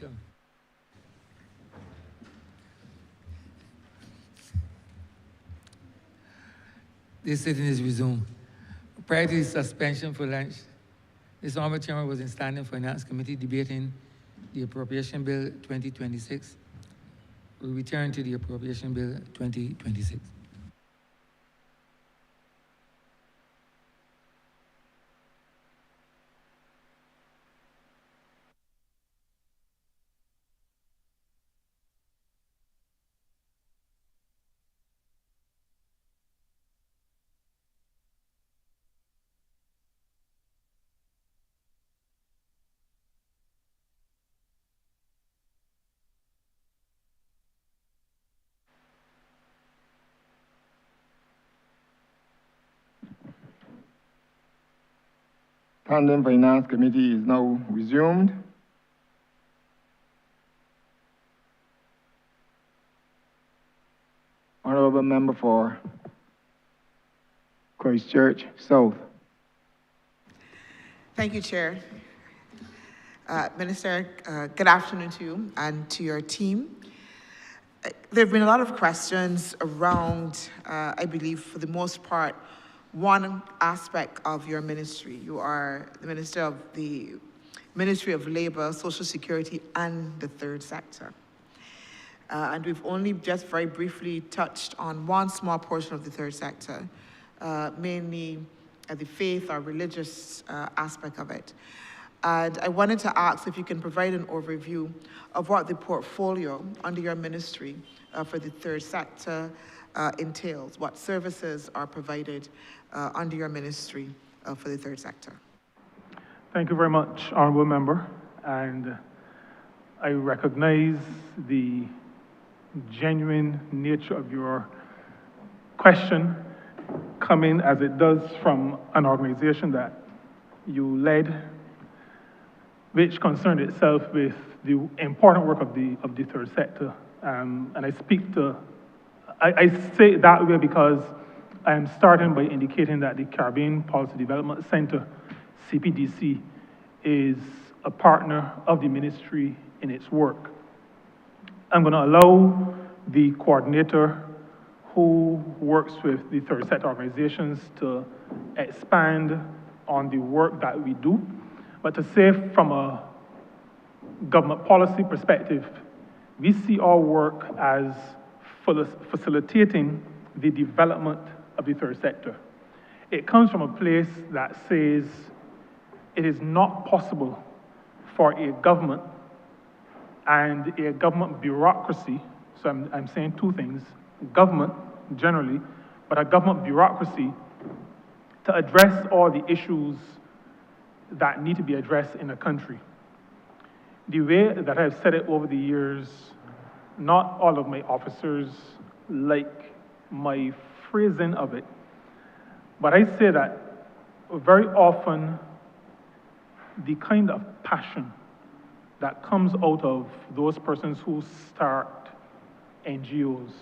So, this sitting is resumed. Prior to the suspension for lunch, this honorable chairman was in Standing Finance Committee debating the Appropriation Bill 2026. We return to the Appropriation Bill 2026. Standing Finance Committee is now resumed. Honourable Member for Christchurch South. Thank you, Chair. Minister, good afternoon to you and to your team. There have been a lot of questions around, I believe, for the most part, one aspect of your ministry. You are the Minister of the Ministry of Labour, Social Security, and the third sector. And we've only just very briefly touched on one small portion of the third sector, mainly the faith or religious aspect of it. And I wanted to ask if you can provide an overview of what the portfolio under your ministry for the third sector entails, what services are provided under your ministry for the third sector. Thank you very much, Honourable Member, and I recognize the genuine nature of your question, coming as it does from an organization that you led, which concerned itself with the important work of the third sector. And I say it that way because I am starting by indicating that the Caribbean Policy Development Center, CPDC, is a partner of the ministry in its work. I'm going to allow the coordinator who works with the third sector organizations to expand on the work that we do. But to say from a government policy perspective, we see our work as facilitating the development of the third sector. It comes from a place that says it is not possible for a government and a government bureaucracy, so I'm saying two things, government generally, but a government bureaucracy to address all the issues that need to be addressed in a country. The way that I've said it over the years, not all of my officers like my phrasing of it, but I say that very often the kind of passion that comes out of those persons who start NGOs,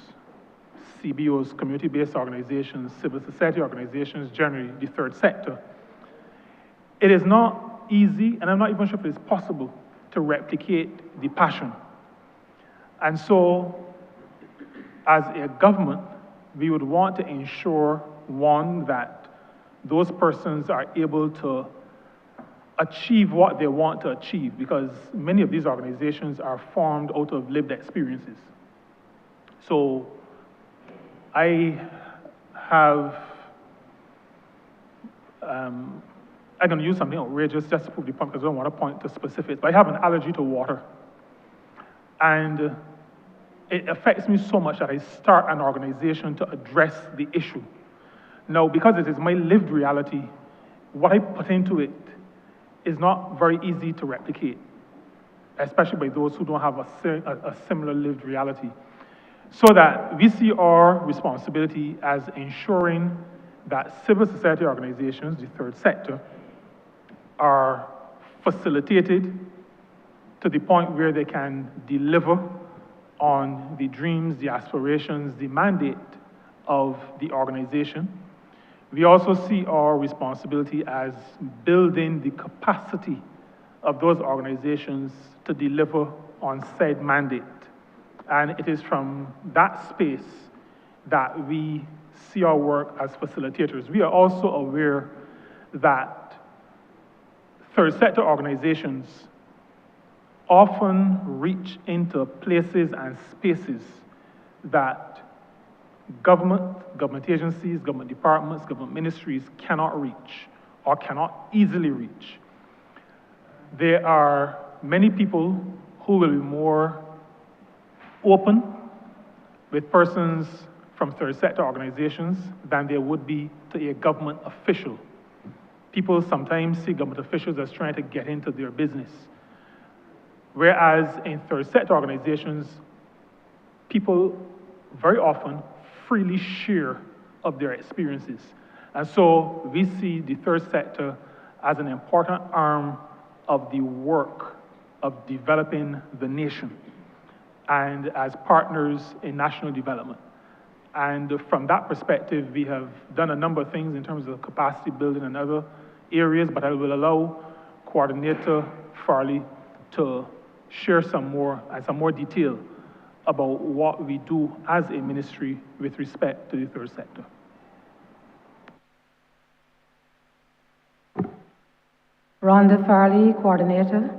CBOs, community-based organizations, civil society organizations, generally the third sector, it is not easy, and I'm not even sure if it's possible, to replicate the passion. And so, as a government, we would want to ensure, one, that those persons are able to achieve what they want to achieve, because many of these organizations are formed out of lived experiences. So, I have, I'm going to use something outrageous just to prove the point because I don't want to point to specifics, but I have an allergy to water. And it affects me so much that I start an organization to address the issue. Now, because it is my lived reality, what I put into it is not very easy to replicate, especially by those who don't have a similar lived reality. So that we see our responsibility as ensuring that civil society organizations, the third sector, are facilitated to the point where they can deliver on the dreams, the aspirations, the mandate of the organization. We also see our responsibility as building the capacity of those organizations to deliver on said mandate. And it is from that space that we see our work as facilitators. We are also aware that third sector organizations often reach into places and spaces that government agencies, government departments, government ministries cannot reach or cannot easily reach. There are many people who will be more open with persons from third sector organizations than there would be to a government official. People sometimes see government officials as trying to get into their business. Whereas in third sector organizations, people very often freely share of their experiences. And so we see the third sector as an important arm of the work of developing the nation and as partners in national development. And from that perspective, we have done a number of things in terms of capacity building and other areas, but I will allow Coordinator Farley to share some more detail about what we do as a ministry with respect to the third sector. Rhonda Farley, Coordinator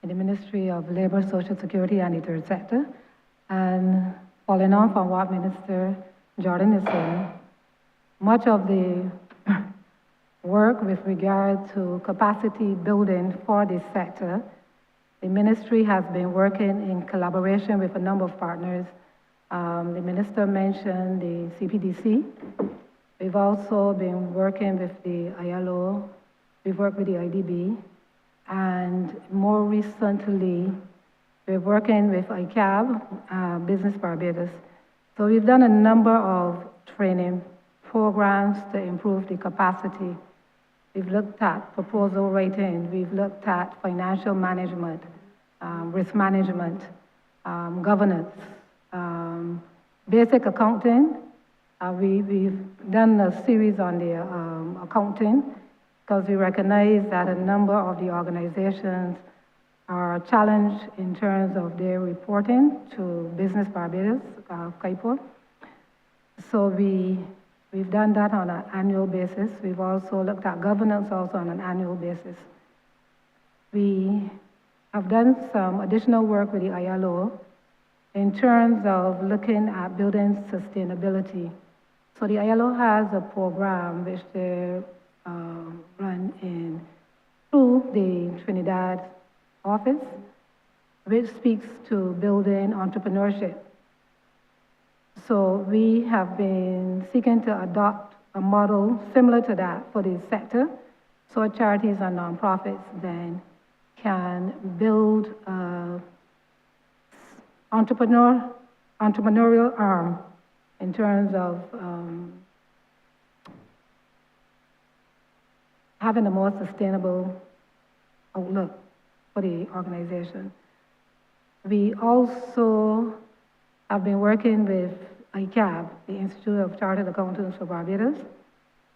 in the Ministry of Labour, Social Security and the Third Sector. And following on from what Minister Jordan is saying, much of the work with regard to capacity building for this sector, the ministry has been working in collaboration with a number of partners. The minister mentioned the CPDC. We've also been working with the ILO. We've worked with the IDB. And more recently, we're working with ICAB, Business Barbados. So we've done a number of training programs to improve the capacity. We've looked at proposal writing. We've looked at financial management, risk management, governance, basic accounting. We've done a series on the accounting because we recognize that a number of the organizations are challenged in terms of their reporting to Business Barbados, CAIPO. So we've done that on an annual basis. We've also looked at governance also on an annual basis. We have done some additional work with the ILO in terms of looking at building sustainability. So the ILO has a program which they run through the Trinidad office, which speaks to building entrepreneurship. So we have been seeking to adopt a model similar to that for the sector, so charities and nonprofits then can build an entrepreneurial arm in terms of having a more sustainable outlook for the organization. We also have been working with ICAB, the Institute of Chartered Accountants for Barbados.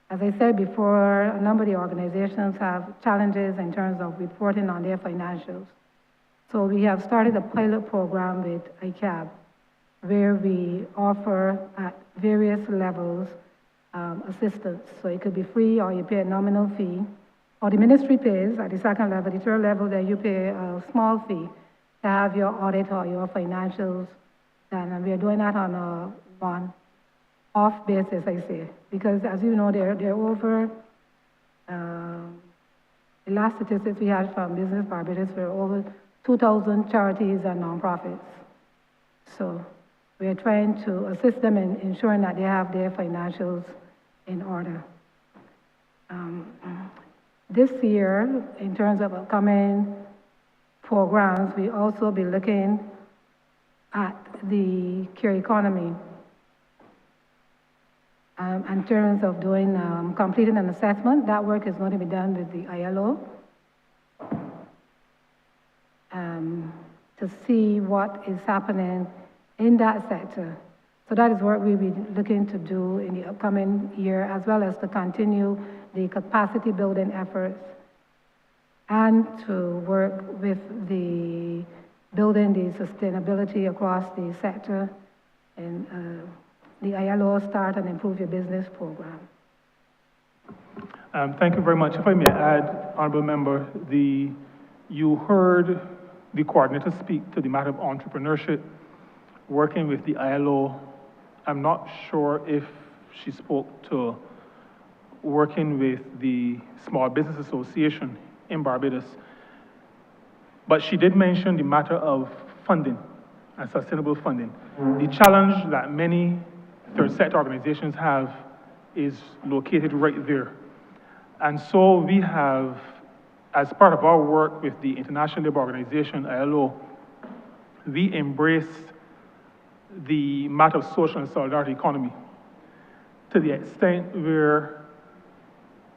As I said before, a number of the organizations have challenges in terms of reporting on their financials. So we have started a pilot program with ICAB where we offer at various levels assistance. So it could be free or you pay a nominal fee, or the ministry pays at the second level. The third level, that you pay a small fee to have your audit or your financials done. And we are doing that on a one-off basis, I say, because as you know, they're over, the last statistics we had from Business Barbados were over 2,000 charities and nonprofits. So we are trying to assist them in ensuring that they have their financials in order. This year, in terms of upcoming programs, we also be looking at the care economy in terms of doing, completing an assessment. That work is going to be done with the ILO to see what is happening in that sector. So that is what we'll be looking to do in the upcoming year, as well as to continue the capacity building efforts and to work with the building the sustainability across the sector, and the ILO Start and Improve Your Business program. Thank you very much. If I may add, Honourable Member, you heard the coordinator speak to the matter of entrepreneurship, working with the ILO. I'm not sure if she spoke to working with the Small Business Association in Barbados, but she did mention the matter of funding and sustainable funding. The challenge that many third sector organizations have is located right there. And so we have, as part of our work with the International Labour Organization, ILO, we embraced the matter of social and solidarity economy to the extent where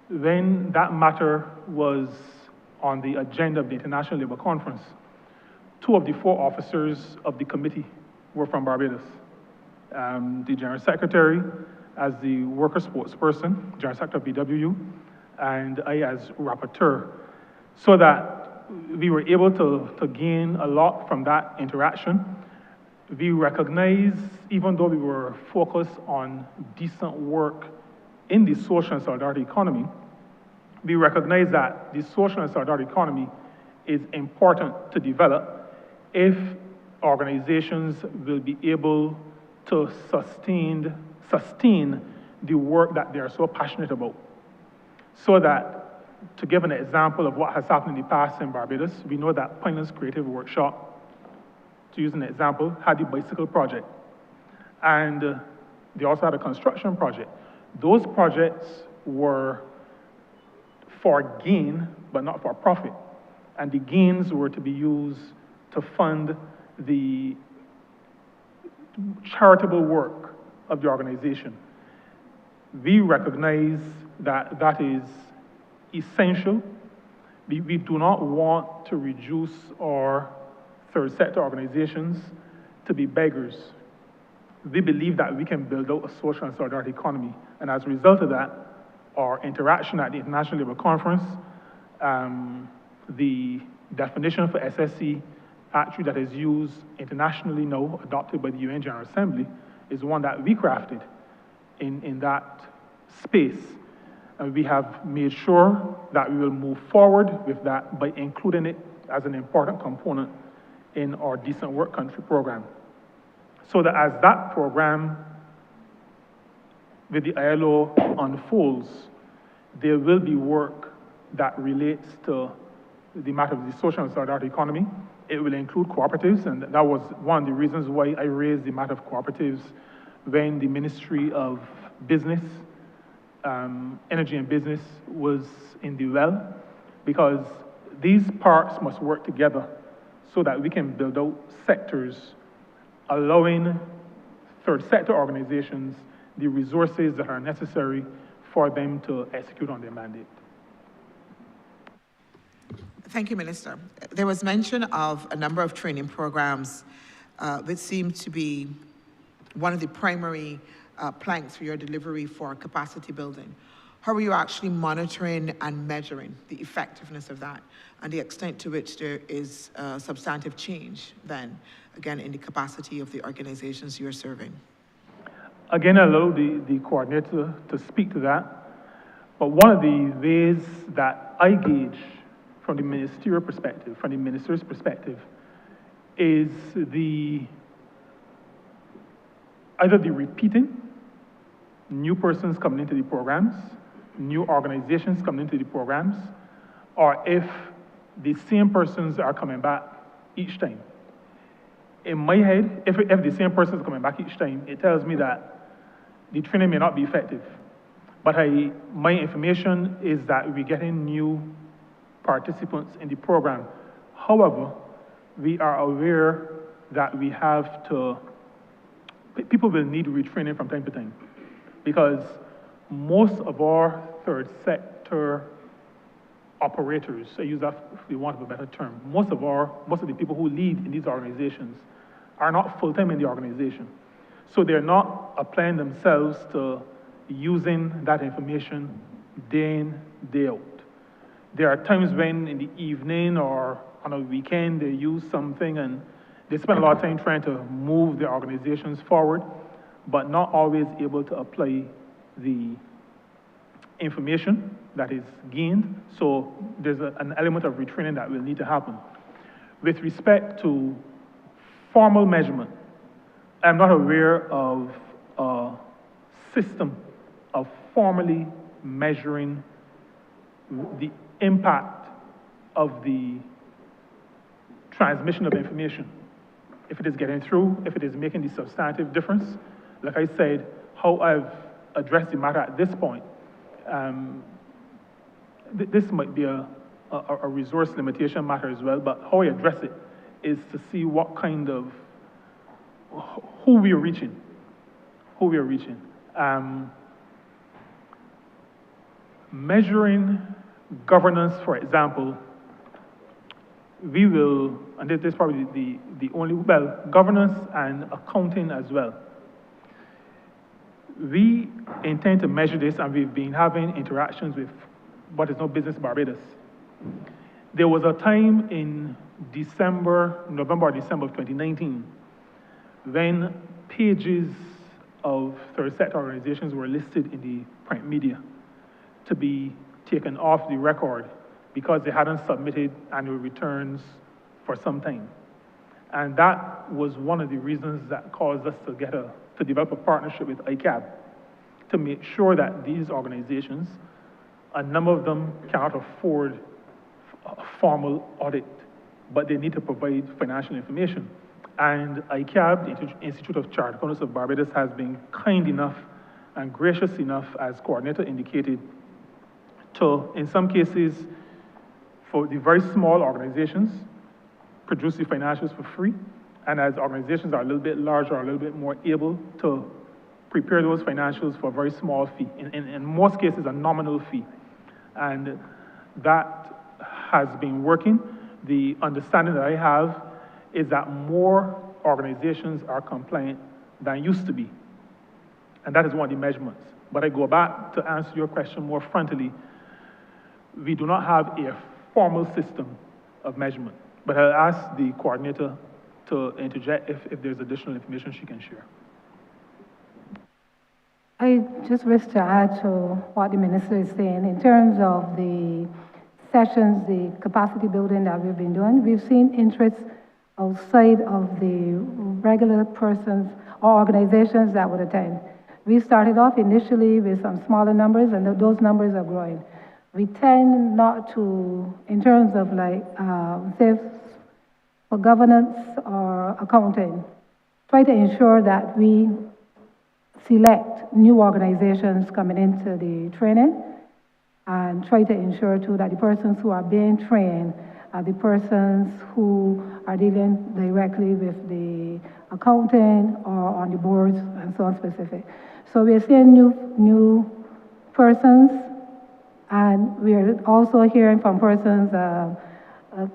when that matter was on the agenda of the International Labour Conference, 2 of the 4 officers of the committee were from Barbados. The General Secretary as the worker spokesperson, General Secretary of BWU, and I as rapporteur, so that we were able to gain a lot from that interaction. We recognize, even though we were focused on decent work in the social and solidarity economy, we recognize that the social and solidarity economy is important to develop if organizations will be able to sustain the work that they are so passionate about. So that, to give an example of what has happened in the past in Barbados, we know that Pinelands Creative Workshop, to use an example, had the bicycle project. And they also had a construction project. Those projects were for gain, but not for profit. And the gains were to be used to fund the charitable work of the organization. We recognize that that is essential. We do not want to reduce our third sector organizations to be beggars. We believe that we can build out a social and solidarity economy. And as a result of that, our interaction at the International Labour Conference, the definition for SSC actually that is used internationally now, adopted by the UN General Assembly, is one that we crafted in that space. And we have made sure that we will move forward with that by including it as an important component in our Decent Work Country program. So that as that program with the ILO unfolds, there will be work that relates to the matter of the social and solidarity economy. It will include cooperatives, and that was one of the reasons why I raised the matter of cooperatives when the Ministry of Business, Energy and Business was in the well, because these parts must work together so that we can build out sectors allowing third sector organizations the resources that are necessary for them to execute on their mandate. Thank you, Minister. There was mention of a number of training programs which seem to be one of the primary planks for your delivery for capacity building. How are you actually monitoring and measuring the effectiveness of that and the extent to which there is substantive change then, again, in the capacity of the organizations you're serving? Again, I allow the coordinator to speak to that, but one of the ways that I gauge from the ministerial perspective, from the minister's perspective, is either the repeating, new persons coming into the programs, new organizations coming into the programs, or if the same persons are coming back each time. In my head, if the same person is coming back each time, it tells me that the training may not be effective. But my information is that we're getting new participants in the program. However, we are aware that we have to, people will need retraining from time to time, because most of our third sector operators, I use that if you want a better term, most of the people who lead in these organizations are not full-time in the organization. So they're not applying themselves to using that information day in, day out. There are times when in the evening or on a weekend they use something and they spend a lot of time trying to move the organizations forward, but not always able to apply the information that is gained. So there's an element of retraining that will need to happen. With respect to formal measurement, I'm not aware of a system of formally measuring the impact of the transmission of information. If it is getting through, if it is making the substantive difference. Like I said, how I've addressed the matter at this point, this might be a resource limitation matter as well, but how I address it is to see what kind of, who we are reaching. Measuring governance, for example, we will, and this is probably the only, well, governance and accounting as well. We intend to measure this, and we've been having interactions with what is now Business Barbados. There was a time in November or December of 2019, when pages of third sector organizations were listed in the print media to be taken off the record because they hadn't submitted annual returns for some time. And that was one of the reasons that caused us to develop a partnership with ICAB to make sure that these organizations, a number of them cannot afford a formal audit, but they need to provide financial information. And ICAB, the Institute of Chartered Accountants of Barbados, has been kind enough and gracious enough, as coordinator indicated, to, in some cases, for the very small organizations, produce the financials for free. And as organizations are a little bit larger, or a little bit more able to prepare those financials for a very small fee, in most cases, a nominal fee. And that has been working. The understanding that I have is that more organizations are compliant than used to be. And that is one of the measurements. But I go back to answer your question more frontally. We do not have a formal system of measurement. But I'll ask the coordinator to interject if there's additional information she can share. I just wish to add to what the minister is saying. In terms of the sessions, the capacity building that we've been doing, we've seen interest outside of the regular persons or organizations that would attend. We started off initially with some smaller numbers, and those numbers are growing. We tend not to, in terms of like, say, for governance or accounting, try to ensure that we select new organizations coming into the training and try to ensure too that the persons who are being trained are the persons who are dealing directly with the accounting or on the boards and so on specific. So we are seeing new persons, and we are also hearing from persons a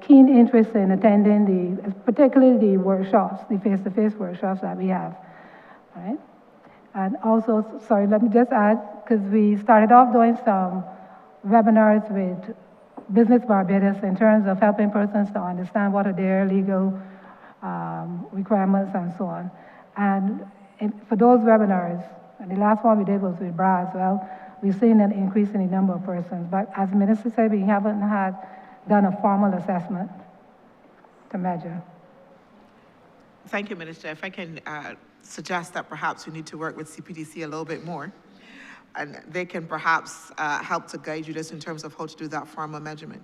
keen interest in attending particularly the workshops, the face-to-face workshops that we have, right? And also, sorry, let me just add, because we started off doing some webinars with Business Barbados in terms of helping persons to understand what are their legal requirements and so on. And for those webinars, and the last one we did was with BRA as well, we've seen an increase in the number of persons. But as the minister said, we haven't done a formal assessment to measure. Thank you, Minister. If I can suggest that perhaps we need to work with CPDC a little bit more, and they can perhaps help to guide you just in terms of how to do that formal measurement.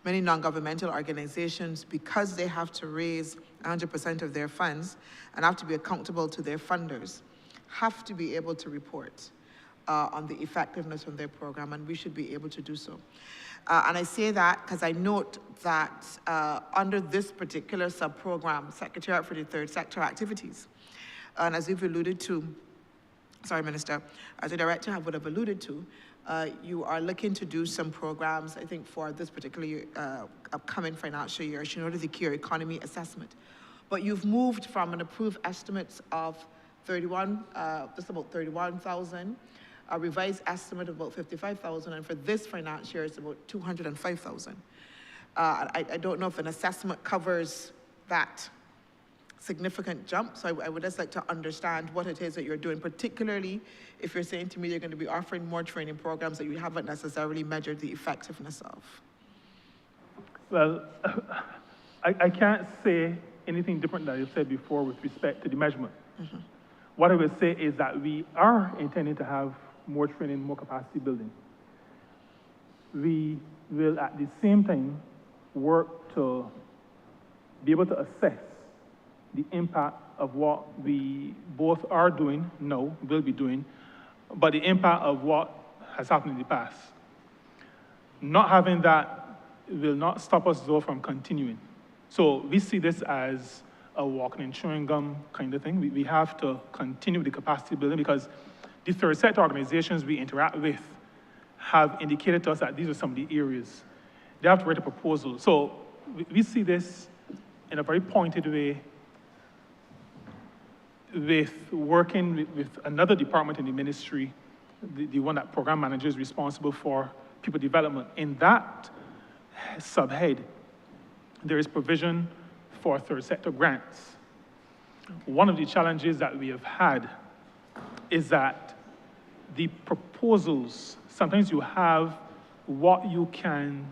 Many non-governmental organizations, because they have to raise 100% of their funds and have to be accountable to their funders, have to be able to report on the effectiveness of their program, and we should be able to do so. And I say that because I note that under this particular sub-program, Secretariat for the Third Sector Activities, and as you've alluded to, sorry, Minister, as the Director would have alluded to, you are looking to do some programs, I think, for this particular upcoming financial year, as you know, the Secure Economy Assessment. But you've moved from an approved estimate of just about 31,000 a revised estimate of about 55,000, and for this financial year, it's about 205,000. I don't know if an assessment covers that significant jump, so I would just like to understand what it is that you're doing, particularly if you're saying to me you're going to be offering more training programs that you haven't necessarily measured the effectiveness of. Well, I can't say anything different than I said before with respect to the measurement. What I would say is that we are intending to have more training, more capacity building. We will at the same time work to be able to assess the impact of what we both are doing, will be doing, but the impact of what has happened in the past. Not having that will not stop us though from continuing. So we see this as a walking and chewing gum kind of thing. We have to continue the capacity building because the third sector organizations we interact with have indicated to us that these are some of the areas. They have to write a proposal. So we see this in a very pointed way with working with another department in the ministry, the one that program manager is responsible for people development. In that subhead, there is provision for third sector grants. One of the challenges that we have had is that the proposals, sometimes you have what you can,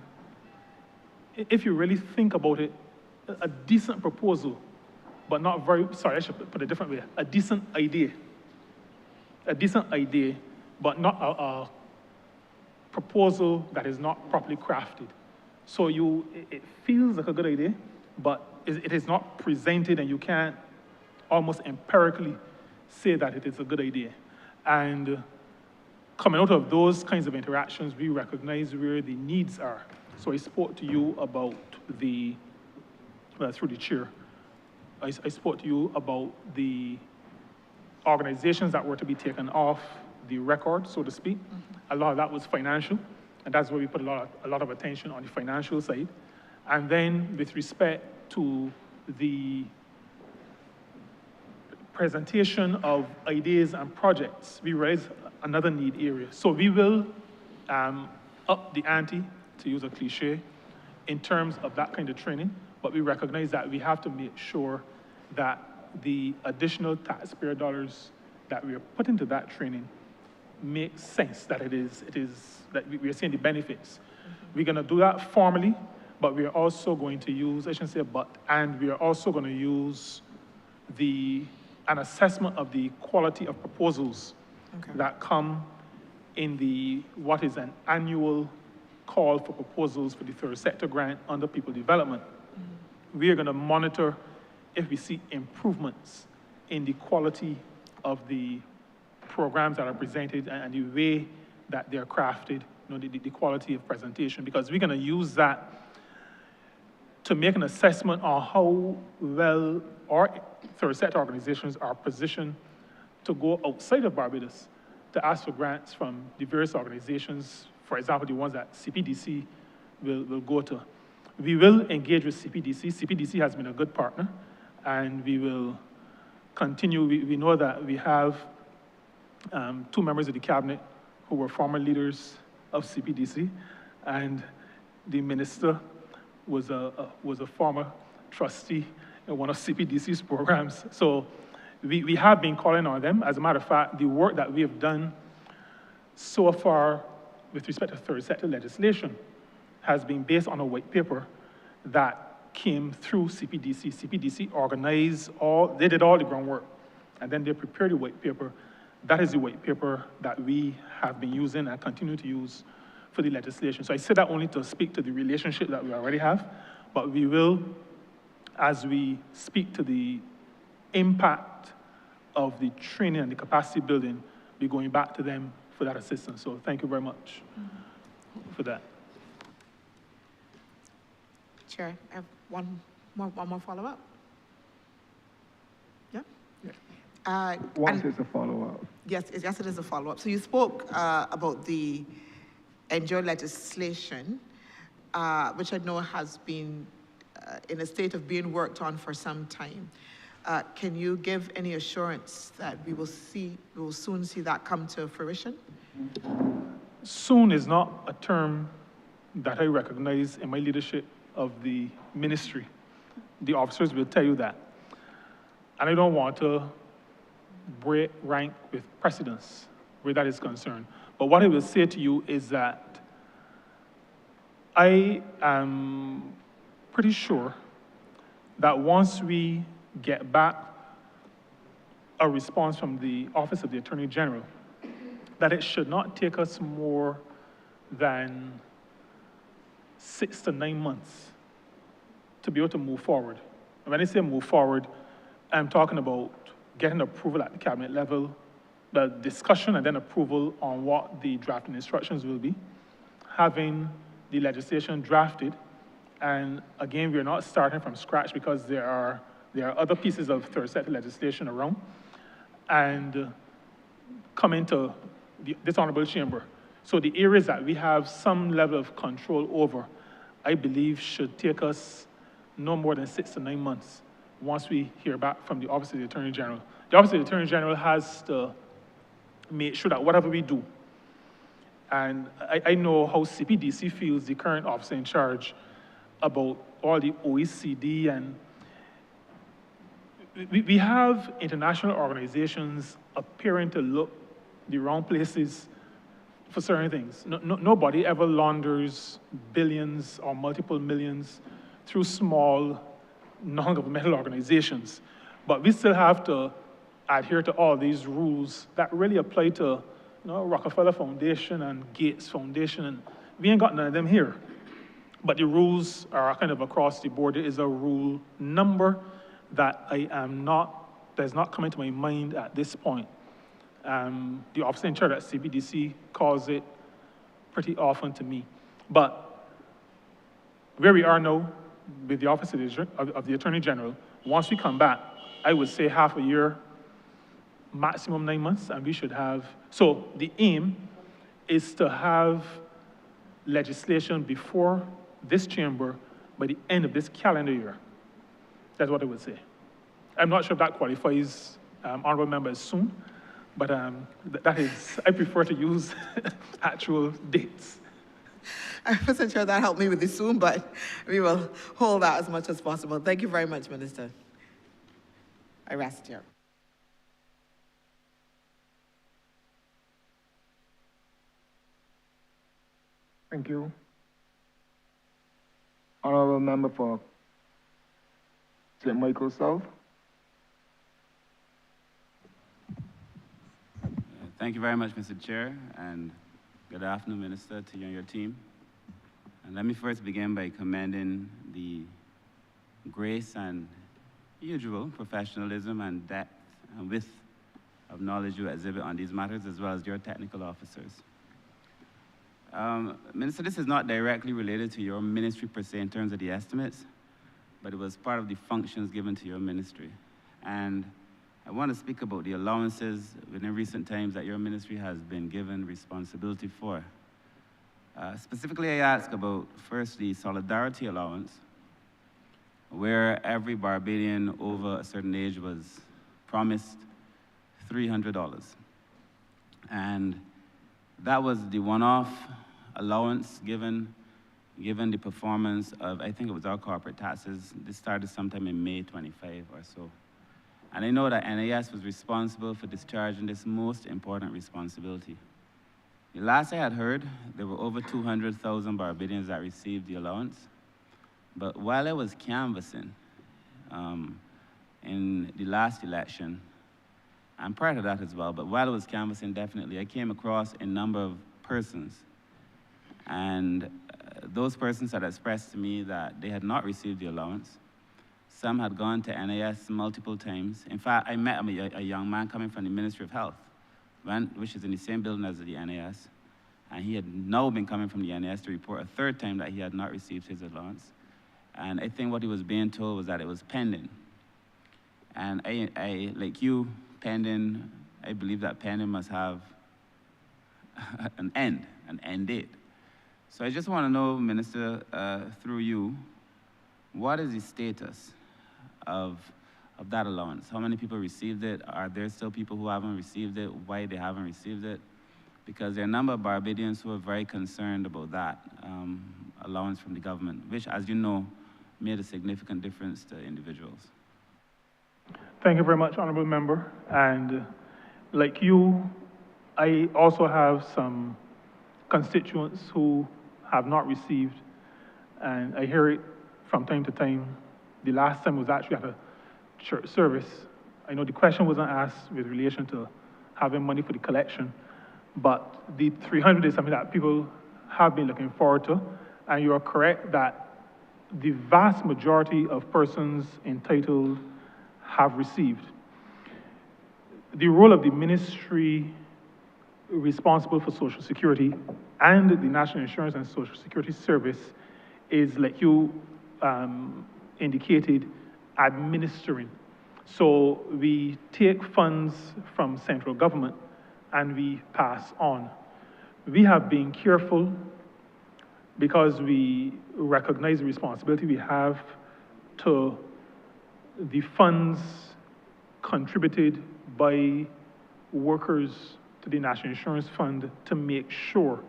if you really think about it, a decent proposal, but not very, sorry, I should put it a different way, a decent idea, but not a proposal that is not properly crafted. So it feels like a good idea, but it is not presented, and you can't almost empirically say that it is a good idea. And coming out of those kinds of interactions, we recognize where the needs are. So I spoke to you about through the chair, I spoke to you about the organizations that were to be taken off the record, so to speak. A lot of that was financial, and that's where we put a lot of attention on the financial side. And then with respect to the presentation of ideas and projects, we raise another need area. So we will up the ante, to use a cliche, in terms of that kind of training, but we recognize that we have to make sure that the additional taxpayer dollars that we are putting into that training makes sense, that that we are seeing the benefits. We're gonna do that formally, but we are also going to use, I shouldn't say but, and we are also gonna use an assessment of the quality of proposals that come in what is an annual call for proposals for the third sector grant under people development. We are gonna monitor if we see improvements in the quality of the programs that are presented and the way that they're crafted, the quality of presentation, because we're gonna use that to make an assessment on how well our third sector organizations are positioned to go outside of Barbados to ask for grants from the various organizations, for example, the ones that CPDC will go to. We will engage with CPDC. CPDC has been a good partner, and we will continue. We know that we have 2 members of the cabinet who were former leaders of CPDC, and the minister was a former trustee in one of CPDC's programs. So we have been calling on them. As a matter of fact, the work that we have done so far with respect to third sector legislation has been based on a white paper that came through CPDC. CPDC organized they did all the groundwork, and then they prepared the white paper. That is the white paper that we have been using and continue to use for the legislation. So I say that only to speak to the relationship that we already have, but we will, as we speak to the impact of the training and the capacity building, be going back to them for that assistance. So thank you very much for that. Chair, I have one more follow-up. Yeah? Once it's a follow-up. Yes, it is a follow-up. So you spoke about the NGO legislation, which I know has been in a state of being worked on for some time. Can you give any assurance that we will soon see that come to fruition? Soon is not a term that I recognize in my leadership of the ministry. The officers will tell you that. And I don't want to break rank with precedence where that is concerned. But what I will say to you is that I am pretty sure that once we get back a response from the Office of the Attorney General, that it should not take us more than 6 to 9 months to be able to move forward. And when I say move forward, I'm talking about getting approval at the cabinet level, the discussion and then approval on what the drafting instructions will be, having the legislation drafted, and again, we're not starting from scratch because there are other pieces of third sector legislation around, and coming to this honorable chamber. So the areas that we have some level of control over, I believe should take us no more than 6 to 9 months once we hear back from the Office of the Attorney General. The Office of the Attorney General has to make sure that whatever we do, and I know how CPDC feels, the current officer in charge, about all the OECD, and we have international organizations appearing to look the wrong places for certain things. Nobody ever launders billions or multiple millions through small non-governmental organizations. But we still have to adhere to all these rules that really apply to Rockefeller Foundation and Gates Foundation, and we ain't got none of them here. But the rules are kind of across the board. There is a rule number that that's not coming to my mind at this point. The officer in charge at CBDC calls it pretty often to me. But where we are now with the Office of the Attorney General, once we come back, I would say half a year, maximum 9 months, and we should have, so the aim is to have legislation before this chamber by the end of this calendar year. That's what I would say. I'm not sure if that qualifies honorable members soon, but that is, I prefer to use actual dates. I wasn't sure that helped me with the Zoom, but we will hold that as much as possible. Thank you very much, Minister. I rest here. Thank you. Honorable member for St. Michael South. Thank you very much, Mr. Chair, and good afternoon, Minister, to you and your team. And let me first begin by commending the grace and usual professionalism and depth and width of knowledge you exhibit on these matters, as well as your technical officers. Minister, this is not directly related to your ministry per se in terms of the estimates, but it was part of the functions given to your ministry. And I want to speak about the allowances within recent times that your ministry has been given responsibility for. Specifically, I ask about, first, the solidarity allowance, where every Barbadian over a certain age was promised $300. And that was the one-off allowance given the performance of, I think it was our corporate taxes. This started sometime in May 25 or so. And I know that NAS was responsible for discharging this most important responsibility. The last I had heard, there were over 200,000 Barbadians that received the allowance. But while I was canvassing in the last election, and prior to that as well, but while I was canvassing, definitely, I came across a number of persons. And those persons had expressed to me that they had not received the allowance. Some had gone to NAS multiple times. In fact, I met a young man coming from the Ministry of Health, which is in the same building as the NAS. And he had now been coming from the NAS to report a third time that he had not received his allowance. And I think what he was being told was that it was pending. And I like you, pending, I believe that pending must have an end date. So I just want to know, Minister, through you, what is the status of that allowance? How many people received it? Are there still people who haven't received it? Why they haven't received it? because there are a number of Barbadians who are very concerned about that allowance from the government, which, as you know, made a significant difference to individuals. Thank you very much, Honourable Member. And like you, I also have some constituents who have not received, and I hear it from time to time. The last time was actually at a church service. I know the question wasn't asked with relation to having money for the collection, but the 300 is something that people have been looking forward to, and you are correct that the vast majority of persons entitled have received. The role of the ministry responsible for Social Security and the National Insurance and Social Security Service is, like you indicated, administering. So we take funds from central government and we pass on. We have been careful because we recognize the responsibility we have to the funds contributed by workers to the National Insurance Fund to make sure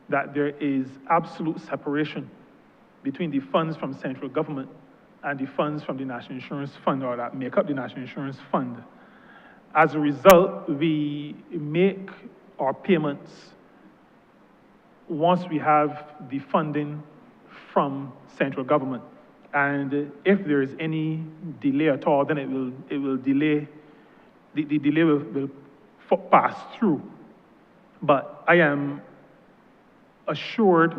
that there is absolute separation between the funds from central government and the funds from the National Insurance Fund, or that make up the National Insurance Fund. As a result, we make our payments once we have the funding from central government. And if there is any delay at all, then it will delay, the delay will pass through. But I am assured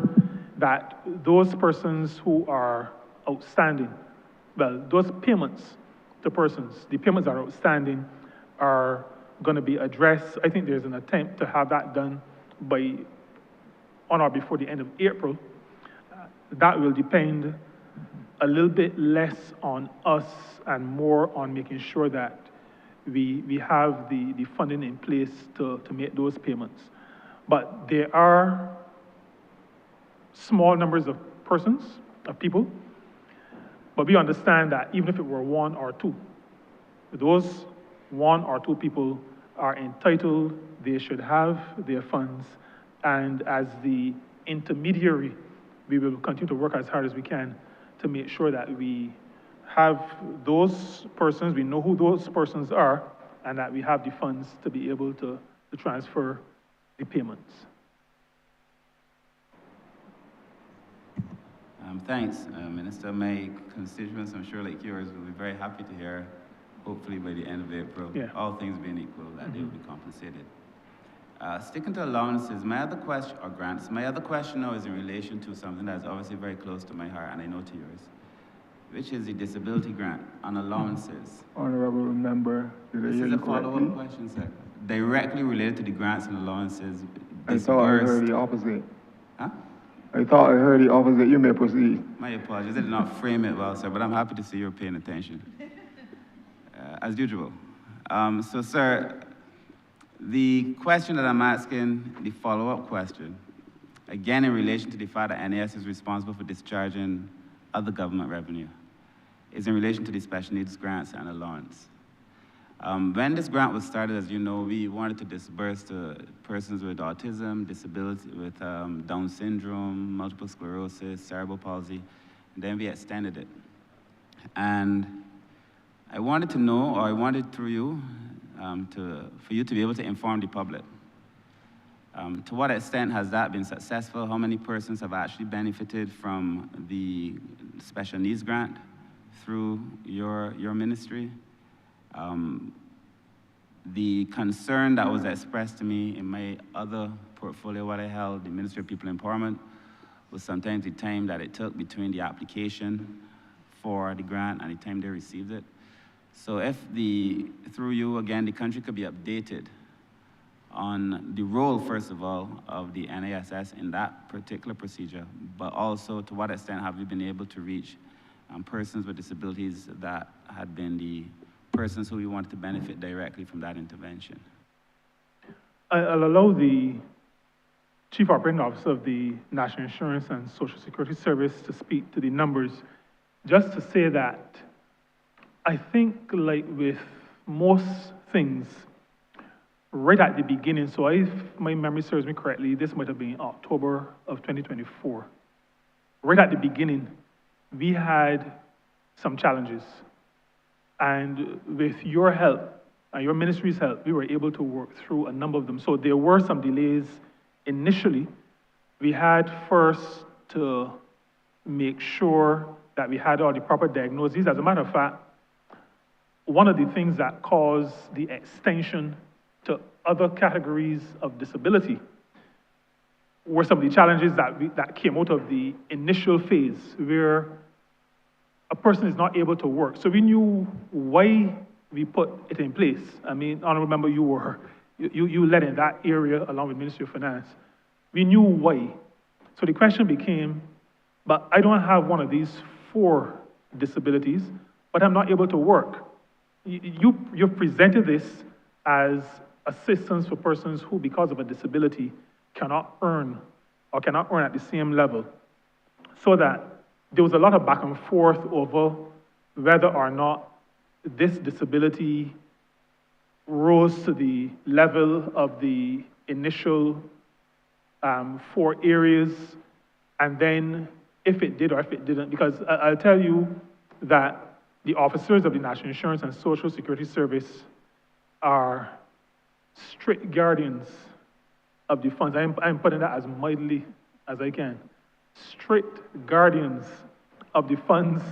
that those persons who are outstanding, well, those payments to persons, the payments that are outstanding are going to be addressed. I think there's an attempt to have that done by on or before the end of April. That will depend a little bit less on us and more on making sure that we have the funding in place to make those payments. But there are small numbers of persons, of people, but we understand that even if it were one or two, those one or two people are entitled, they should have their funds, and as the intermediary, we will continue to work as hard as we can to make sure that we have those persons, we know who those persons are, and that we have the funds to be able to transfer the payments. Thanks, Minister. My constituents, I'm sure like yours, will be very happy to hear, hopefully by the end of April, all things being equal, that they will be compensated. Sticking to allowances, my other question, or grants, my other question now is in relation to something that's obviously very close to my heart, and I know to yours, which is the disability grant on allowances. Honourable Member, did I This hear is you a follow-up correctly? question, sir. Directly related to the grants and allowances. I thought I heard disbursed- the opposite. Huh? I thought I heard the opposite. You may proceed. My apologies, I did not frame it well, sir, but I'm happy to see you're paying attention. As usual. So, sir, the question that I'm asking, the follow-up question, again in relation to the fact that NAS is responsible for discharging other government revenue, is in relation to the special needs grants and allowance. When this grant was started, as you know, we wanted to disburse to persons with autism, disability, with Down syndrome, multiple sclerosis, cerebral palsy, and then we extended it. And I wanted to know, or I wanted through you, for you to be able to inform the public. To what extent has that been successful? How many persons have actually benefited from the special needs grant through your ministry? The concern that was expressed to me in my other portfolio, what I held, the Ministry of People Empowerment, was sometimes the time that it took between the application for the grant and the time they received it. So if through you, again, the country could be updated on the role, first of all, of the NASS in that particular procedure, but also to what extent have you been able to reach persons with disabilities that had been the persons who we wanted to benefit directly from that intervention? I'll allow the Chief Operating Officer of the National Insurance and Social Security Service to speak to the numbers, just to say that I think, like with most things, right at the beginning, so if my memory serves me correctly, this might have been October of 2024. Right at the beginning, we had some challenges. And with your help and your ministry's help, we were able to work through a number of them. So there were some delays initially. We had first to make sure that we had all the proper diagnoses. As a matter of fact, one of the things that caused the extension to other categories of disability were some of the challenges that came out of the initial phase where a person is not able to work. So we knew why we put it in place. I mean, Honourable Member, you led in that area along with Ministry of Finance. We knew why. So the question became, but I don't have one of these 4 disabilities, but I'm not able to work. You've presented this as assistance for persons who, because of a disability, cannot earn or cannot earn at the same level. So that there was a lot of back and forth over whether or not this disability rose to the level of the initial 4 areas, and then if it did or if it didn't, because I'll tell you that the officers of the National Insurance and Social Security Service are strict guardians of the funds. I'm putting that as mildly as I can. Strict guardians of the funds,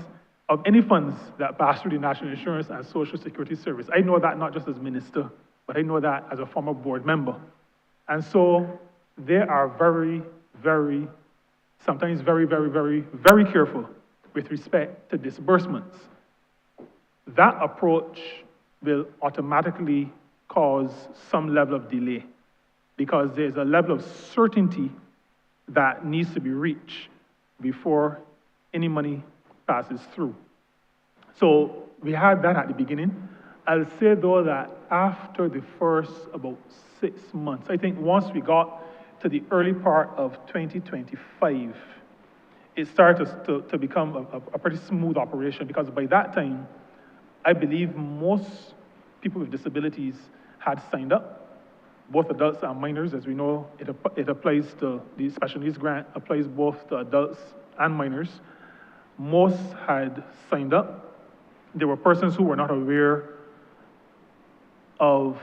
of any funds that pass through the National Insurance and Social Security Service. I know that not just as minister, but I know that as a former board member. And so they are very, very, sometimes very, very, very, very careful with respect to disbursements. That approach will automatically cause some level of delay because there's a level of certainty that needs to be reached before any money passes through. So we had that at the beginning. I'll say though that after the first about 6 months, I think once we got to the early part of 2025, it started to become a pretty smooth operation because by that time, I believe most people with disabilities had signed up, both adults and minors. As we know, it applies to the special needs grant, applies both to adults and minors. Most had signed up. There were persons who were not aware of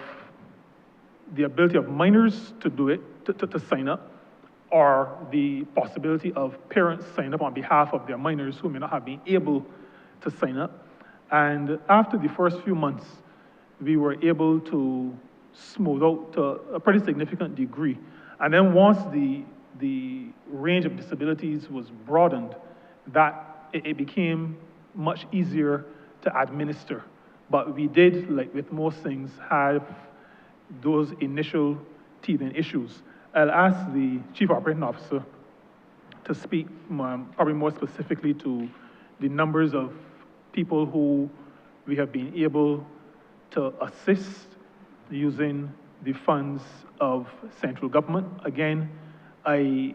the ability of minors to do it, to sign up, or the possibility of parents signing up on behalf of their minors who may not have been able to sign up. And after the first few months, we were able to smooth out to a pretty significant degree. And then once the range of disabilities was broadened, that it became much easier to administer. But we did, like with most things, have those initial teething issues. I'll ask the Chief Operating Officer to speak probably more specifically to the numbers of people who we have been able to assist using the funds of central government. Again, I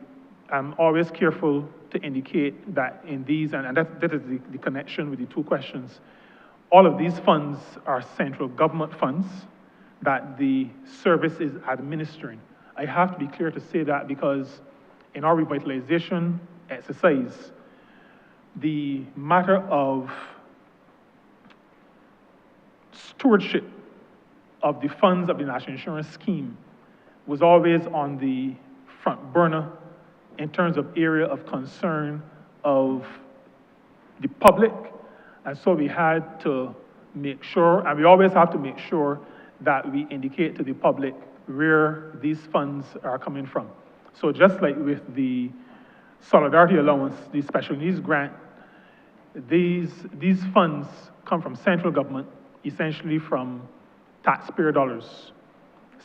am always careful to indicate that in these, and that is the connection with the 2 questions, all of these funds are central government funds that the service is administering. I have to be clear to say that because in our revitalization exercise, the matter of stewardship of the funds of the National Insurance Scheme was always on the front burner in terms of area of concern of the public. And so we had to make sure, and we always have to make sure that we indicate to the public where these funds are coming from. So just like with the Solidarity Allowance, the Special Needs Grant, these funds come from central government, essentially from taxpayer dollars.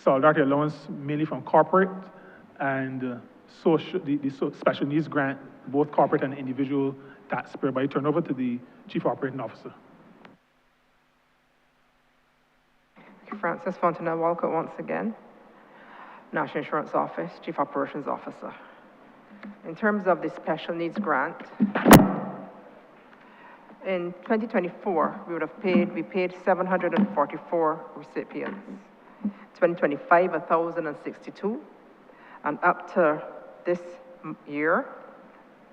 Solidarity Allowance mainly from corporate, and the Special Needs Grant, both corporate and individual taxpayer. But I turn over to the Chief Operating Officer. Francis Fontenelle Walcott once again, National Insurance Office, Chief Operations Officer. In terms of the Special Needs Grant, in 2024, we paid 744 recipients. 2025, 1,062. And up to this year,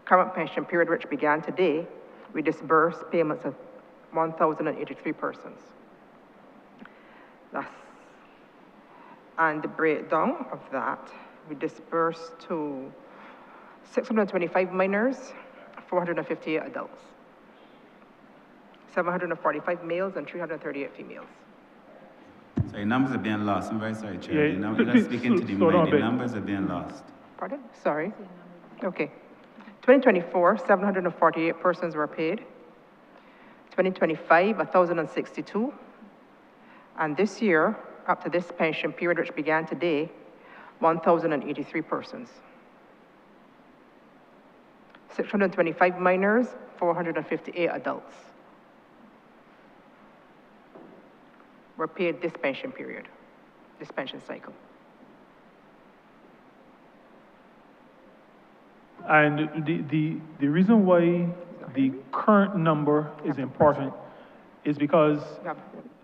current pension period, which began today, we disbursed payments of 1,083 persons. And the breakdown of that, we disbursed to 625 minors, 458 adults, 745 males, and 338 females. Sorry, numbers are being lost. I'm very sorry, Chair. Yeah, Let's speak into the slow down a mic. The bit. numbers are being lost. Pardon? Sorry. Okay. 2024, 748 persons were paid. 2025, 1,062. And this year, up to this pension period, which began today, 1,083 persons. 625 minors, 458 adults were paid this pension period, this pension cycle. And the reason why the current number is important is because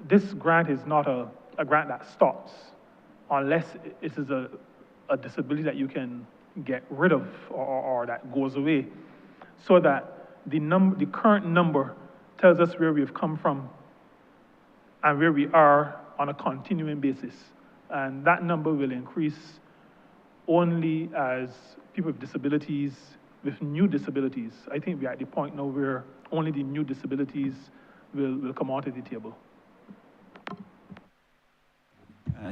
this grant is not a grant that stops unless it is a disability that you can get rid of or that goes away. So that the current number tells us where we've come from and where we are on a continuing basis. And that number will increase only as people with disabilities, with new disabilities. I think we're at the point now where only the new disabilities will come onto the table.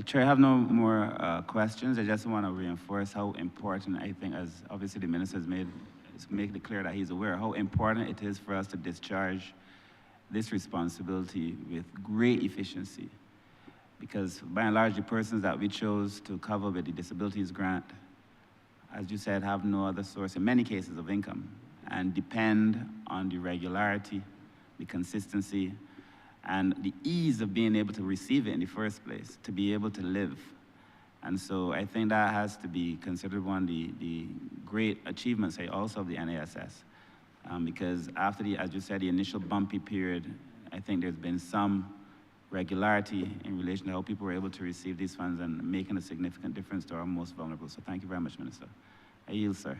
Chair, I have no more questions. I just want to reinforce how important, I think, as obviously the minister has made it clear that he's aware, how important it is for us to discharge this responsibility with great efficiency. Because by and large, the persons that we chose to cover with the disabilities grant, as you said, have no other source, in many cases, of income, and depend on the regularity, the consistency, and the ease of being able to receive it in the first place, to be able to live. And so I think that has to be considered one of the great achievements, also of the NASS. Because after as you said, the initial bumpy period, I think there's been some regularity in relation to how people were able to receive these funds and making a significant difference to our most vulnerable. So thank you very much, Minister. I yield, sir.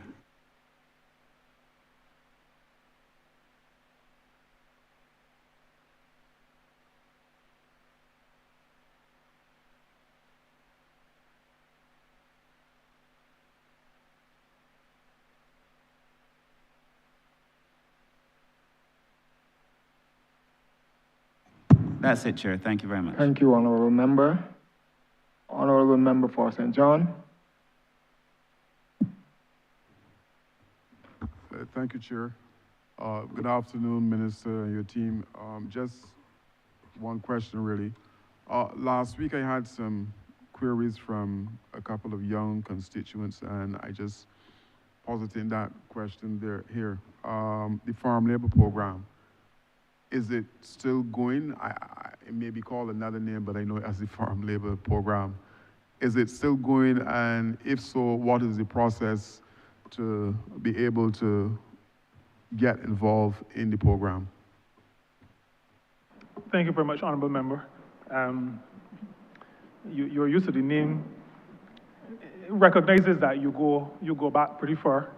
That's it, Chair. Thank you very much. Thank you, Honourable Member. Honourable Member for St. John. Thank you, Chair. Good afternoon, Minister and your team. Just one question, really. Last week, I had some queries from a couple of young constituents, and I just posited that question here. The farm labor program, is it still going? It may be called another name, but I know it as the farm labor program. Is it still going? And if so, what is the process to be able to get involved in the program? Thank you very much, Honourable Member. Your use of the name recognizes that you go back pretty far.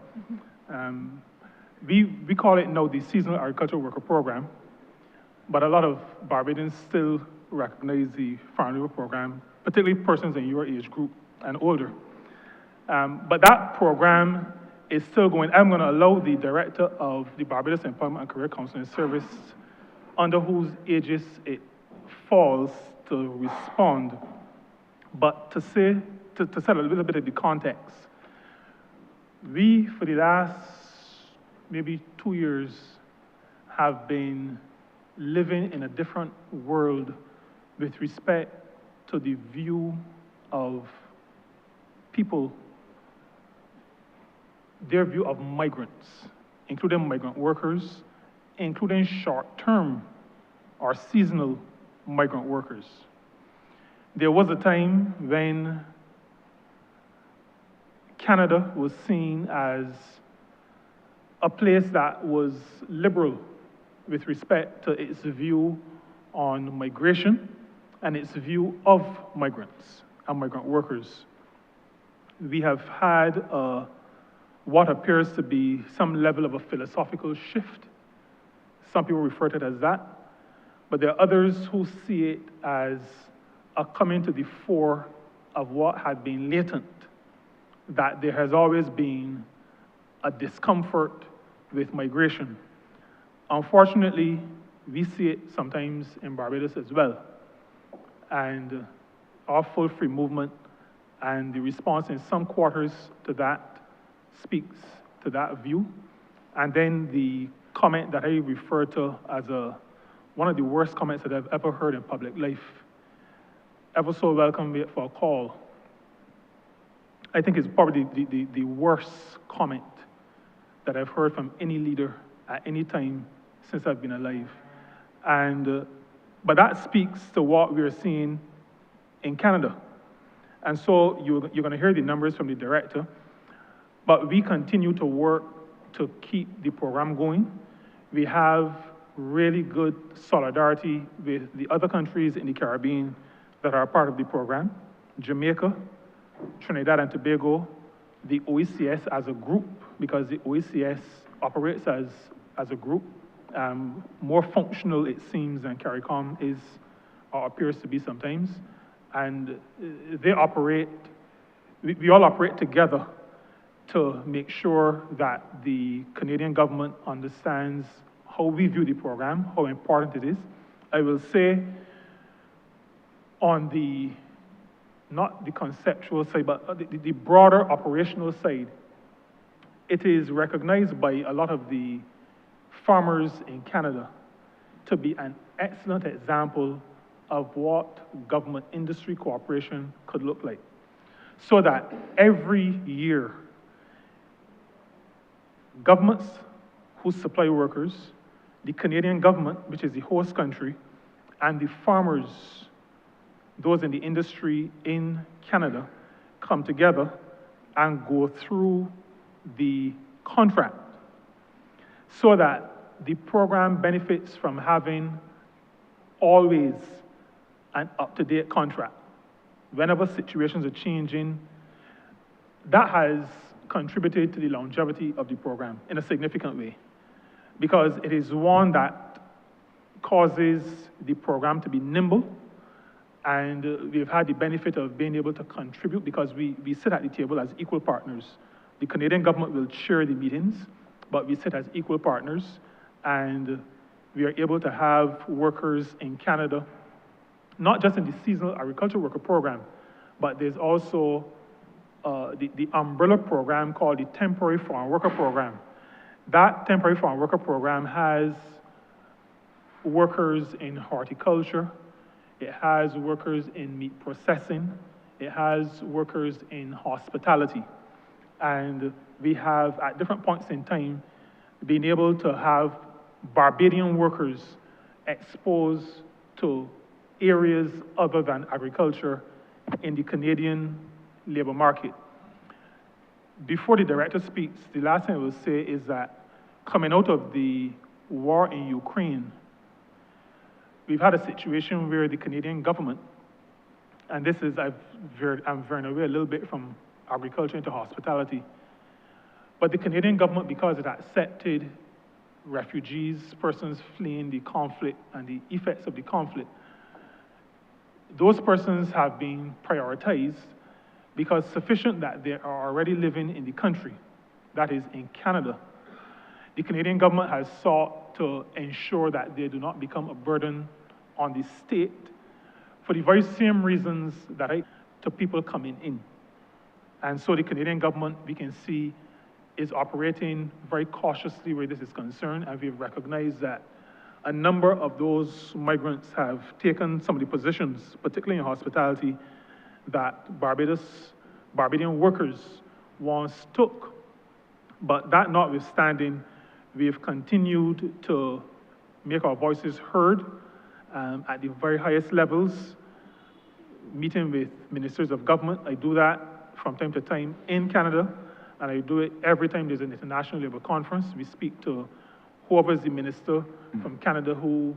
We call it now the Seasonal Agricultural Worker Program, but a lot of Barbadians still recognize the Farm Labor Program, particularly persons in your age group and older. But that program is still going. I'm going to allow the director of the Barbados Employment and Career Counseling Service, under whose aegis it falls, to respond. But to set a little bit of the context, we, for the last maybe 2 years, have been living in a different world with respect to the view of people, their view of migrants, including migrant workers, including short-term or seasonal migrant workers. There was a time when Canada was seen as a place that was liberal with respect to its view on migration and its view of migrants and migrant workers. We have had what appears to be some level of a philosophical shift. Some people refer to it as that, but there are others who see it as a coming to the fore of what had been latent, that there has always been a discomfort with migration. Unfortunately, we see it sometimes in Barbados as well. And our full free movement and the response in some quarters to that speaks to that view. And then the comment that I refer to as one of the worst comments that I've ever heard in public life, ever so welcome it for a call. I think it's probably the worst comment that I've heard from any leader at any time since I've been alive. But that speaks to what we're seeing in Canada. And so you're going to hear the numbers from the director, but we continue to work to keep the program going. We have really good solidarity with the other countries in the Caribbean that are part of the program: Jamaica, Trinidad and Tobago, the OECS as a group, because the OECS operates as a group, more functional, it seems, than CARICOM is or appears to be sometimes. And they operate, we all operate together to make sure that the Canadian government understands how we view the program, how important it is. I will say on the, not the conceptual side, but the broader operational side, it is recognized by a lot of the farmers in Canada to be an excellent example of what government-industry cooperation could look like. So that every year, governments who supply workers, the Canadian government, which is the host country, and the farmers, those in the industry in Canada, come together and go through the contract so that the program benefits from having always an up-to-date contract. Whenever situations are changing, that has contributed to the longevity of the program in a significant way, because it is one that causes the program to be nimble, and we've had the benefit of being able to contribute because we sit at the table as equal partners. The Canadian government will chair the meetings, but we sit as equal partners, and we are able to have workers in Canada, not just in the seasonal agricultural worker program, but there's also the umbrella program called the Temporary Foreign Worker Program. That Temporary Foreign Worker Program has workers in horticulture, it has workers in meat processing, it has workers in hospitality. And we have, at different points in time, been able to have Barbadian workers exposed to areas other than agriculture in the Canadian labor market. Before the director speaks, the last thing I will say is that coming out of the war in Ukraine, we've had a situation where the Canadian government, and this is, I'm veering away a little bit from agriculture into hospitality, but the Canadian government, because it accepted refugees, persons fleeing the conflict and the effects of the conflict, those persons have been prioritized because sufficient that they are already living in the country, that is in Canada. The Canadian government has sought to ensure that they do not become a burden on the state for the very same reasons that to people coming in. And so the Canadian government, we can see, is operating very cautiously where this is concerned, and we've recognized that a number of those migrants have taken some of the positions, particularly in hospitality, that Barbadian workers once took. But that notwithstanding, we have continued to make our voices heard at the very highest levels, meeting with ministers of government. I do that from time to time in Canada, and I do it every time there's an international labor conference. We speak to whoever is the minister from Canada who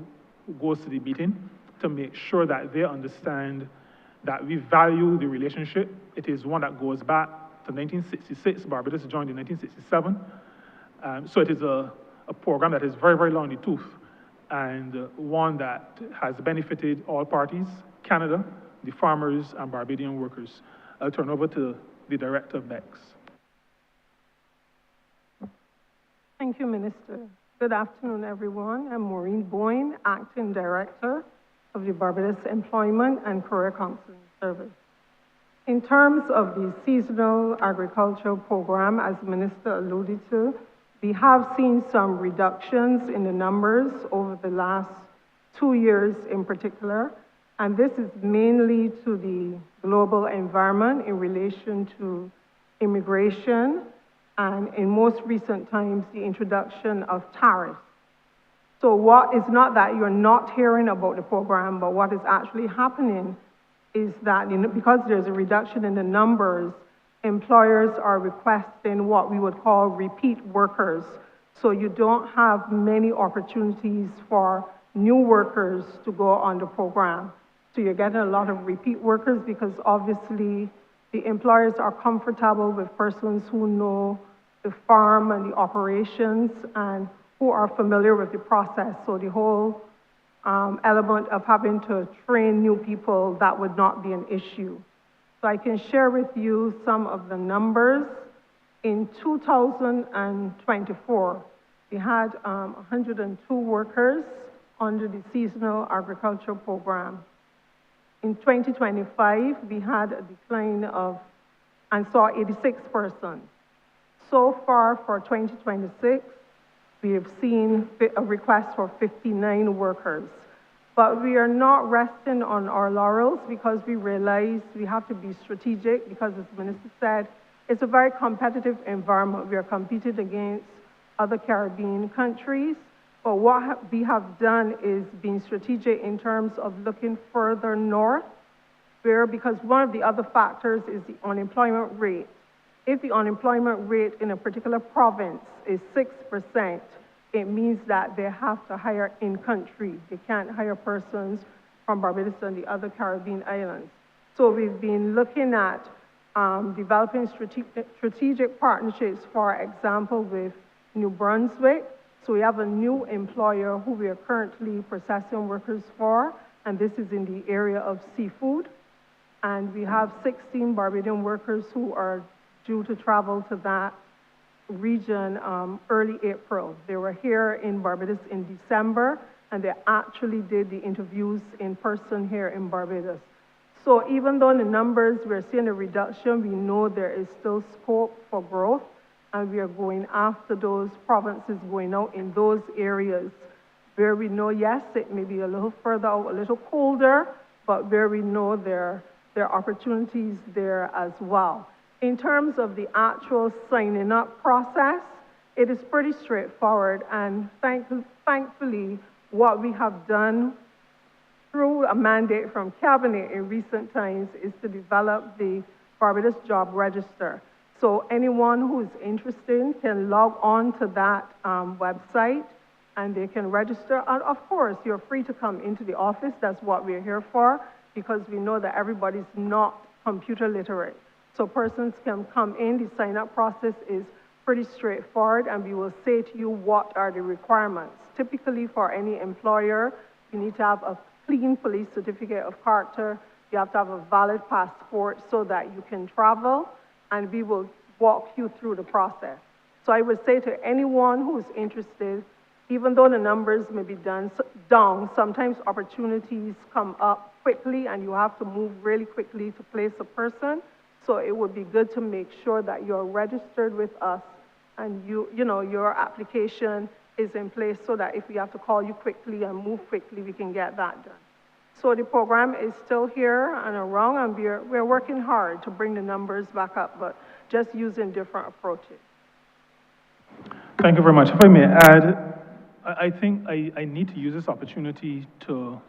goes to the meeting, to make sure that they understand that we value the relationship. It is one that goes back to 1966. Barbados joined in 1967. So it is a program that is very, very long in the tooth, and one that has benefited all parties, Canada, the farmers, and Barbadian workers. I'll turn over to the Director of BEX. Thank you, Minister. Good afternoon, everyone. I'm Maureen Boyne, Acting Director of the Barbados Employment and Career Counseling Service. In terms of the seasonal agricultural program, as the Minister alluded to, we have seen some reductions in the numbers over the last 2 years in particular, and this is mainly to the global environment in relation to immigration and in most recent times, the introduction of tariffs. So what is not that you're not hearing about the program, but what is actually happening is that because there's a reduction in the numbers, employers are requesting what we would call repeat workers. So you don't have many opportunities for new workers to go on the program. So you're getting a lot of repeat workers because obviously the employers are comfortable with persons who know the farm and the operations and who are familiar with the process. So the whole element of having to train new people, that would not be an issue. So I can share with you some of the numbers. In 2024, we had 102 workers under the seasonal agricultural program. In 2025, we had a decline and saw 86 persons. So far for 2026, we have seen a request for 59 workers. But we are not resting on our laurels because we realize we have to be strategic because, as the Minister said, it's a very competitive environment. We are competing against other Caribbean countries. But what we have done is being strategic in terms of looking further north, because one of the other factors is the unemployment rate. If the unemployment rate in a particular province is 6%, it means that they have to hire in-country. They can't hire persons from Barbados and the other Caribbean islands. So we've been looking at developing strategic partnerships, for example, with New Brunswick. So we have a new employer who we are currently processing workers for, and this is in the area of seafood. And we have 16 Barbadian workers who are due to travel to that region early April. They were here in Barbados in December, and they actually did the interviews in person here in Barbados. So even though in the numbers we're seeing a reduction, we know there is still scope for growth, and we are going after those provinces, going out in those areas where we know, yes, it may be a little further out, a little colder, but where we know there are opportunities there as well. In terms of the actual signing up process, it is pretty straightforward, and thankfully, what we have done through a mandate from Cabinet in recent times is to develop the Barbados Job Register. So anyone who is interested can log on to that website and they can register. And of course, you're free to come into the office. That's what we're here for, because we know that everybody's not computer literate. So persons can come in. The sign-up process is pretty straightforward, and we will say to you what are the requirements. Typically, for any employer, you need to have a clean police certificate of character. You have to have a valid passport so that you can travel, and we will walk you through the process. So I would say to anyone who is interested, even though the numbers may be down, sometimes opportunities come up quickly, and you have to move really quickly to place a person. So it would be good to make sure that you're registered with us and your application is in place so that if we have to call you quickly and move quickly, we can get that done. So the program is still here and around, and we're working hard to bring the numbers back up, but just using different approaches. Thank you very much. If I may add, I think I need to use this opportunity to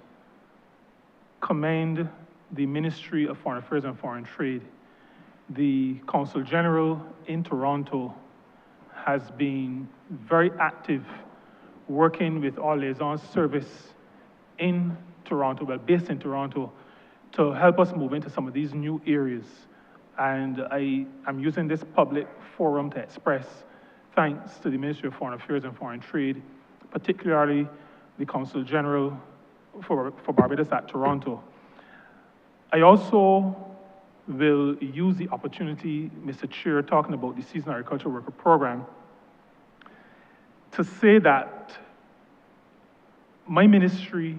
commend the Ministry of Foreign Affairs and Foreign Trade. The Consul General in Toronto has been very active working with our liaison service in Toronto, well, based in Toronto, to help us move into some of these new areas. And I am using this public forum to express thanks to the Ministry of Foreign Affairs and Foreign Trade, particularly the Consul General for Barbados at Toronto. I also will use the opportunity, Mr. Chair, talking about the Seasonal Agricultural Worker Program, to say that my ministry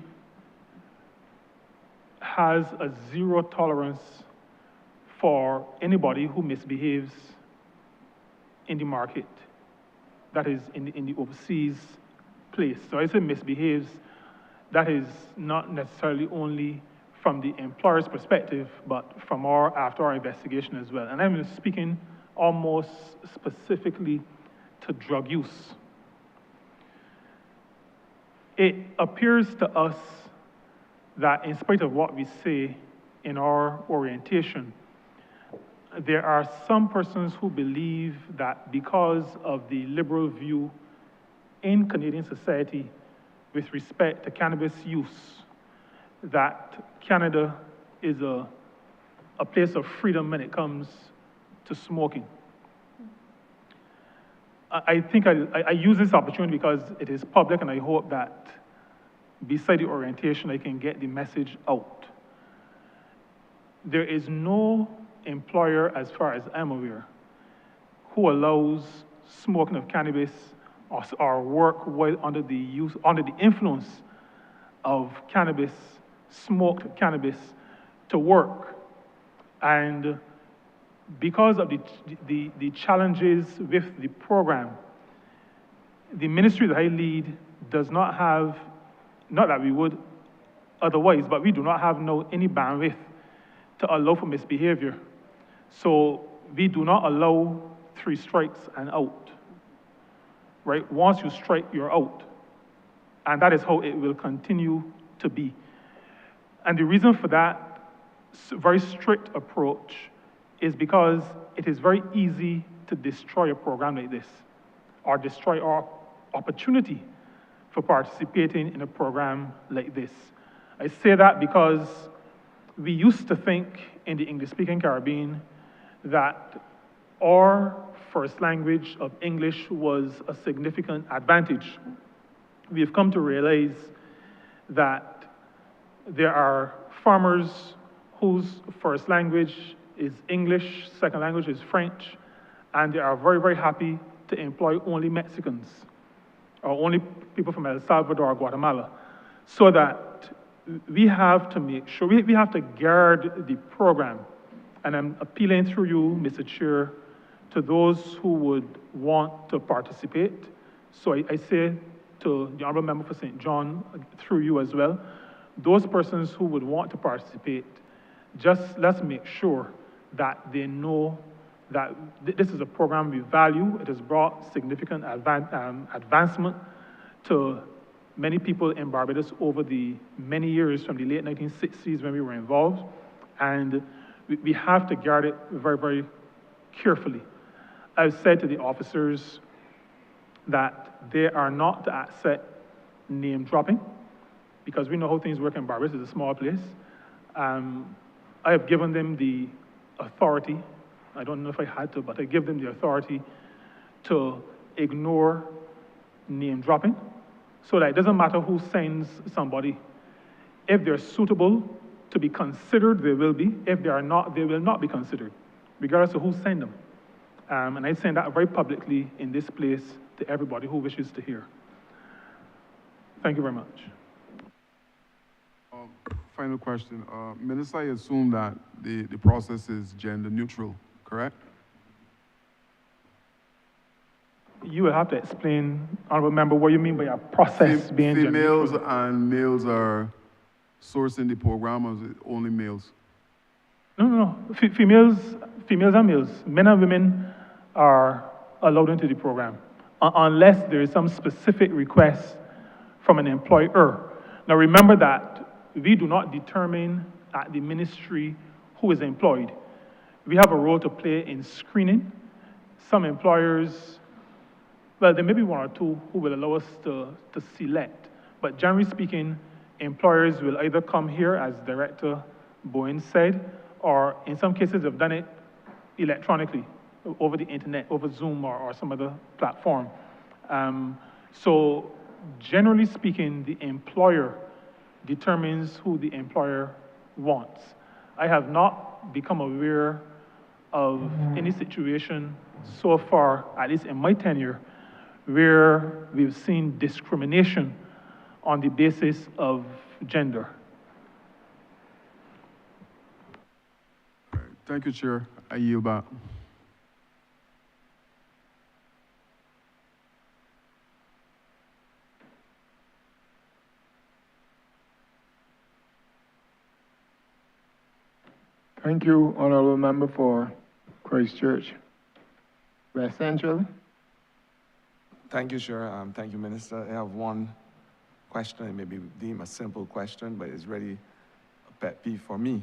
has a zero tolerance for anybody who misbehaves in the market, that is in the overseas place. So I say misbehaves, that is not necessarily only from the employer's perspective, but from after our investigation as well. And I'm speaking almost specifically to drug use. It appears to us that in spite of what we say in our orientation, there are some persons who believe that because of the liberal view in Canadian society with respect to cannabis use, that Canada is a place of freedom when it comes to smoking. I think I use this opportunity because it is public, and I hope that beside the orientation, I can get the message out. There is no employer, as far as I'm aware, who allows smoking of cannabis or work while under the influence of cannabis, smoked cannabis, to work. And because of the challenges with the program, the ministry that I lead does not have, not that we would otherwise, but we do not have any bandwidth to allow for misbehavior. So we do not allow 3 strikes and out, right? Once you strike, you're out. And that is how it will continue to be. And the reason for that very strict approach is because it is very easy to destroy a program like this, or destroy our opportunity for participating in a program like this. I say that because we used to think in the English-speaking Caribbean that our first language of English was a significant advantage. We have come to realize that there are farmers whose first language is English, second language is French, and they are very, very happy to employ only Mexicans or only people from El Salvador or Guatemala, so that we have to make sure, we have to guard the program. And I'm appealing through you, Mr. Chair, to those who would want to participate. So I say to the Honourable Member for St. John, through you as well, those persons who would want to participate, just let's make sure that they know that this is a program we value. It has brought significant advancement to many people in Barbados over the many years from the late 1960s when we were involved, and we have to guard it very, very carefully. I've said to the officers that they are not to accept name dropping, because we know how things work in Barbados. It's a small place. I have given them the authority, I don't know if I had to, but I give them the authority to ignore name dropping, so that it doesn't matter who sends somebody. If they're suitable to be considered, they will be. If they are not, they will not be considered, regardless of who sent them. And I send that very publicly in this place to everybody who wishes to hear. Thank you very much. Final question. Minister, I assume that the process is gender neutral, correct? You will have to explain, Honourable Member, what you mean by a process being gender Females neutral. and males are sourcing the program, or is it only males? No. Females and males, men and women are allowed into the program, unless there is some specific request from an employer. Now remember that we do not determine at the ministry who is employed. We have a role to play in screening. Some employers, well, there may be 1 or 2 who will allow us to select, but generally speaking, employers will either come here, as Director Bowen said, or in some cases have done it electronically, over the internet, over Zoom or some other platform. So generally speaking, the employer determines who the employer wants. I have not become aware of any situation so far, at least in my tenure, where we've seen discrimination on the basis of gender. Thank you, Chair. I yield back. Thank you, Honourable Member for Christchurch West Central. Thank you, Chair. Thank you, Minister. I have one question. It may be deemed a simple question, but it's really a pet peeve for me.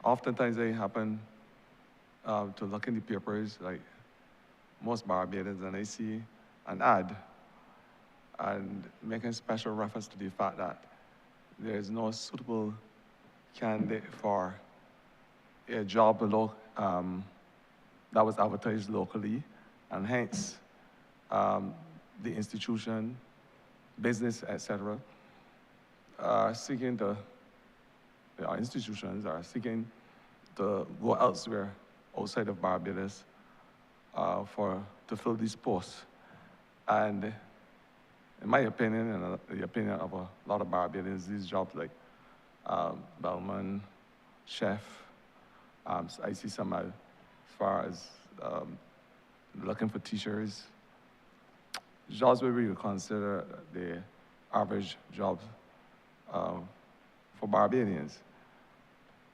Oftentimes, I happen to look in the papers, like most Barbadians, and I see an ad and making special reference to the fact that there is no suitable candidate for a job that was advertised locally, and hence the institution, business, etc., are seeking to, our institutions are seeking to go elsewhere outside of Barbados to fill these posts. And in my opinion, and the opinion of a lot of Barbadians, these jobs like bellman, chef, I see some as far as looking for teachers, jobs where we would consider the average jobs for Barbadians.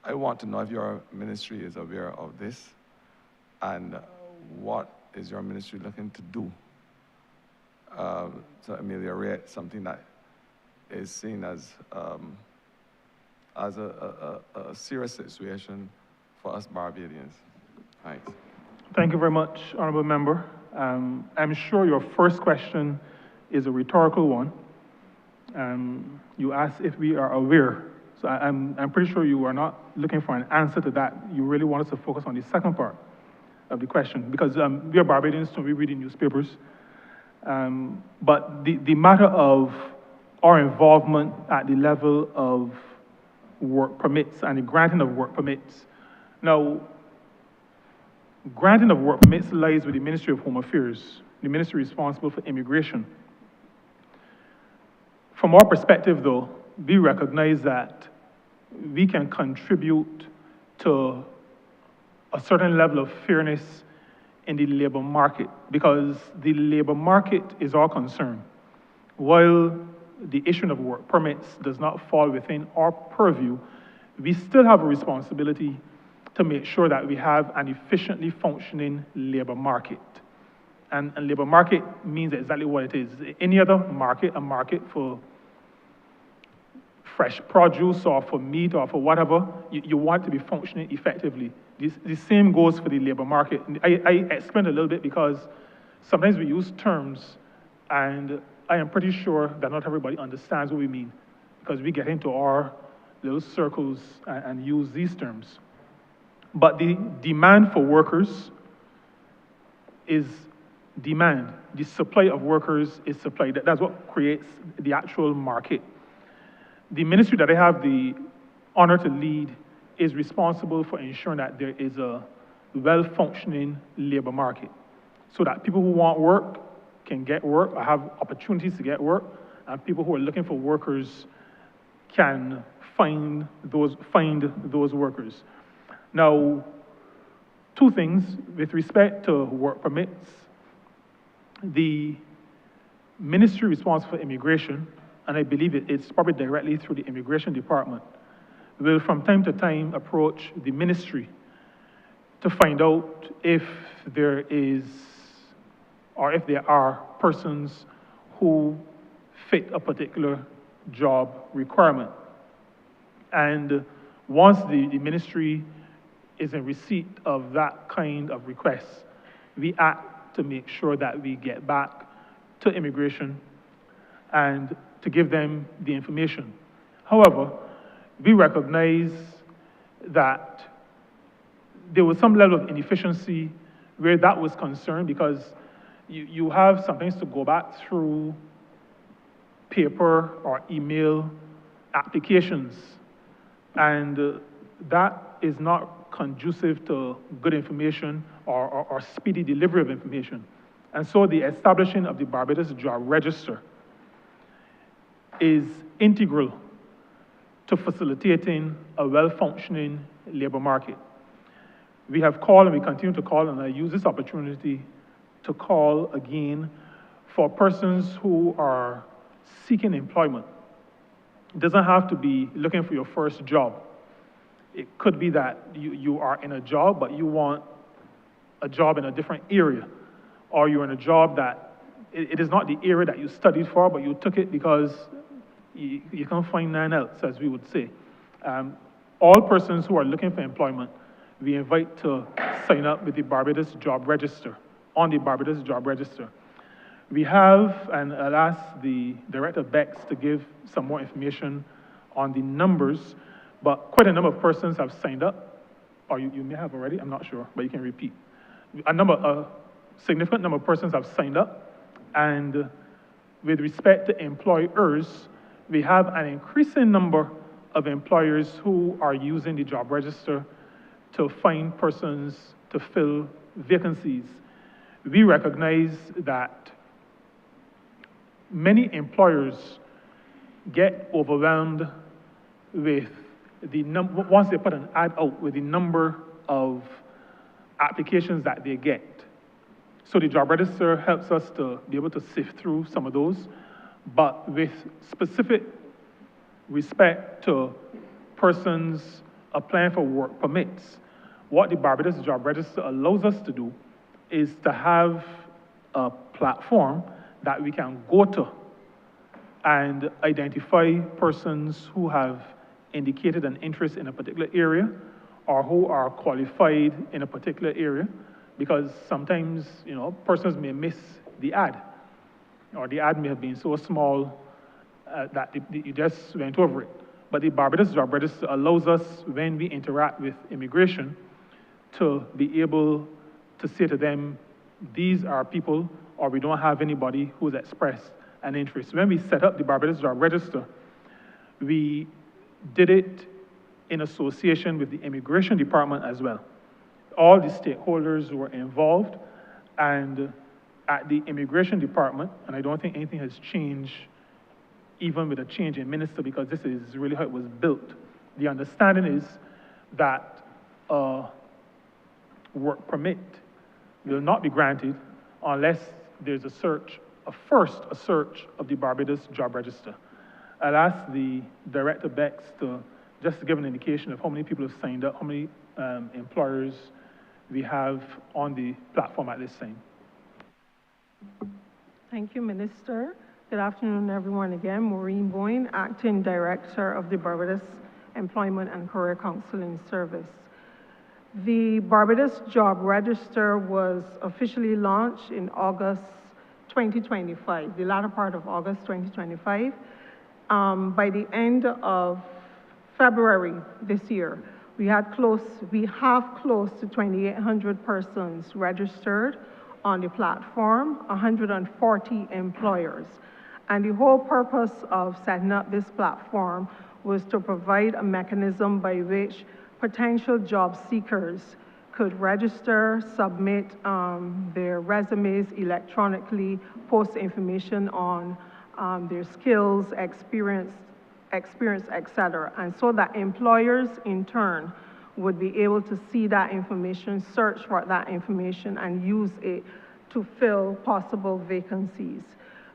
I want to know if your ministry is aware of this, and what is your ministry looking to do to ameliorate something that is seen as a serious situation for us Barbadians. Thanks. Thank you very much, Honourable Member. I'm sure your first question is a rhetorical one. You asked if we are aware. So I'm pretty sure you are not looking for an answer to that. You really want us to focus on the second part of the question, because we are Barbadians, so we read in newspapers. But the matter of our involvement at the level of work permits and the granting of work permits. Now, granting of work permits lies with the Ministry of Home Affairs, the ministry responsible for immigration. From our perspective, though, we recognize that we can contribute to a certain level of fairness in the labor market, because the labor market is our concern. While the issuing of work permits does not fall within our purview, we still have a responsibility to make sure that we have an efficiently functioning labor market. And labor market means exactly what it is. Any other market, a market for fresh produce or for meat or for whatever, you want to be functioning effectively. The same goes for the labor market. I explained a little bit because sometimes we use terms, and I am pretty sure that not everybody understands what we mean, because we get into our little circles and use these terms. But the demand for workers is demand. The supply of workers is supply. That's what creates the actual market. The ministry that I have the honor to lead is responsible for ensuring that there is a well-functioning labor market, so that people who want work can get work or have opportunities to get work, and people who are looking for workers can find those workers. Now, two things with respect to work permits. The ministry responsible for immigration, and I believe it's probably directly through the immigration department, will from time to time approach the ministry to find out if there is, or if there are persons who fit a particular job requirement. And once the ministry is in receipt of that kind of request, we act to make sure that we get back to immigration and to give them the information. However, we recognize that there was some level of inefficiency where that was concerned because you have sometimes to go back through paper or email applications, and that is not conducive to good information or speedy delivery of information. And so the establishing of the Barbados Job Register is integral to facilitating a well-functioning labor market. We have called and we continue to call, and I use this opportunity to call again for persons who are seeking employment. It doesn't have to be looking for your first job. It could be that you are in a job, but you want a job in a different area, or you're in a job that it is not the area that you studied for, but you took it because you can't find none else, as we would say. All persons who are looking for employment, we invite to sign up with the Barbados Job Register, on the Barbados Job Register. We have, and I'll ask the Director Bex to give some more information on the numbers, but quite a number of persons have signed up, or you may have already, I'm not sure, but you can repeat. A significant number of persons have signed up, and with respect to employers, we have an increasing number of employers who are using the job register to find persons to fill vacancies. We recognize that many employers get overwhelmed with once they put an ad out, with the number of applications that they get. So the job register helps us to be able to sift through some of those, but with specific respect to persons applying for work permits, what the Barbados Job Register allows us to do is to have a platform that we can go to and identify persons who have indicated an interest in a particular area or who are qualified in a particular area, because sometimes, persons may miss the ad, or the ad may have been so small that you just went over it. But the Barbados Job Register allows us, when we interact with immigration, to be able to say to them, these are people, or we don't have anybody who's expressed an interest. When we set up the Barbados Job Register, we did it in association with the Immigration Department as well. All the stakeholders were involved, and at the Immigration Department, and I don't think anything has changed even with a change in minister, because this is really how it was built. The understanding is that a work permit will not be granted unless there's a search of the Barbados Job Register. I'll ask the Director Bex to just give an indication of how many people have signed up, how many employers we have on the platform at this time. Thank you, Minister. Good afternoon, everyone. Again, Maureen Boyne, Acting Director of the Barbados Employment and Career Counseling Service. The Barbados Job Register was officially launched in August 2025, the latter part of August 2025. By the end of February this year, we have close to 2,800 persons registered on the platform, 140 employers. And the whole purpose of setting up this platform was to provide a mechanism by which potential job seekers could register, submit their resumes electronically, post information on their skills, experience, etc. And so that employers, in turn, would be able to see that information, search for that information, and use it to fill possible vacancies.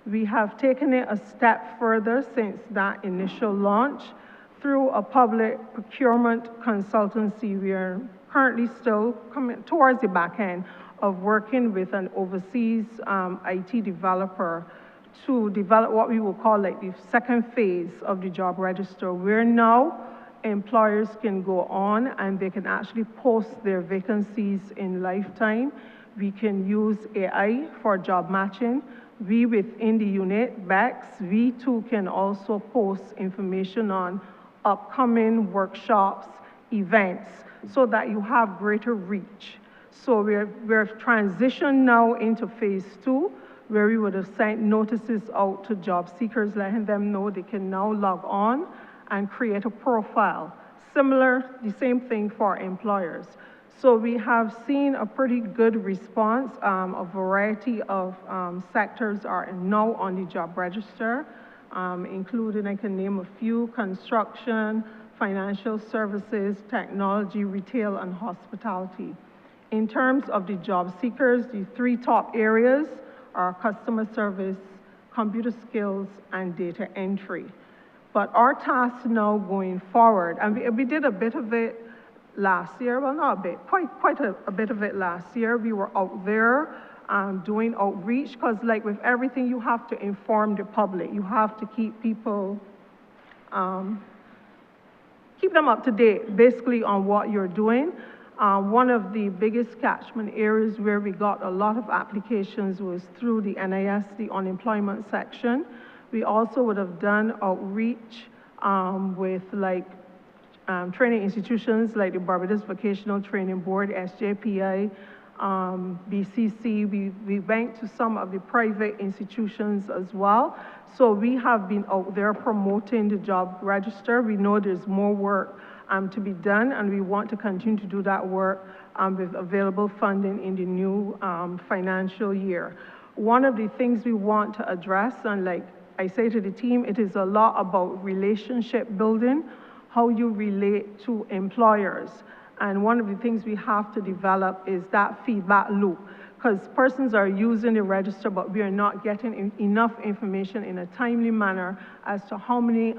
We have taken it a step further since that initial launch through a public procurement consultancy. We are currently still coming towards the back end of working with an overseas IT developer to develop what we will call like the second phase of the job register, where now employers can go on and they can actually post their vacancies in lifetime. We can use AI for job matching. we within the unit, BEX, we too can also post information on upcoming workshops, events, so that you have greater reach. So we're transitioned now into phase 2, where we would have sent notices out to job seekers, letting them know they can now log on and create a profile. Similar, the same thing for employers. So we have seen a pretty good response. A variety of sectors are now on the job register, including, I can name a few: construction, financial services, technology, retail, and hospitality. In terms of the job seekers, the 3 top areas are customer service, computer skills, and data entry. But our task now going forward, and we did a bit of it last year, well, not a bit, quite a bit of it last year. We were out there doing outreach, because like with everything, you have to inform the public. You have to keep people, keep them up to date, basically, on what you're doing. One of the biggest catchment areas where we got a lot of applications was through the NIS, the unemployment section. We also would have done outreach with training institutions like the Barbados Vocational Training Board, SJPI, BCC. We went to some of the private institutions as well. So we have been out there promoting the job register. We know there's more work to be done, and we want to continue to do that work with available funding in the new financial year. One of the things we want to address, and like I say to the team, it is a lot about relationship building, how you relate to employers. And one of the things we have to develop is that feedback loop, because persons are using the register, but we are not getting enough information in a timely manner as to how many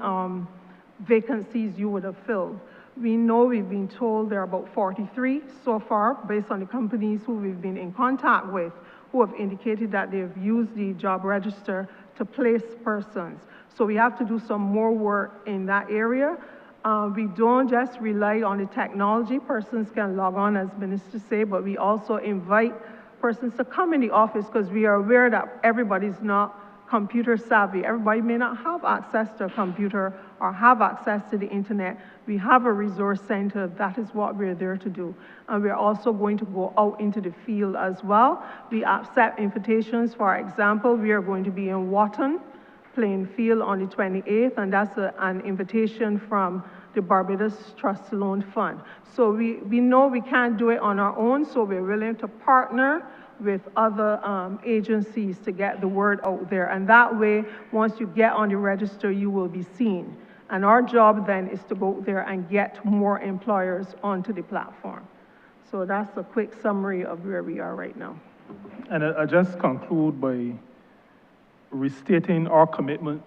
vacancies you would have filled. We know we've been told there are about 43 so far, based on the companies who we've been in contact with, who have indicated that they've used the job register to place persons. So we have to do some more work in that area. We don't just rely on the technology. Persons can log on, as ministers say, but we also invite persons to come in the office, because we are aware that everybody's not computer savvy. Everybody may not have access to a computer or have access to the internet. We have a resource center. That is what we're there to do. And we're also going to go out into the field as well. We accept invitations. For example, we are going to be in Wotton playing field on the 28th, and that's an invitation from the Barbados Trust Loan Fund. So we know we can't do it on our own, so we're willing to partner with other agencies to get the word out there. And that way, once you get on the register, you will be seen. And our job then is to go there and get more employers onto the platform. So that's a quick summary of where we are right now. And I just conclude by restating our commitment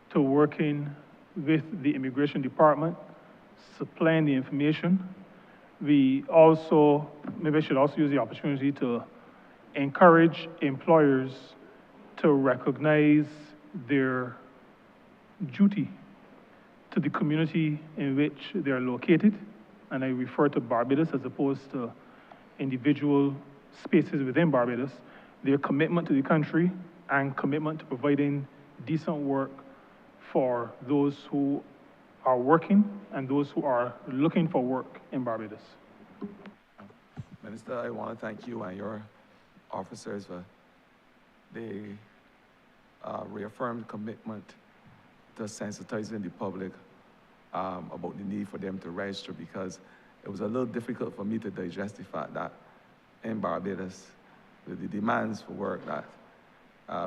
to working with the Immigration Department, supplying the information. We also, maybe I should also use the opportunity to encourage employers to recognize their duty to the community in which they're located. And I refer to Barbados as opposed to individual spaces within Barbados. Their commitment to the country and commitment to providing decent work for those who are working and those who are looking for work in Barbados. Minister, I want to thank you and your officers for the reaffirmed commitment to sensitizing the public about the need for them to register, because it was a little difficult for me to digest the fact that in Barbados, with the demands for work, that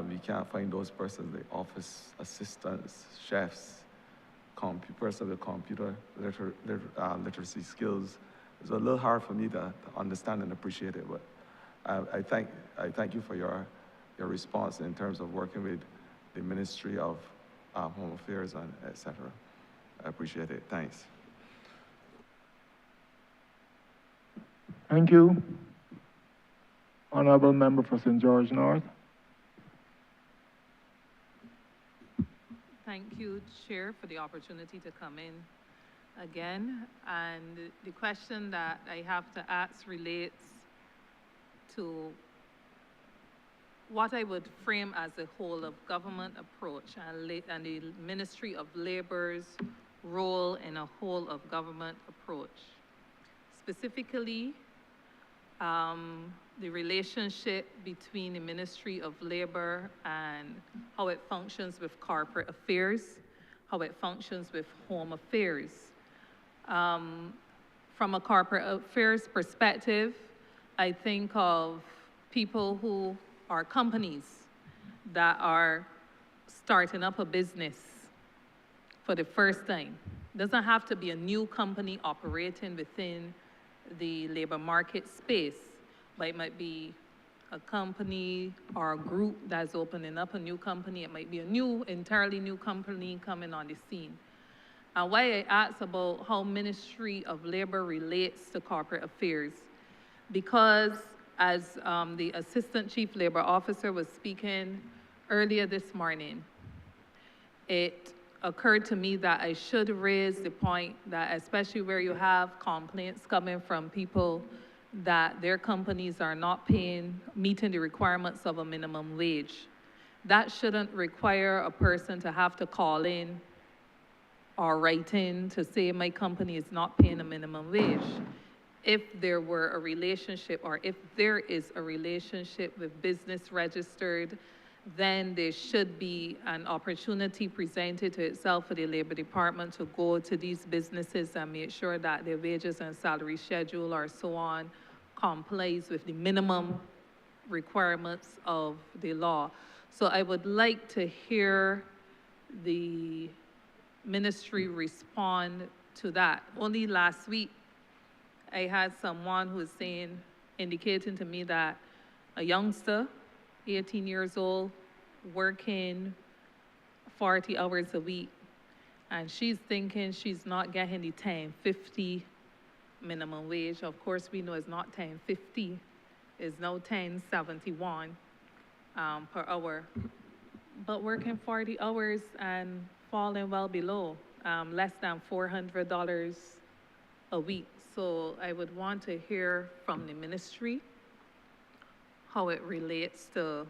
we can't find those persons, the office assistants, chefs, persons with computer literacy skills. It's a little hard for me to understand and appreciate it, but I thank you for your response in terms of working with the Ministry of Home Affairs and et cetera. I appreciate it. Thanks. Thank you. Honourable Member for St. George North. Thank you, Chair, for the opportunity to come in again. And the question that I have to ask relates to what I would frame as a whole of government approach and the Ministry of Labor's role in a whole of government approach. Specifically, the relationship between the Ministry of Labor and how it functions with corporate affairs, how it functions with home affairs. From a corporate affairs perspective, I think of people who are companies that are starting up a business for the first time. Doesn't have to be a new company operating within the labor market space, but it might be a company or a group that's opening up a new company. It might be a entirely new company coming on the scene. And why I asked about how Ministry of Labor relates to corporate affairs, because as the Assistant Chief Labor Officer was speaking earlier this morning, it occurred to me that I should raise the point that especially where you have complaints coming from people that their companies are not meeting the requirements of a minimum wage, that shouldn't require a person to have to call in or write in to say my company is not paying a minimum wage. If there were a relationship, or if there is a relationship with business registered, then there should be an opportunity presented to itself for the Labor Department to go to these businesses and make sure that their wages and salary schedule or so on complies with the minimum requirements of the law. So I would like to hear the ministry respond to that. Only last week, I had someone who was indicating to me that a youngster, 18 years old, working 40 hours a week, and she's thinking she's not getting the $10.50 minimum wage. Of course, we know it's not $10.50, it's now $10.71 per hour. But working 40 hours and falling well below, less than $400 a week. So I would want to hear from the ministry how it relates to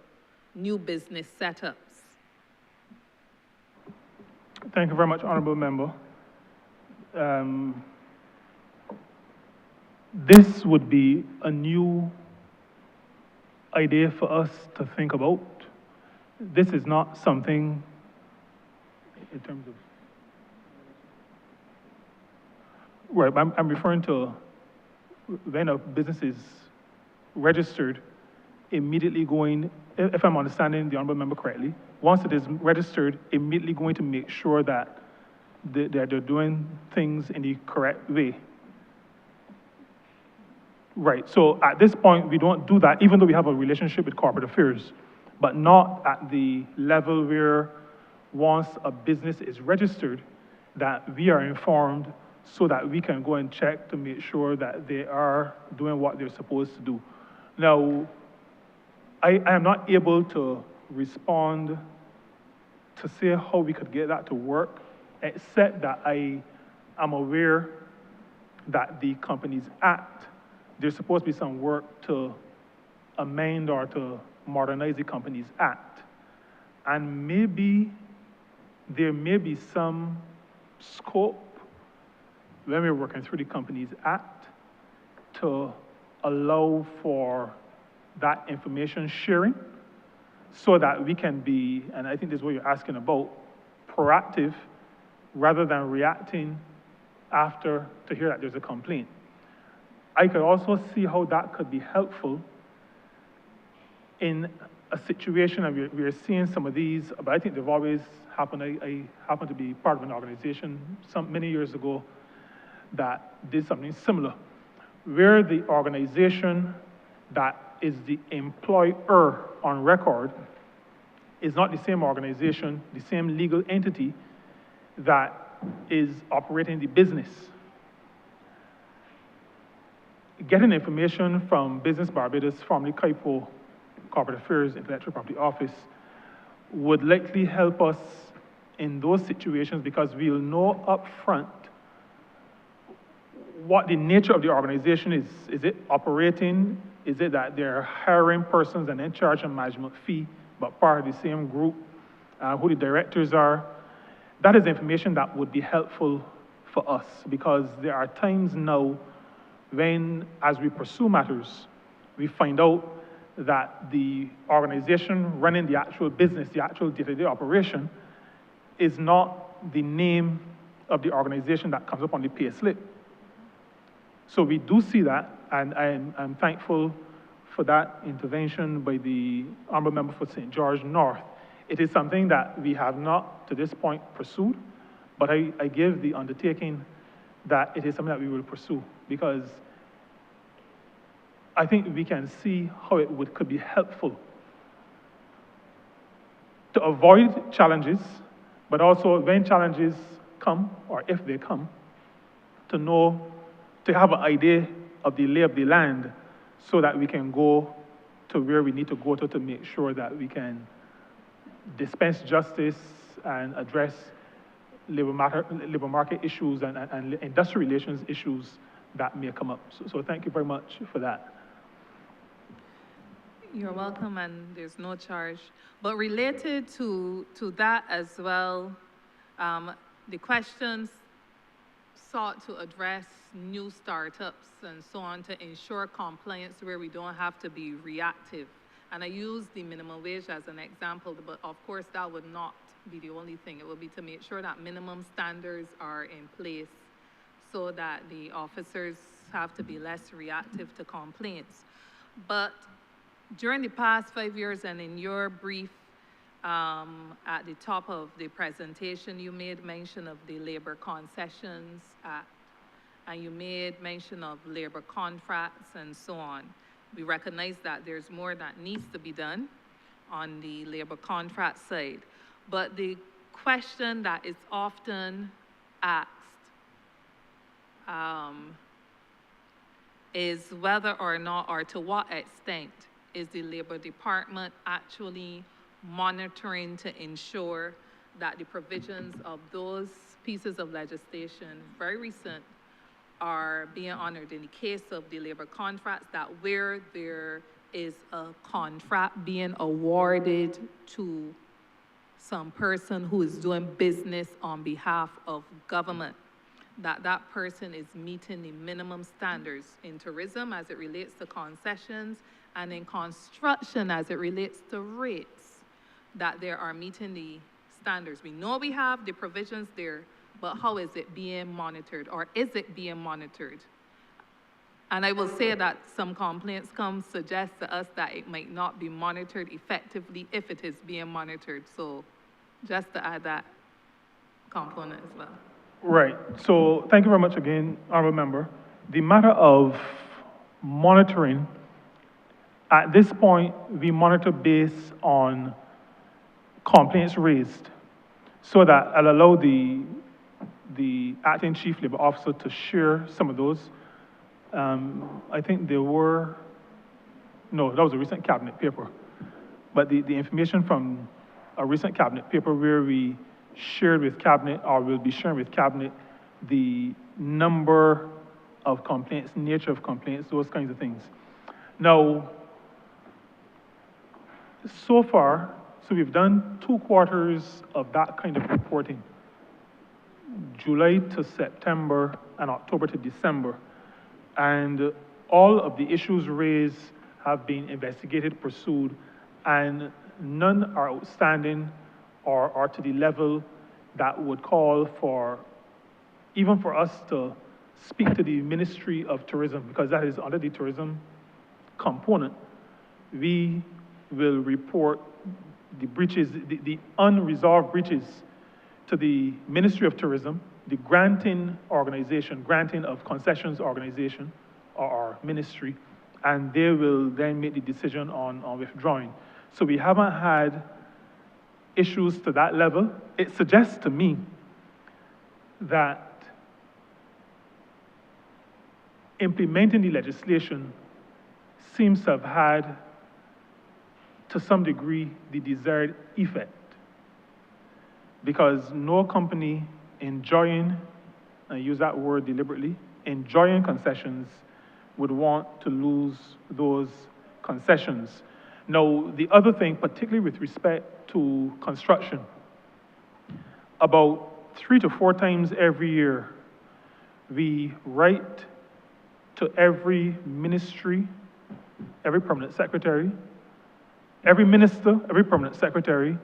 new business setups. Thank you very much, Honourable Member. This would be a new idea for us to think about. This is not something in terms of, right, I'm referring to when a business is registered, immediately going, if I'm understanding the Honourable Member correctly, once it is registered, immediately going to make sure that they're doing things in the correct way. Right, so at this point, we don't do that, even though we have a relationship with corporate affairs, but not at the level where once a business is registered, that we are informed so that we can go and check to make sure that they are doing what they're supposed to do. Now, I am not able to respond to say how we could get that to work, except that I am aware that the Companies Act, there's supposed to be some work to amend or to modernize the Companies Act. And maybe there may be some scope when we're working through the Companies Act to allow for that information sharing so that we can be, and I think this is what you're asking about, proactive rather than reacting after to hear that there's a complaint. I could also see how that could be helpful in a situation, and we're seeing some of these, but I think they've always happened. I happen to be part of an organization many years ago that did something similar, where the organization that is the employer on record is not the same organization, the same legal entity that is operating the business. Getting information from Business Barbados, formerly CAIPO, Corporate Affairs, Intellectual Property Office, would likely help us in those situations because we'll know up front what the nature of the organization is. Is it operating Is it that they're hiring persons and then charging management fee, but part of the same group, who the directors are? That is information that would be helpful for us, because there are times now when, as we pursue matters, we find out that the organization running the actual business, the actual day-to-day operation, is not the name of the organization that comes up on the pay slip. So we do see that, and I'm thankful for that intervention by the Honourable Member for St. George North. It is something that we have not, to this point, pursued, but I give the undertaking that it is something that we will pursue, because I think we can see how it could be helpful to avoid challenges, but also when challenges come, or if they come, to know, to have an idea of the lay of the land, so that we can go to where we need to go to make sure that we can dispense justice and address labor market issues and industrial relations issues that may come up. So thank you very much for that. You're welcome, and there's no charge. But related to that as well, the questions sought to address new startups and so on to ensure compliance where we don't have to be reactive. And I use the minimum wage as an example, but of course that would not be the only thing. It would be to make sure that minimum standards are in place so that the officers have to be less reactive to complaints. But during the past 5 years, and in your brief at the top of the presentation, you made mention of the Labor Concessions Act, and you made mention of labor contracts and so on. We recognize that there's more that needs to be done on the labor contract side. But the question that is often asked is whether or not, or to what extent, is the Labor Department actually monitoring to ensure that the provisions of those pieces of legislation, very recent, are being honored. In the case of the labor contracts, that where there is a contract being awarded to some person who is doing business on behalf of government, that that person is meeting the minimum standards in tourism as it relates to concessions, and in construction as it relates to rates, that they are meeting the standards. We know we have the provisions there, but how is it being monitored, or is it being monitored? And I will say that some complaints suggest to us that it might not be monitored effectively if it is being monitored. So just to add that component as well. Right, so thank you very much again, Honourable Member. The matter of monitoring, at this point, we monitor based on complaints raised, so that I'll allow the acting chief labor officer to share some of those. I think there were, no, that was a recent cabinet paper, but the information from a recent cabinet paper where we shared with cabinet, or will be sharing with cabinet, the number of complaints, nature of complaints, those kinds of things. Now, so far, so we've done 2 quarters of that kind of reporting, July to September and October to December. And all of the issues raised have been investigated, pursued, and none are outstanding or to the level that would call for, even for us to speak to the Ministry of Tourism, because that is under the tourism component. We will report the breaches, the unresolved breaches, to the Ministry of Tourism, the granting organization, granting of concessions organization, or ministry, and they will then make the decision on withdrawing. So we haven't had issues to that level. It suggests to me that implementing the legislation seems to have had, to some degree, the desired effect. Because no company enjoying, I use that word deliberately, enjoying concessions would want to lose those concessions. Now, the other thing, particularly with respect to construction, about 3 to 4 times every year, we write to every ministry, every permanent secretary, every minister, every permanent secretary,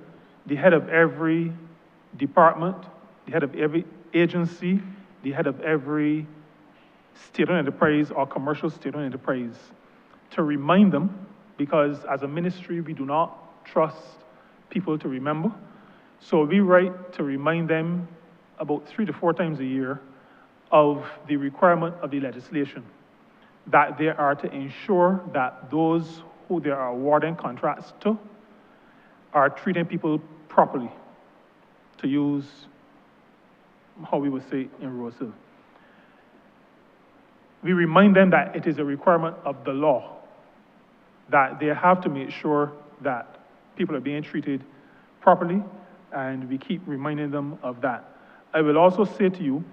the head of every department, the head of every agency, the head of every state-owned enterprise or commercial state-owned enterprise, to remind them, because as a ministry, we do not trust people to remember. So we write to remind them about 3 to 4 times a year of the requirement of the legislation, that they are to ensure that those who they are awarding contracts to are treating people properly, to use how we would say in Rose Hill. We remind them that it is a requirement of the law, that they have to make sure that people are being treated properly, and we keep reminding them of that. I will also say to you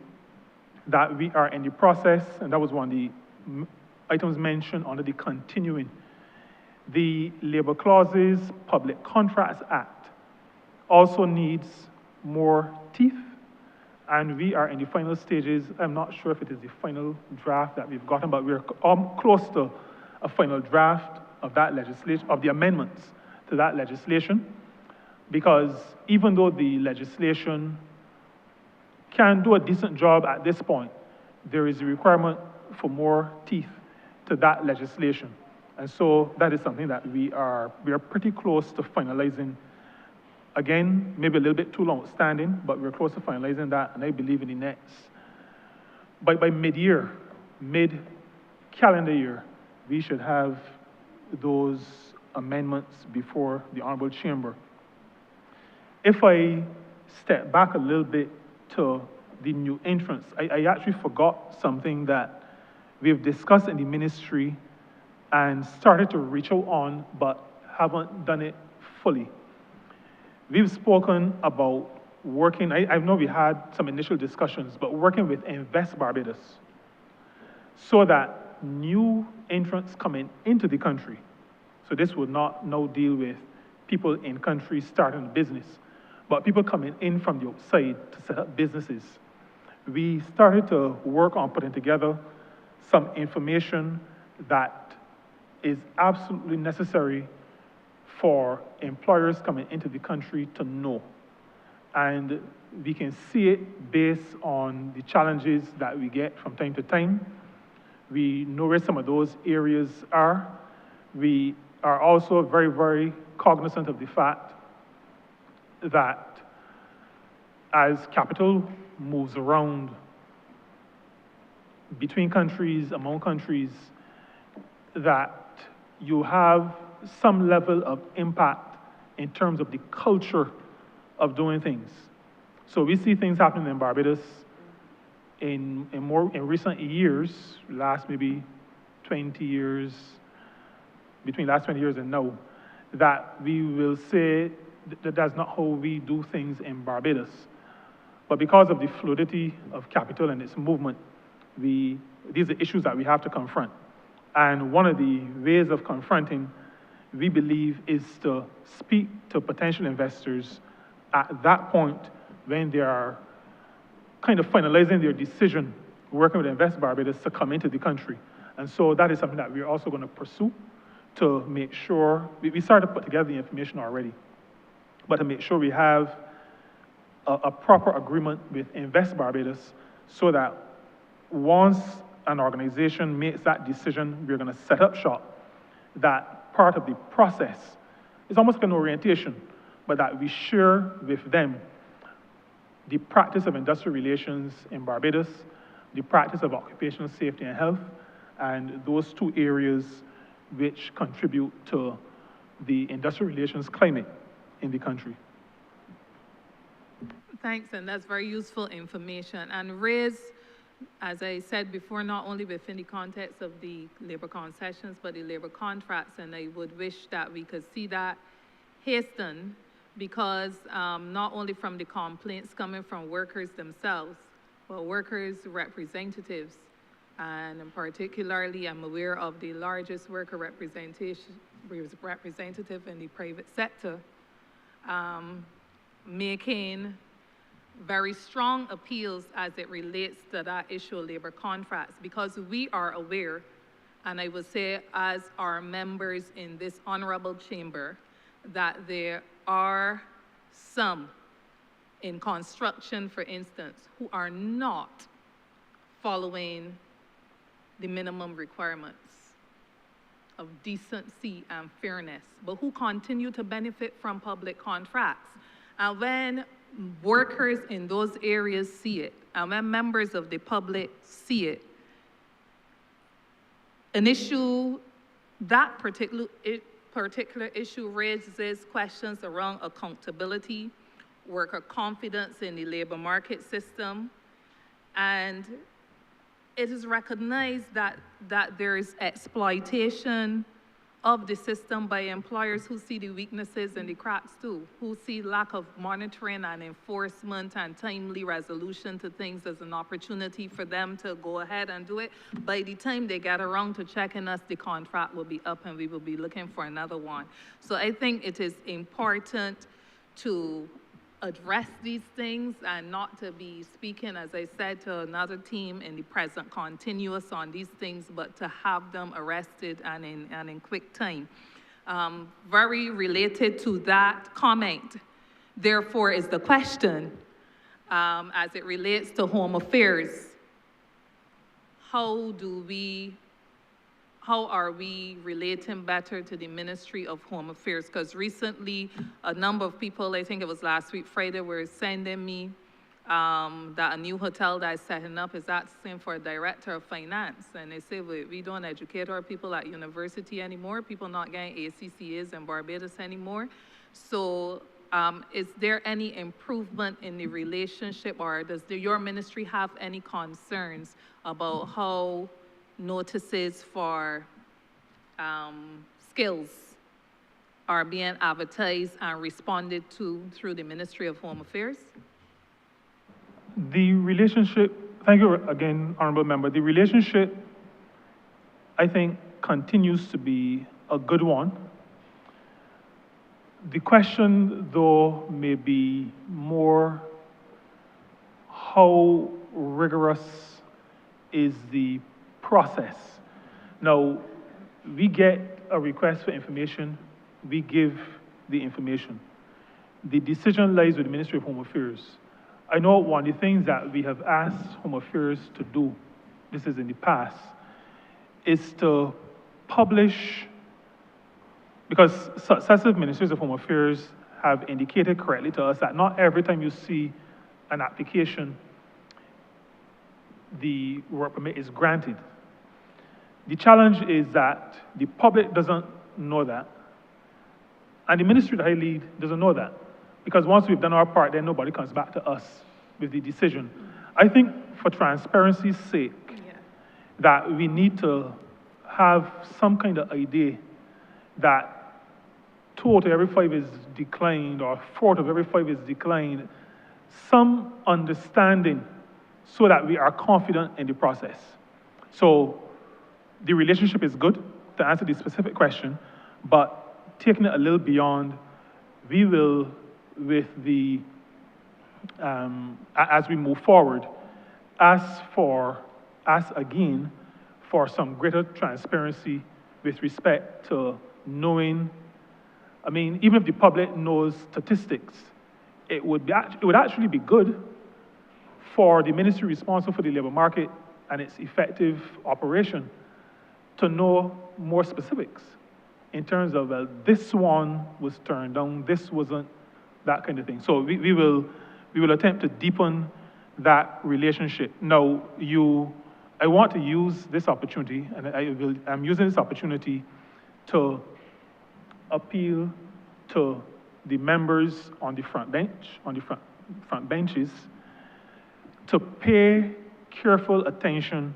that we are in the process, and that was one of the items mentioned under the continuing. The Labor Clauses Public Contracts Act also needs more teeth, and we are in the final stages. I'm not sure if it is the final draft that we've gotten, but we're close to a final draft of that legislation, of the amendments to that legislation, because even though the legislation can do a decent job at this point, there is a requirement for more teeth to that legislation. And so that is something that we are pretty close to finalizing. Again, maybe a little bit too long standing, but we're close to finalizing that, and I believe in the next, by mid-year, mid-calendar year, we should have those amendments before the Honourable Chamber. If I step back a little bit to the new entrants, I actually forgot something that we've discussed in the ministry and started to reach out on, but haven't done it fully. We've spoken about working, I know we had some initial discussions, but working with Invest Barbados so that new entrants coming into the country, so this would not now deal with people in country starting a business, but people coming in from the outside to set up businesses. We started to work on putting together some information that is absolutely necessary for employers coming into the country to know. And we can see it based on the challenges that we get from time to time. We know where some of those areas are. We are also very, very cognizant of the fact that as capital moves around between countries, among countries, that you have some level of impact in terms of the culture of doing things. So we see things happening in Barbados in recent years, last maybe 20 years, between last 20 years and now, that we will say that that's not how we do things in Barbados. But because of the fluidity of capital and its movement, these are issues that we have to confront. And one of the ways of confronting, we believe, is to speak to potential investors at that point when they are kind of finalizing their decision, working with Invest Barbados to come into the country. And so that is something that we're also going to pursue to make sure, we started to put together the information already, but to make sure we have a proper agreement with Invest Barbados so that once an organization makes that decision, we're going to set up shop, that part of the process is almost like an orientation, but that we share with them the practice of industrial relations in Barbados, the practice of occupational safety and health, and those two areas which contribute to the industrial relations climate in the country. Thanks, and that's very useful information. And raise, as I said before, not only within the context of the labor concessions, but the labor contracts, and I would wish that we could see that hasten, because not only from the complaints coming from workers themselves, but workers' representatives And particularly, I'm aware of the largest worker representative in the private sector, making very strong appeals as it relates to that issue of labor contracts, because we are aware, and I would say as our members in this honorable chamber, that there are some in construction, for instance, who are not following the minimum requirements of decency and fairness, but who continue to benefit from public contracts. And when workers in those areas see it, and when members of the public see it, an issue, that particular issue raises questions around accountability, worker confidence in the labor market system, and it is recognized that there is exploitation of the system by employers who see the weaknesses and the cracks too, who see lack of monitoring and enforcement and timely resolution to things as an opportunity for them to go ahead and do it. By the time they get around to checking us, the contract will be up and we will be looking for another one. So I think it is important to address these things and not to be speaking, as I said, to another team in the present continuous on these things, but to have them arrested and in quick time. Very related to that comment, therefore, is the question as it relates to Home Affairs. How are we relating better to the Ministry of Home Affairs? Because recently, a number of people, I think it was last week, Friday, were sending me that a new hotel that is setting up is asking for a director of finance. And they say, we don't educate our people at university anymore. People not getting ACCAs in Barbados anymore. So is there any improvement in the relationship, or does your ministry have any concerns about how notices for skills are being advertised and responded to through the Ministry of Home Affairs? The relationship, thank you again, Honourable Member. The relationship, I think, continues to be a good one. The question, though, may be more how rigorous is the process. Now, we get a request for information, we give the information. The decision lies with the Ministry of Home Affairs. I know one of the things that we have asked Home Affairs to do, this is in the past, is to publish, because successive ministries of Home Affairs have indicated correctly to us that not every time you see an application, the work permit is granted. The challenge is that the public doesn't know that, and the ministry that I lead doesn't know that, because once we've done our part, then nobody comes back to us with the decision. I think for transparency's sake, that we need to have some kind of idea that 2 out of every 5 is declined, or 4 out of every 5 is declined, some understanding so that we are confident in the process. So the relationship is good, to answer the specific question, but taking it a little beyond, we will, with the, as we move forward, ask again for some greater transparency with respect to knowing, I mean, even if the public knows statistics, it would actually be good for the ministry responsible for the labor market and its effective operation to know more specifics in terms of, well, this one was turned down, this wasn't, that kind of thing. So we will attempt to deepen that relationship. Now, I want to use this opportunity, and I'm using this opportunity to appeal to the members on the front bench, on the front benches, to pay careful attention,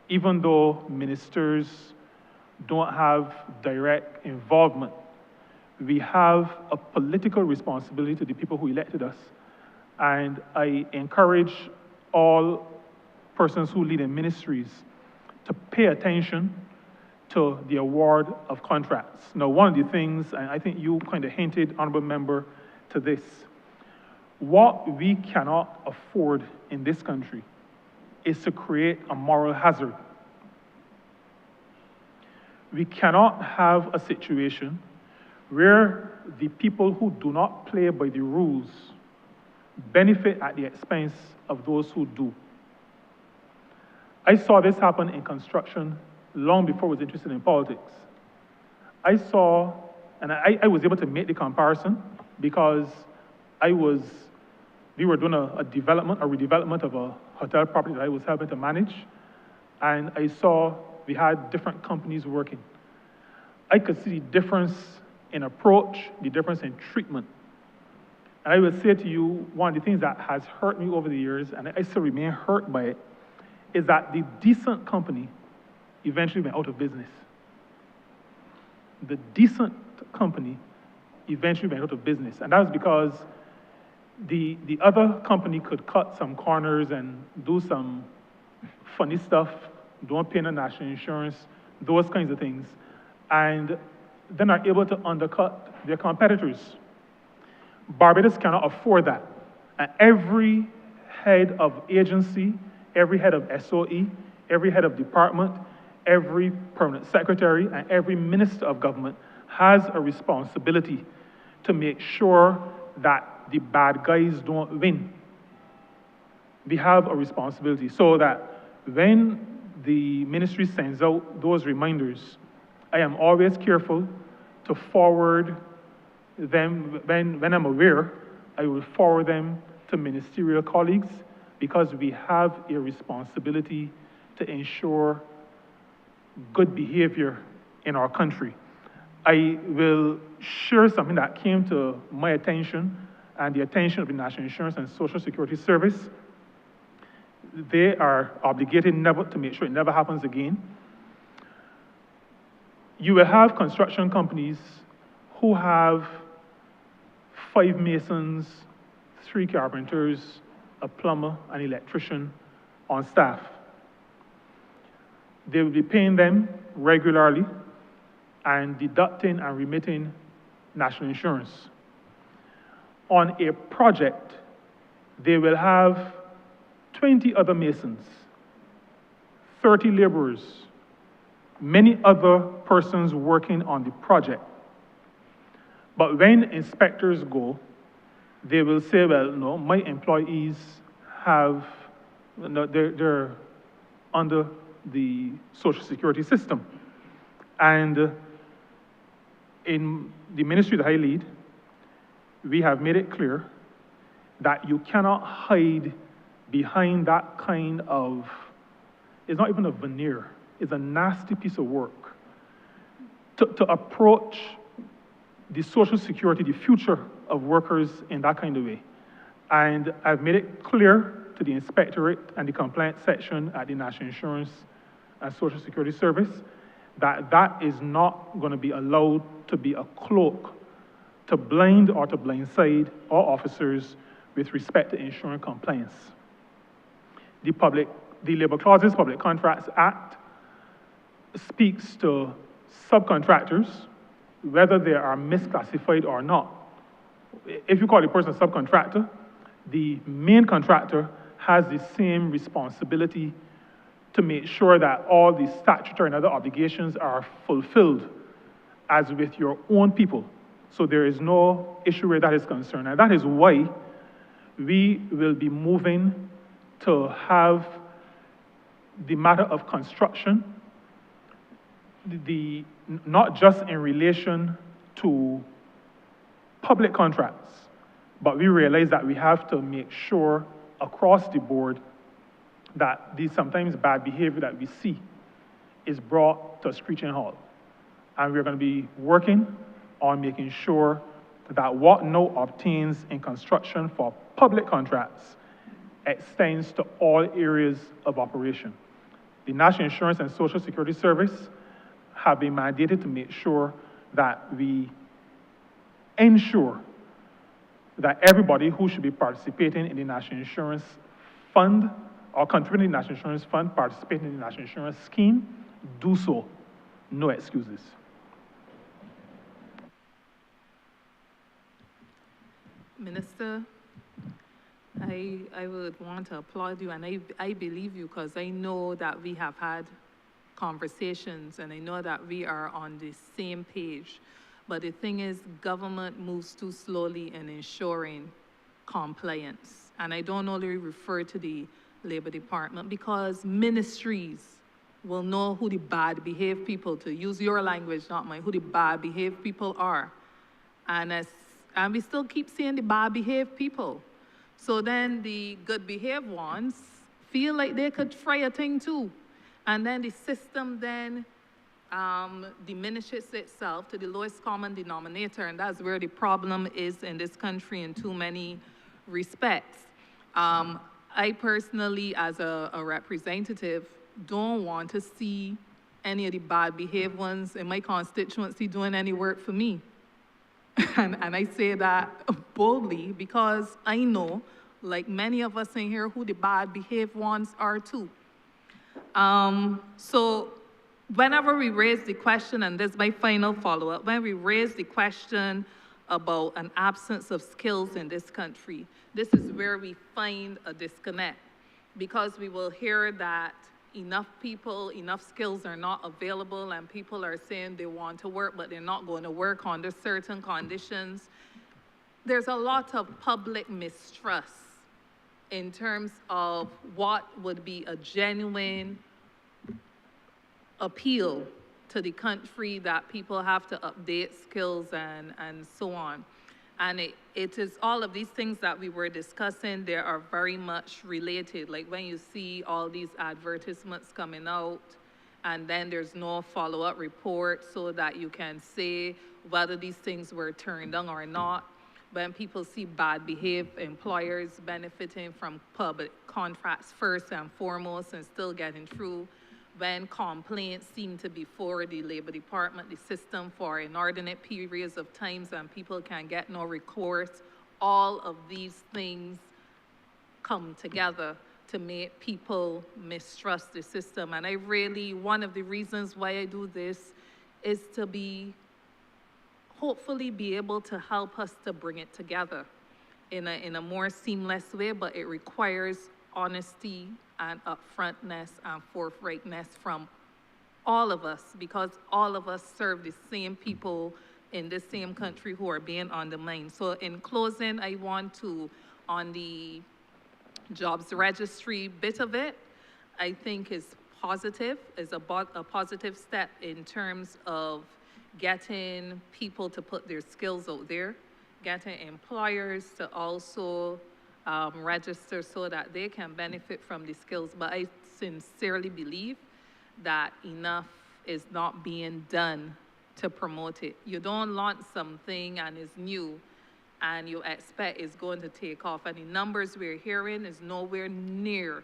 even though ministers don't have direct involvement. We have a political responsibility to the people who elected us, and I encourage all persons who lead in ministries pay attention to the award of contracts. Now, one of the things, and I think you kind of hinted, Honourable Member, to this, what we cannot afford in this country is to create a moral hazard. We cannot have a situation where the people who do not play by the rules benefit at the expense of those who do. I saw this happen in construction long before I was interested in politics. I saw, and I was able to make the comparison because we were doing a redevelopment of a hotel property that I was helping to manage, and I saw we had different companies working. I could see the difference in approach, the difference in treatment. And I will say to you, one of the things that has hurt me over the years, and I still remain hurt by it, is that the decent company eventually went out of business. The decent company eventually went out of business. And that was because the other company could cut some corners and do some funny stuff, don't pay no national insurance, those kinds of things, and then are able to undercut their competitors. Barbados cannot afford that. And every head of agency, every head of SOE, every head of department, every permanent secretary, and every minister of government has a responsibility to make sure that the bad guys don't win. We have a responsibility so that when the ministry sends out those reminders, I am always careful to forward them, when I'm aware, I will forward them to ministerial colleagues because we have a responsibility to ensure good behavior in our country. I will share something that came to my attention and the attention of the National Insurance and Social Security Service. They are obligated never to make sure it never happens again. You will have construction companies who have 5 masons, 3 carpenters, a plumber, an electrician on staff. They will be paying them regularly and deducting and remitting national insurance. On a project, they will have 20 other masons, 30 laborers, many other persons working on the project. But when inspectors go, they will say, well, no, my employees have, no, they're under the Social Security system. And in the ministry that I lead, we have made it clear that you cannot hide behind that kind of, it's not even a veneer, it's a nasty piece of work. To approach the Social Security, the future of workers in that kind of way. And I've made it clear to the Inspectorate and the Compliance Section at the National Insurance and Social Security Service that that is not going to be allowed to be a cloak to blind or to blindside our officers with respect to ensuring compliance. The Labor Clauses Public Contracts Act speaks to subcontractors, whether they are misclassified or not. If you call a person a subcontractor, the main contractor has the same responsibility to make sure that all the statutory and other obligations are fulfilled as with your own people. So there is no issue where that is concerned. And that is why we will be moving to have the matter of construction, not just in relation to public contracts, but we realize that we have to make sure across the board that the sometimes bad behavior that we see is brought to a screeching halt. And we're going to be working on making sure that what now obtains in construction for public contracts extends to all areas of operation. The National Insurance and Social Security Service have been mandated to make sure that we ensure that everybody who should be participating in the National Insurance Fund or contributing to the National Insurance Fund, participating in the National Insurance Scheme, do so. No excuses. Minister, I would want to applaud you, and I believe you because I know that we have had conversations, and I know that we are on the same page. But the thing is, government moves too slowly in ensuring compliance. And I don't only refer to the Labor Department because ministries will know who the bad behaved people, to use your language, not mine, who the bad behaved people are. And we still keep seeing the bad behaved people. So then the good behaved ones feel like they could try a thing too. And then the system then diminishes itself to the lowest common denominator, and that's where the problem is in this country in too many respects. I personally, as a representative, don't want to see any of the bad behaved ones in my constituency doing any work for me. And I say that boldly because I know, like many of us in here, who the bad behaved ones are too. So whenever we raise the question, and this is my final follow-up, when we raise the question about an absence of skills in this country, this is where we find a disconnect, because we will hear that enough people, enough skills are not available, and people are saying they want to work, but they're not going to work under certain conditions. There's a lot of public mistrust in terms of what would be a genuine appeal to the country, that people have to update skills and so on. And it is all of these things that we were discussing, they are very much related. Like when you see all these advertisements coming out, and then there's no follow-up report so that you can say whether these things were turned down or not. When people see bad behaved employers benefiting from public contracts first and foremost and still getting through, when complaints seem to be for the Labor Department, the system for inordinate periods of times and people can get no recourse, all of these things come together to make people mistrust the system. And one of the reasons why I do this is to hopefully be able to help us to bring it together in a more seamless way, but it requires honesty and upfrontness and forthrightness from all of us, because all of us serve the same people in the same country who are being undermined. So in closing, I want to, on the jobs registry bit of it, I think is positive, is a positive step in terms of getting people to put their skills out there, getting employers to also register so that they can benefit from the skills. But I sincerely believe that enough is not being done to promote it. You don't launch something and it's new and you expect it's going to take off. And the numbers we're hearing is nowhere near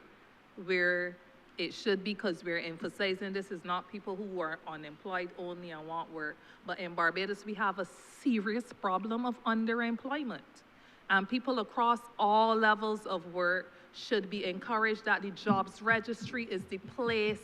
where it should be, because we're emphasizing this is not people who are unemployed only and want work. But in Barbados, we have a serious problem of underemployment. And people across all levels of work should be encouraged that the jobs registry is the place,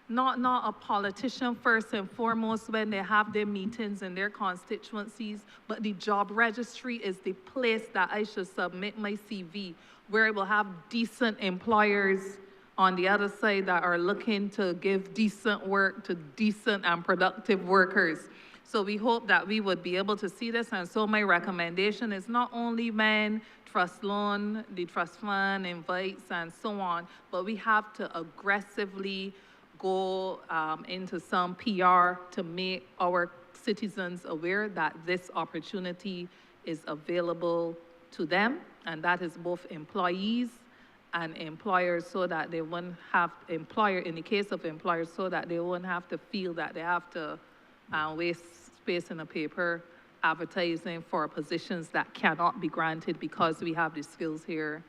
not a politician first and foremost when they have their meetings in their constituencies, but the job registry is the place that I should submit my CV, where I will have decent employers on the other side that are looking to give decent work to decent and productive workers. So we hope that we would be able to see this. And so my recommendation is not only when trust loan, the trust fund invites and so on, but we have to aggressively go into some PR to make our citizens aware that this opportunity is available to them, and that is both employees and employers, so that they won't have, in the case of employers, so that they won't have to feel that they have to waste space in a paper advertising for positions that cannot be granted because we have the skills here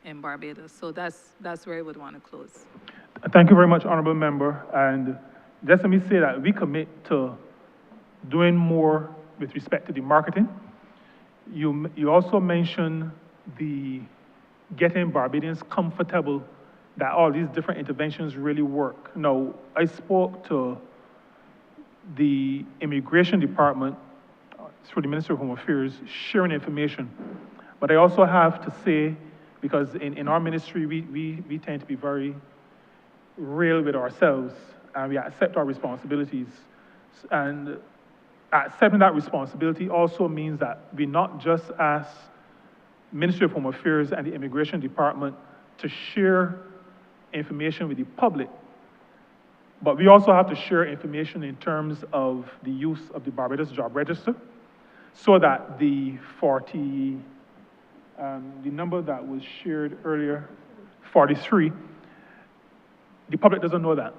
in Barbados. So that's where I would want to close. Thank you very much, Honourable Member. And just let me say that we commit to doing more with respect to the marketing. You also mentioned the getting Barbadians comfortable that all these different interventions really work. Now, I spoke to the Immigration Department through the Ministry of Home Affairs, sharing information. But I also have to say, because in our ministry, we tend to be very real with ourselves, and we accept our responsibilities. And accepting that responsibility also means that we not just ask Ministry of Home Affairs and the Immigration Department to share information with the public, but we also have to share information in terms of the use of the Barbados Job Register, so that the number that was shared earlier, 43, the public doesn't know that.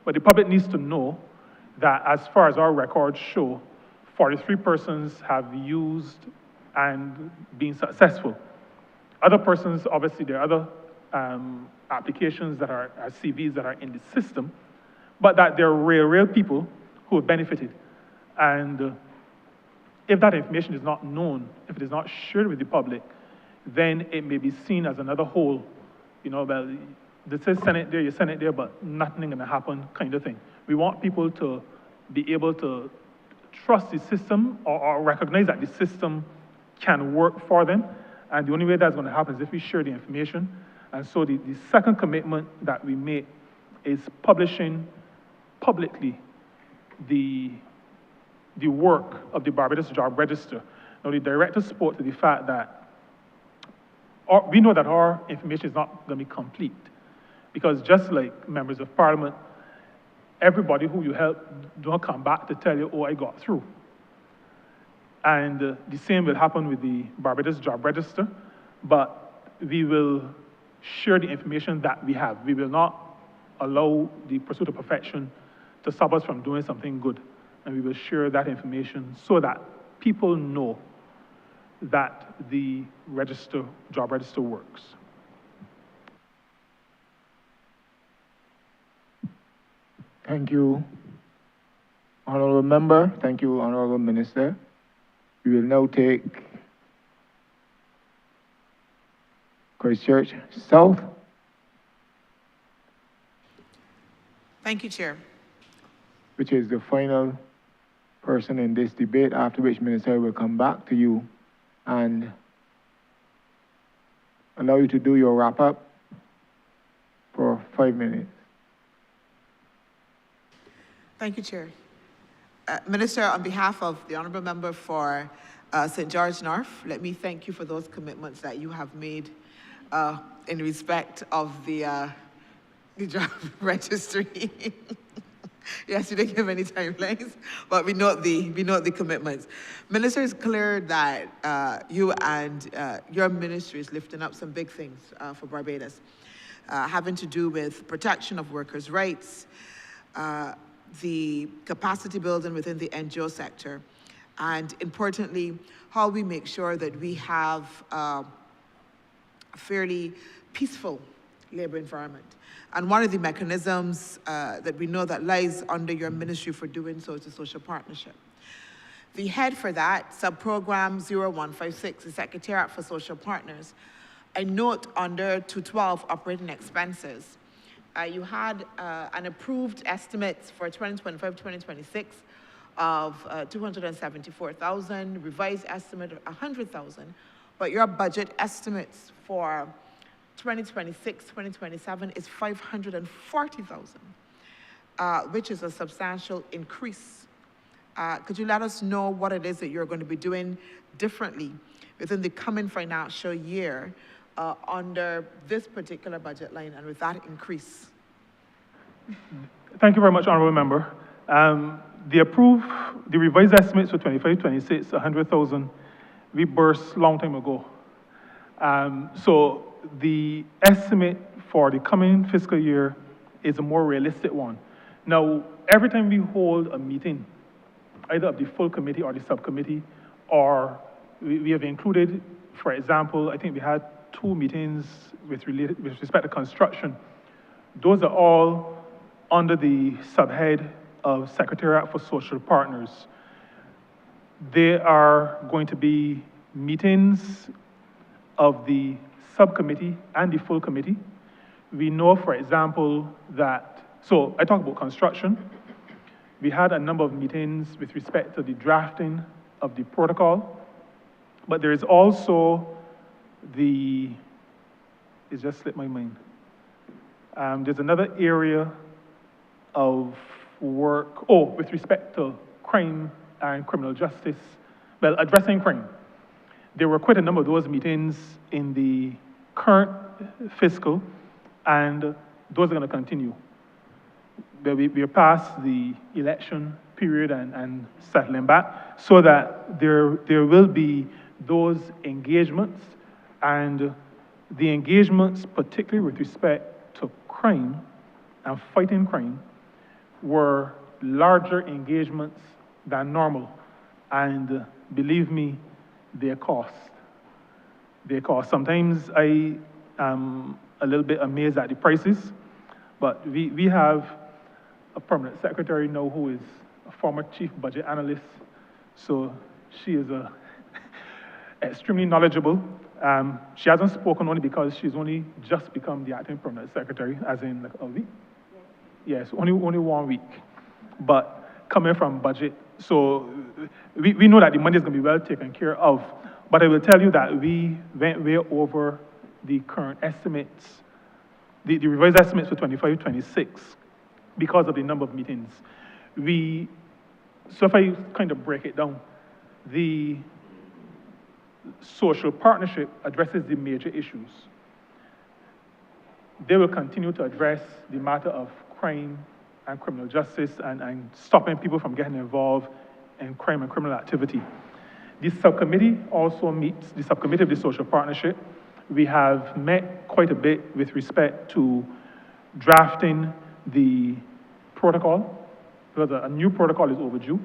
But the public needs to know that as far as our records show, 43 persons have used and been successful. Other persons, obviously there are other applications that are CVs that are in the system, but that they're real people who have benefited. And if that information is not known, if it is not shared with the public, then it may be seen as another hole. You know, well, this is send it there, you send it there, but nothing gonna happen kind of thing. We want people to be able to trust the system or recognize that the system can work for them. And the only way that's gonna happen is if we share the information. And so the second commitment that we make is publishing publicly the work of the Barbados Job Register. Now, the director spoke to the fact that we know that our information is not going to be complete, because just like members of parliament, everybody who you help don't come back to tell you, oh, I got through. And the same will happen with the Barbados Job Register, but we will share the information that we have. We will not allow the pursuit of perfection to stop us from doing something good. And we will share that information so that people know that the job register works. Thank you, Honourable Member. Thank you, Honourable Minister. We will now take Christchurch South. Thank you, Chair. Which is the final person in this debate, after which Minister will come back to you and allow you to do your wrap-up for 5 minutes. Thank you, Chair. Minister, on behalf of the Honourable Member for St. George North, let me thank you for those commitments that you have made in respect of the job registry. Yes, you didn't give any timelines, but we note the commitments. Minister, it's clear that you and your ministry is lifting up some big things for Barbados, having to do with protection of workers' rights, the capacity building within the NGO sector, and importantly, how we make sure that we have a fairly peaceful labor environment. And one of the mechanisms that we know that lies under your ministry for doing so is the social partnership. The head for that, sub-program 0156, the Secretariat for Social Partners, I note under 212 operating expenses, you had an approved estimates for 2025-2026 of 274,000, revised estimate of 100,000, but your budget estimates for 2026-2027 is 540,000, which is a substantial increase. Could you let us know what it is that you're going to be doing differently within the coming financial year under this particular budget line and with that increase? Thank you very much, Honourable Member. The revised estimates for 25-26, 100,000, we burst long time ago. So the estimate for the coming fiscal year is a more realistic one. Now, every time we hold a meeting, either of the full committee or the subcommittee, or we have included, for example, I think we had 2 meetings with respect to construction. Those are all under the subhead of Secretariat for Social Partners. There are going to be meetings of the subcommittee and the full committee We know, for example, that, so I talk about construction. We had a number of meetings with respect to the drafting of the protocol, but there is also it just slipped my mind. There's another area of work, with respect to crime and criminal justice, well, addressing crime. There were quite a number of those meetings in the current fiscal, and those are going to continue. We're past the election period and settling back, so that there will be those engagements, and the engagements, particularly with respect to crime and fighting crime, were larger engagements than normal. And believe me, they cost. They cost. Sometimes I am a little bit amazed at the prices, but we have a permanent secretary now who is a former chief budget analyst, so she is extremely knowledgeable. She hasn't spoken only because she's only just become the acting permanent secretary, as in like a week? Yes, only 1 week. But coming from budget, so we know that the money is going to be well taken care of. But I will tell you that we went way over the current estimates, the revised estimates for 25-26, because of the number of meetings. So if I kind of break it down, the social partnership addresses the major issues. They will continue to address the matter of crime and criminal justice and stopping people from getting involved in crime and criminal activity. The subcommittee also meets, the subcommittee of the social partnership. We have met quite a bit with respect to drafting the protocol, because a new protocol is overdue.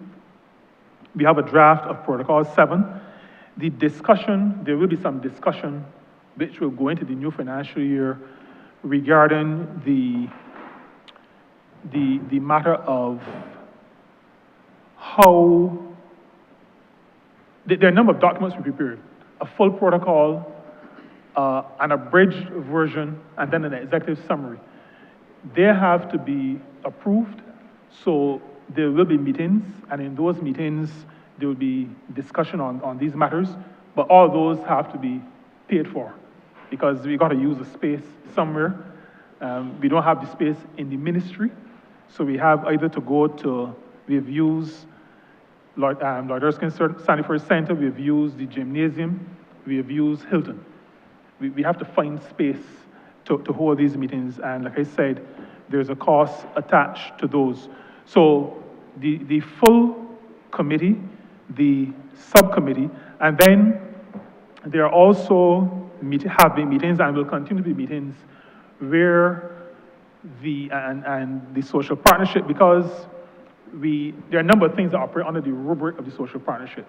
We have a draft of Protocol 7. The discussion, there will be some discussion which will go into the new financial year regarding the matter of how, there are a number of documents we prepared, a full protocol, an abridged version, and then an executive summary. They have to be approved, so there will be meetings, and in those meetings, there will be discussion on these matters, but all those have to be paid for, because we got to use the space somewhere. We don't have the space in the ministry, so we have either to go to, we've used Lord Erskine Sanford Center, we've used the gymnasium, we have used Hilton. We have to find space to hold these meetings, and like I said, there's a cost attached to those. So the full committee, the subcommittee, and then there are also have been meetings and will continue to be meetings where the social partnership, because there are a number of things that operate under the rubric of the social partnership.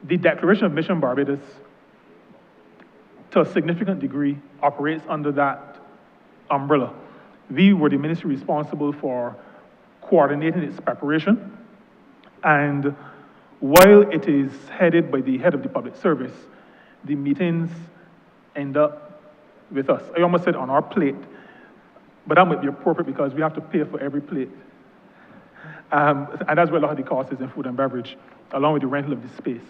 The Declaration of Mission Barbados, to a significant degree, operates under that umbrella. We were the ministry responsible for coordinating its preparation, and while it is headed by the head of the public service, the meetings end up with us. I almost said on our plate, but that might be appropriate because we have to pay for every plate. And that's where a lot of the cost is in food and beverage, along with the rental of the space.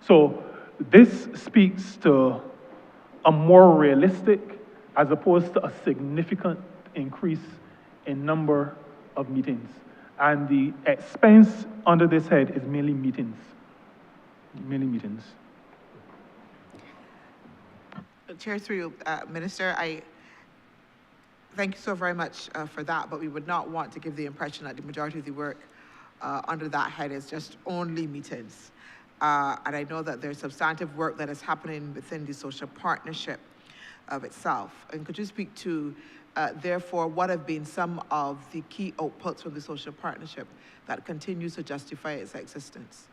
So this speaks to a more realistic, as opposed to a significant increase in number of meetings. And the expense under this head is mainly meetings. Mainly meetings. Chair, through you, Minister, I thank you so very much for that, but we would not want to give the impression that the majority of the work under that head is just only meetings. And I know that there's substantive work that is happening within the social partnership of itself. And could you speak to, therefore, what have been some of the key outputs from the social partnership that continues to justify its existence?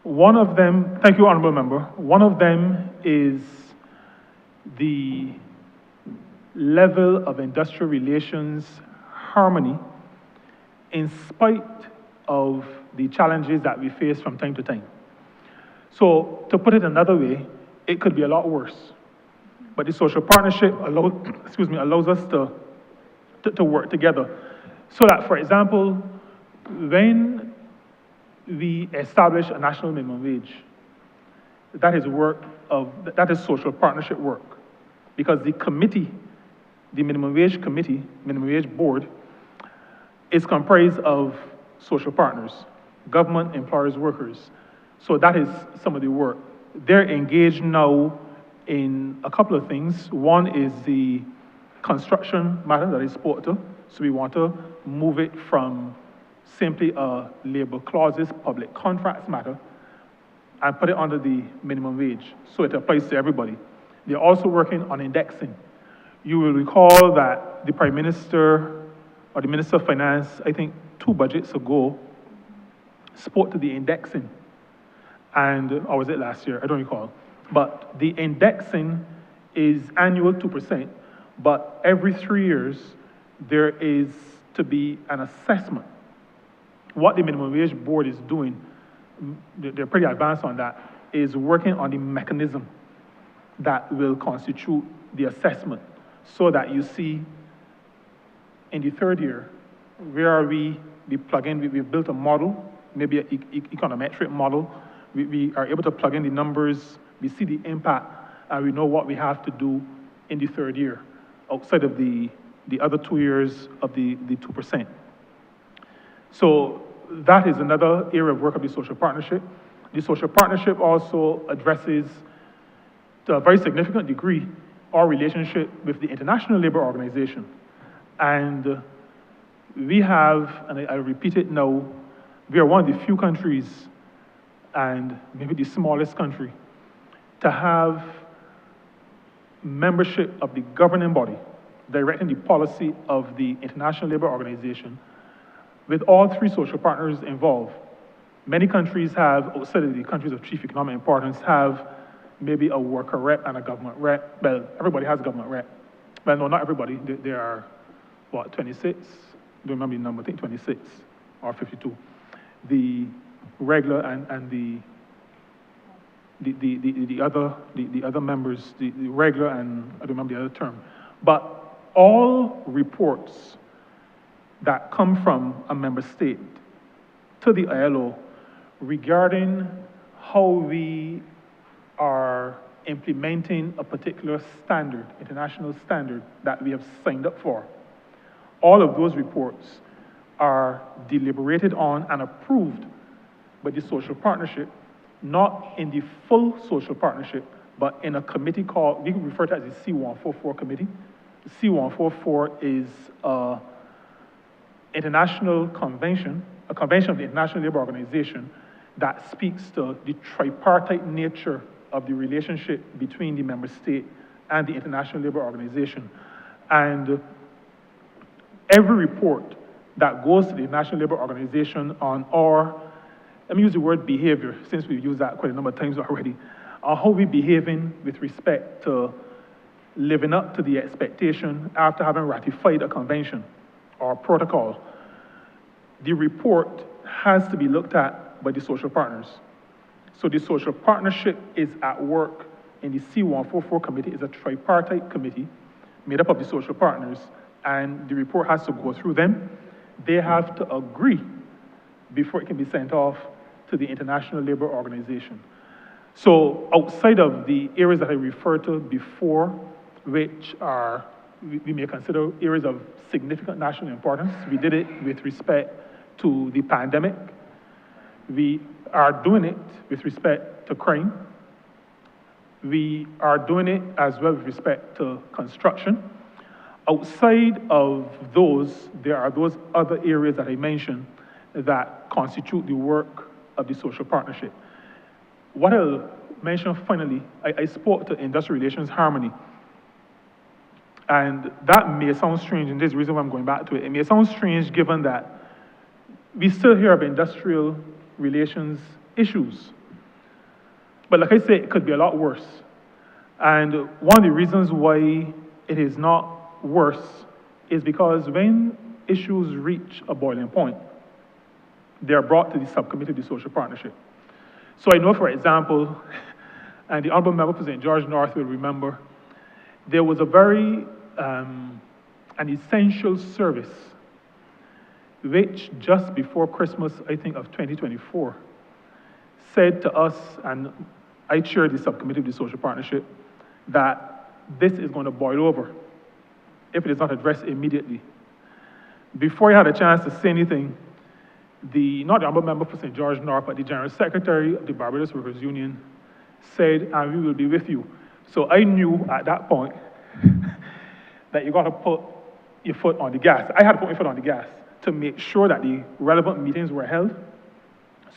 One of them, thank you, Honourable Member, one of them is the level of industrial relations harmony in spite of the challenges that we face from time to time. So, to put it another way, it could be a lot worse. But the social partnership allows us to work together. So that, for example, when we establish a national minimum wage, that is social partnership work. Because the committee, the minimum wage committee, minimum wage board, is comprised of social partners, government, employers, workers. So that is some of the work. They're engaged now in a couple of things. One is the construction matter that I spoke to. So we want to move it from simply a labor clauses, public contracts matter, and put it under the minimum wage, so it applies to everybody. They're also working on indexing. You will recall that the Prime Minister or the Minister of Finance, I think 2 budgets ago, spoke to the indexing. Or was it last year? I don't recall. But the indexing is annual 2%, but every 3 years, there is to be an assessment. What the minimum wage board is doing, they're pretty advanced on that, is working on the mechanism that will constitute the assessment, so that you see in the 3rd year, where are we plug in, we've built a model, maybe an econometric model, we are able to plug in the numbers, we see the impact, and we know what we have to do in the 3rd year, outside of the other 2 years of the 2%. So that is another area of work of the social partnership. The social partnership also addresses, to a very significant degree, our relationship with the International Labour Organization. And we have, and I repeat it now, we are one of the few countries, and maybe the smallest country, to have membership of the governing body, directing the policy of the International Labour Organization, with all 3 social partners involved. Many countries have, outside of the countries of chief economic importance, have maybe a worker rep and a government rep. Well, everybody has a government rep. Well, no, not everybody. There are, 26? I don't remember the number, I think 26 or 52. The regular and the other members, the regular and I don't remember the other term. But all reports that come from a member state to the ILO regarding how we are implementing a particular standard, international standard that we have signed up for. All of those reports are deliberated on and approved by the social partnership, not in the full social partnership, but in a committee called, we refer to it as the C144 committee. The C144 is an international convention, a convention of the International Labour Organization that speaks to the tripartite nature of the relationship between the member state and the International Labour Organization. And every report that goes to the International Labour Organization on our, let me use the word behavior, since we've used that quite a number of times already, on how we're behaving with respect to living up to the expectation after having ratified a convention or protocol. The report has to be looked at by the social partners. So the social partnership is at work in the C144 committee. It's a tripartite committee made up of the social partners, and the report has to go through them. They have to agree before it can be sent off to the International Labour Organization. So outside of the areas that I referred to before, which are, we may consider areas of significant national importance, we did it with respect to the pandemic. We are doing it with respect to crime. We are doing it as well with respect to construction. Outside of those, there are those other areas that I mentioned that constitute the work of the social partnership. What I'll mention finally, I spoke to industrial relations harmony. And that may sound strange, and there's a reason why I'm going back to it. It may sound strange given that we still hear of industrial relations issues. But like I say, it could be a lot worse. And one of the reasons why it is not worse is because when issues reach a boiling point, they are brought to the subcommittee of the social partnership. So I know, for example, and the Honourable Member President George North will remember, there was a very, an essential service, which just before Christmas, I think of 2024, said to us, and I chair the subcommittee of the social partnership, that this is going to boil over if it is not addressed immediately. Before I had a chance to say anything, not the honorable member for St. George North, but the General Secretary of the Barbados Workers Union said, and we will be with you. So I knew at that point that you got to put your foot on the gas. I had to put my foot on the gas to make sure that the relevant meetings were held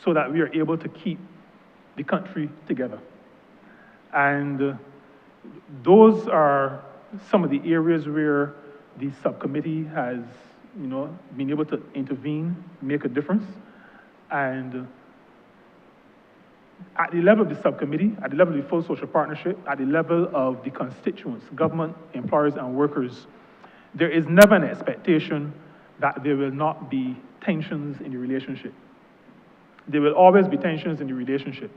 so that we are able to keep the country together. And those are some of the areas where the subcommittee has, been able to intervene, make a difference. And at the level of the subcommittee, at the level of the full social partnership, at the level of the constituents, government, employers, and workers, there is never an expectation that there will not be tensions in the relationship. There will always be tensions in the relationship.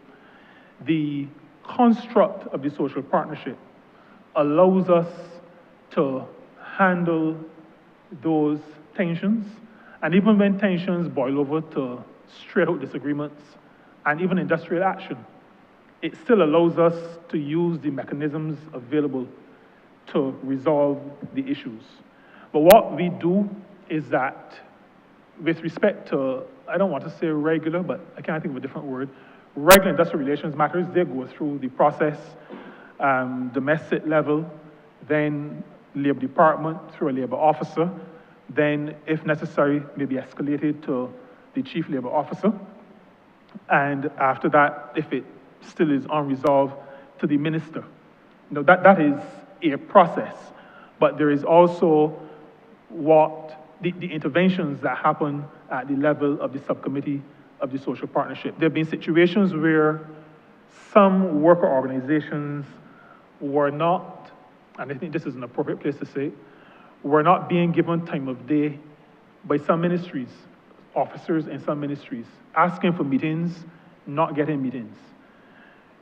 The construct of the social partnership allows us to handle those tensions, and even when tensions boil over to straight-out disagreements and even industrial action, it still allows us to use the mechanisms available to resolve the issues. But what we do is that, with respect to, I don't want to say regular, but I can't think of a different word, regular industrial relations matters, they go through the process, domestic level, then Labor Department through a Labor officer, then, if necessary, maybe escalated to the Chief Labor Officer, and after that, if it still is unresolved, to the Minister. That is a process, but there is also the interventions that happen at the level of the subcommittee of the social partnership. There have been situations where some worker organizations were not, and I think this is an appropriate place to say, were not being given time of day by some ministries, officers in some ministries, asking for meetings, not getting meetings.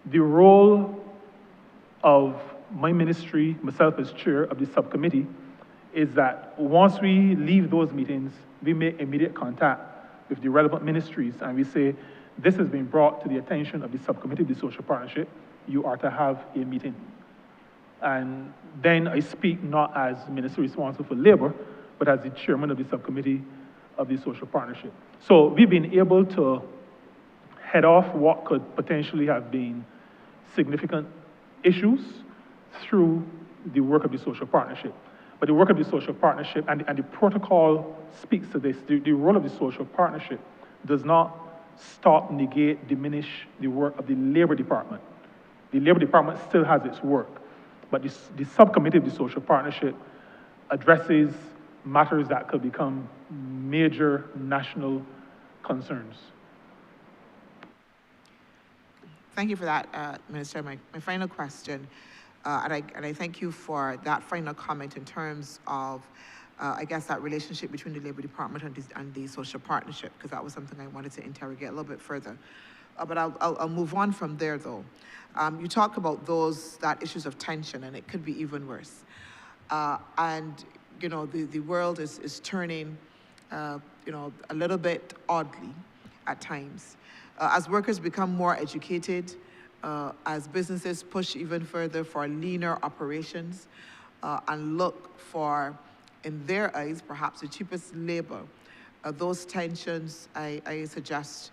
The role of my ministry, myself as chair of the subcommittee, is that once we leave those meetings, we make immediate contact with the relevant ministries and we say, this has been brought to the attention of the subcommittee of the social partnership, you are to have a meeting. And then I speak not as minister responsible for labor, but as the chairman of the subcommittee of the social partnership. So we've been able to head off what could potentially have been significant issues through the work of the social partnership. But the work of the social partnership, and the protocol speaks to this, the role of the social partnership does not stop, negate, diminish the work of the Labor Department. The Labor Department still has its work, but the subcommittee of the social partnership addresses matters that could become major national concerns. Thank you for that, Minister. My final question, and I thank you for that final comment in terms of, I guess, that relationship between the Labor Department and the social partnership, because that was something I wanted to interrogate a little bit further. But I'll move on from there, though. You talk about that issues of tension, and it could be even worse. And the world is turning, a little bit oddly at times. As workers become more educated, as businesses push even further for leaner operations, and look for, in their eyes, perhaps the cheapest labor, those tensions, I suggest,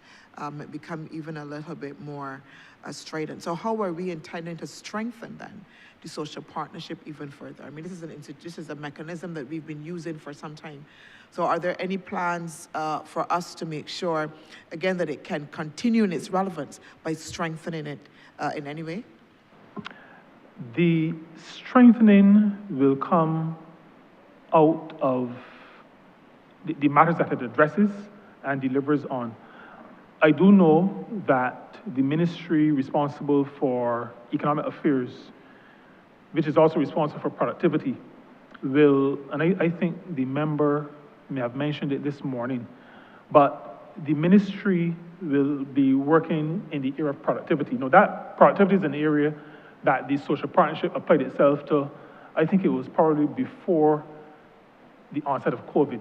become even a little bit more strident. So how are we intending to strengthen then the social partnership even further? I mean, this is a mechanism that we've been using for some time. So are there any plans for us to make sure, again, that it can continue in its relevance by strengthening it in any way? The strengthening will come out of the matters that it addresses and delivers on. I do know that the ministry responsible for economic affairs, which is also responsible for productivity, will, and I think the member may have mentioned it this morning, but the ministry will be working in the area of productivity. Now, that productivity is an area that the social partnership applied itself to I think it was probably before the onset of COVID.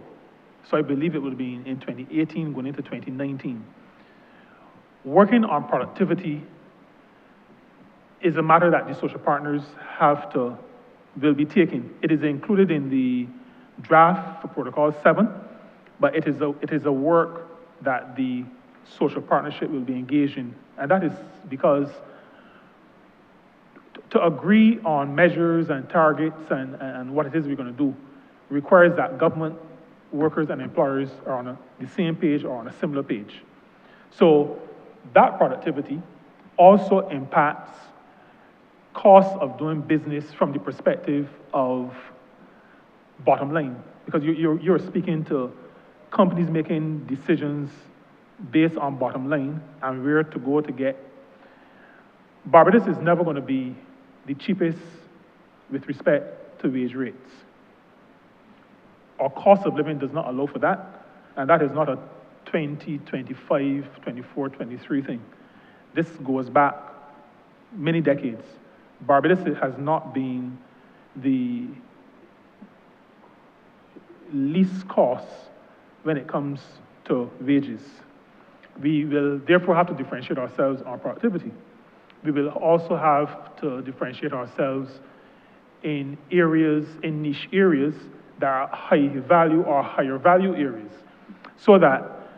So I believe it would have been in 2018 going into 2019. Working on productivity is a matter that the social partners will be taking. It is included in the draft for Protocol 7, but it is a work that the social partnership will be engaged in. And that is because to agree on measures and targets and what it is we're going to do requires that government workers and employers are on the same page or on a similar page. So that productivity also impacts costs of doing business from the perspective of bottom line, because you're speaking to companies making decisions based on bottom line and where to go to get. Barbados is never going to be the cheapest with respect to wage rates. Our cost of living does not allow for that, and that is not a 2025, 24, 23 thing. This goes back many decades. Barbados has not been the least cost when it comes to wages. We will therefore have to differentiate ourselves on productivity. We will also have to differentiate ourselves in niche areas that are high value or higher value areas, so that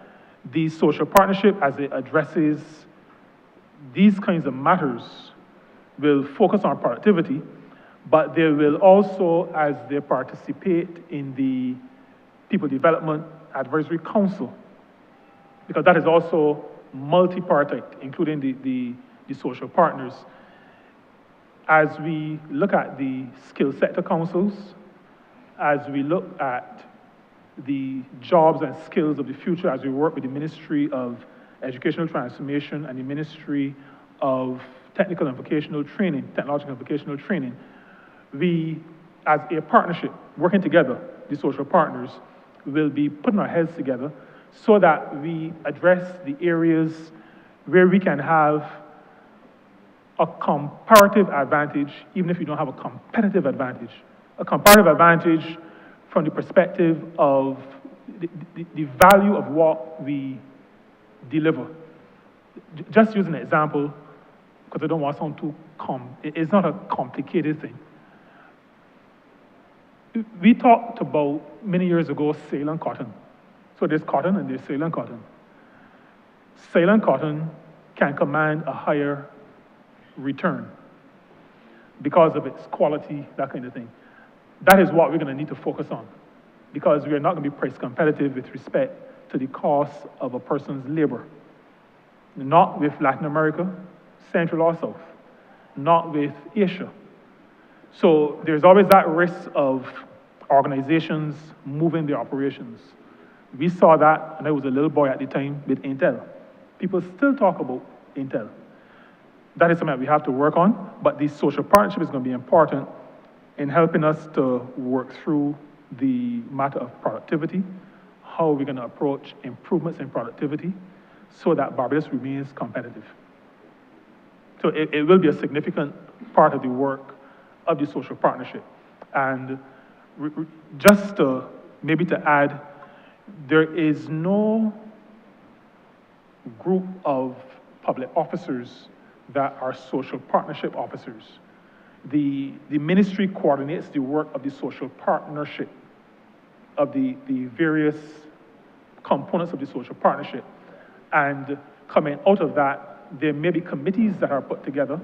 the social partnership, as it addresses these kinds of matters, will focus on productivity, but they will also, as they participate in the People Development Advisory Council, because that is also multi-partite, including the social partners. As we look at the skill sector councils, as we look at the jobs and skills of the future, as we work with the Ministry of Educational Transformation and the Ministry of Technological and Vocational Training, we, as a partnership, working together, the social partners, will be putting our heads together so that we address the areas where we can have a comparative advantage, even if we don't have a competitive advantage. A comparative advantage from the perspective of the value of what we deliver. Just use an example, because I don't want to sound too it's not a complicated thing. We talked about, many years ago, Ceylon cotton. So there's cotton and there's Ceylon cotton. Ceylon cotton can command a higher return because of its quality, that kind of thing. That is what we're going to need to focus on, because we are not going to be price competitive with respect to the cost of a person's labor. Not with Latin America, Central or South, not with Asia. So there's always that risk of organizations moving their operations. We saw that, and I was a little boy at the time, with Intel. People still talk about Intel. That is something that we have to work on, but the social partnership is going to be important in helping us to work through the matter of productivity, how are we going to approach improvements in productivity so that Barbados remains competitive. So it will be a significant part of the work of the social partnership. And just maybe to add, there is no group of public officers that are social partnership officers. The ministry coordinates the work of the social partnership, of the various components of the social partnership. And coming out of that, there may be committees that are put together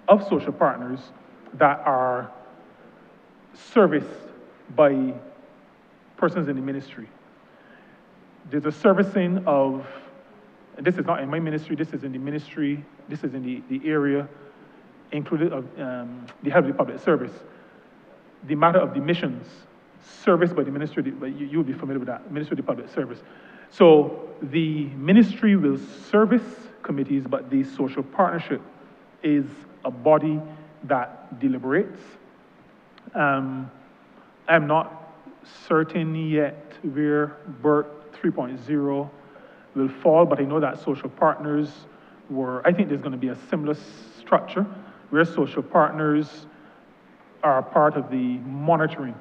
of social partners that are serviced by persons in the ministry. There's a servicing of, and this is not in my ministry, this is in the ministry, this is in the area included of the head of the public service. The matter of the missions serviced by the ministry, but you'll be familiar with that, Ministry of the Public Service. So the ministry will service committees, but the social partnership is a body that deliberates. I'm not certain yet where BERT 3.0 will fall, but I know that social partners I think there's going to be a similar structure where social partners are part of the monitoring.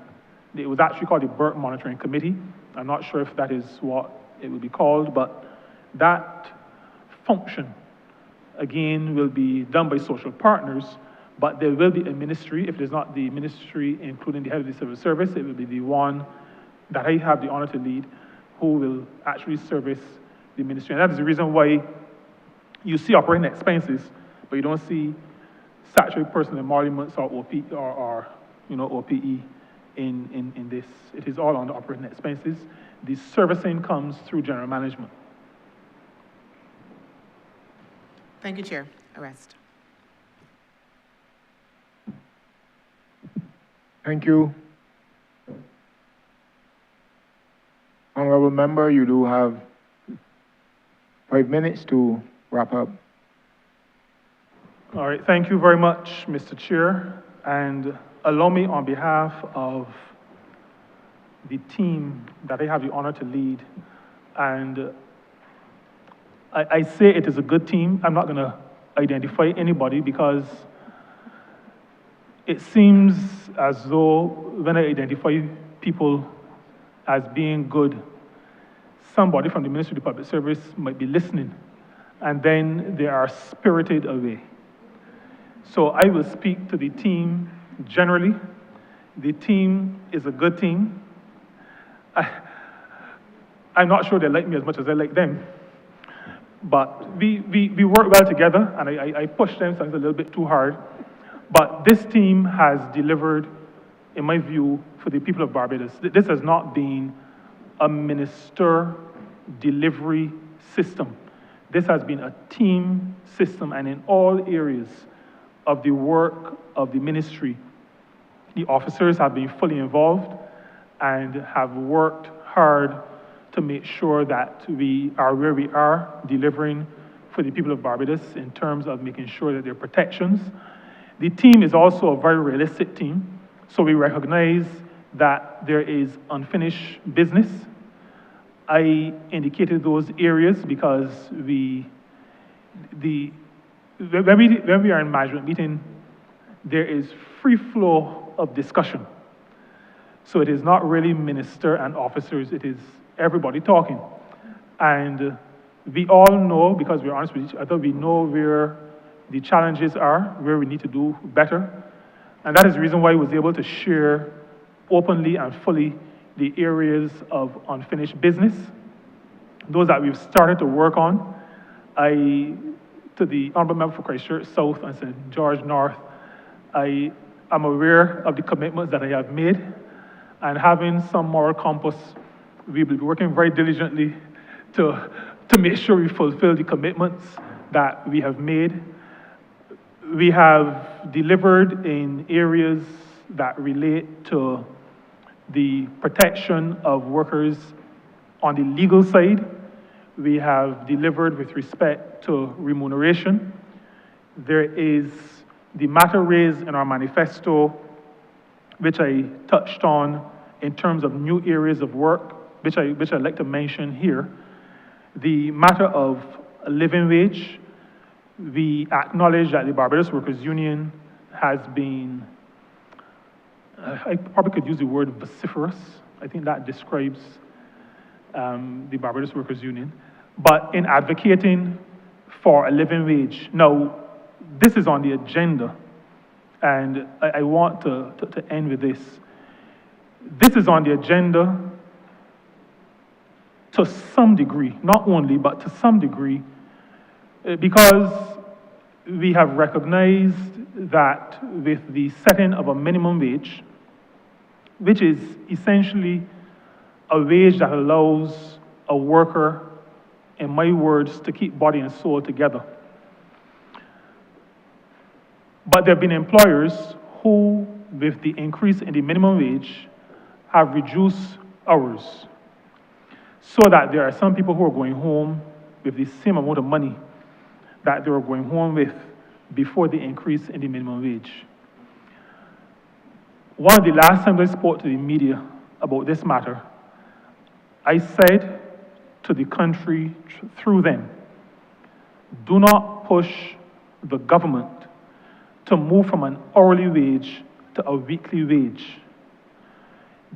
It was actually called the Burke Monitoring Committee. I'm not sure if that is what it will be called, but that function, again, will be done by social partners, but there will be a ministry. If it is not the ministry, including the head of the civil service, it will be the one that I have the honor to lead, who will actually service the ministry. And that is the reason why you see operating expenses, but you don't see statutory personal emoluments or OP or OPE in this. It is all on the operating expenses. The servicing comes through general management. Thank you, Chair. Arrest. Thank you. Honorable member, you do have 5 minutes to wrap up. All right, thank you very much, Mr. Chair. And allow me, on behalf of the team that I have the honor to lead, and I say it is a good team. I'm not going to identify anybody because it seems as though when I identify people as being good, somebody from the Ministry of Public Service might be listening, and then they are spirited away. So I will speak to the team generally. The team is a good team. I'm not sure they like me as much as I like them, but we work well together, and I push them sometimes a little bit too hard. But this team has delivered, in my view, for the people of Barbados. This has not been a minister delivery system. This has been a team system, and in all areas of the work of the ministry, the officers have been fully involved and have worked hard to make sure that we are where we are, delivering for the people of Barbados in terms of making sure that there are protections. The team is also a very realistic team, so we recognize that there is unfinished business. I indicated those areas because when we are in management meeting, there is free flow of discussion. So it is not really minister and officers, it is everybody talking. And we all know, because we're honest with each other, we know where the challenges are, where we need to do better. And that is the reason why I was able to share openly and fully the areas of unfinished business, those that we've started to work on. To the Honourable Member for Christchurch South and St. George North, I am aware of the commitments that I have made, and having some moral compass, we will be working very diligently to make sure we fulfill the commitments that we have made. We have delivered in areas that relate to the protection of workers on the legal side. We have delivered with respect to remuneration. There is the matter raised in our manifesto, which I touched on in terms of new areas of work, which I'd like to mention here. The matter of a living wage. We acknowledge that the Barbados Workers Union has been, I probably could use the word vociferous. I think that describes the Barbados Workers Union, but in advocating for a living wage. Now, this is on the agenda, and I want to end with this. This is on the agenda to some degree, not only, but to some degree, because we have recognized that with the setting of a minimum wage, which is essentially a wage that allows a worker, in my words, to keep body and soul together. But there have been employers who, with the increase in the minimum wage, have reduced hours, so that there are some people who are going home with the same amount of money that they were going home with before the increase in the minimum wage. One of the last times I spoke to the media about this matter, I said to the country through them, do not push the government to move from an hourly wage to a weekly wage.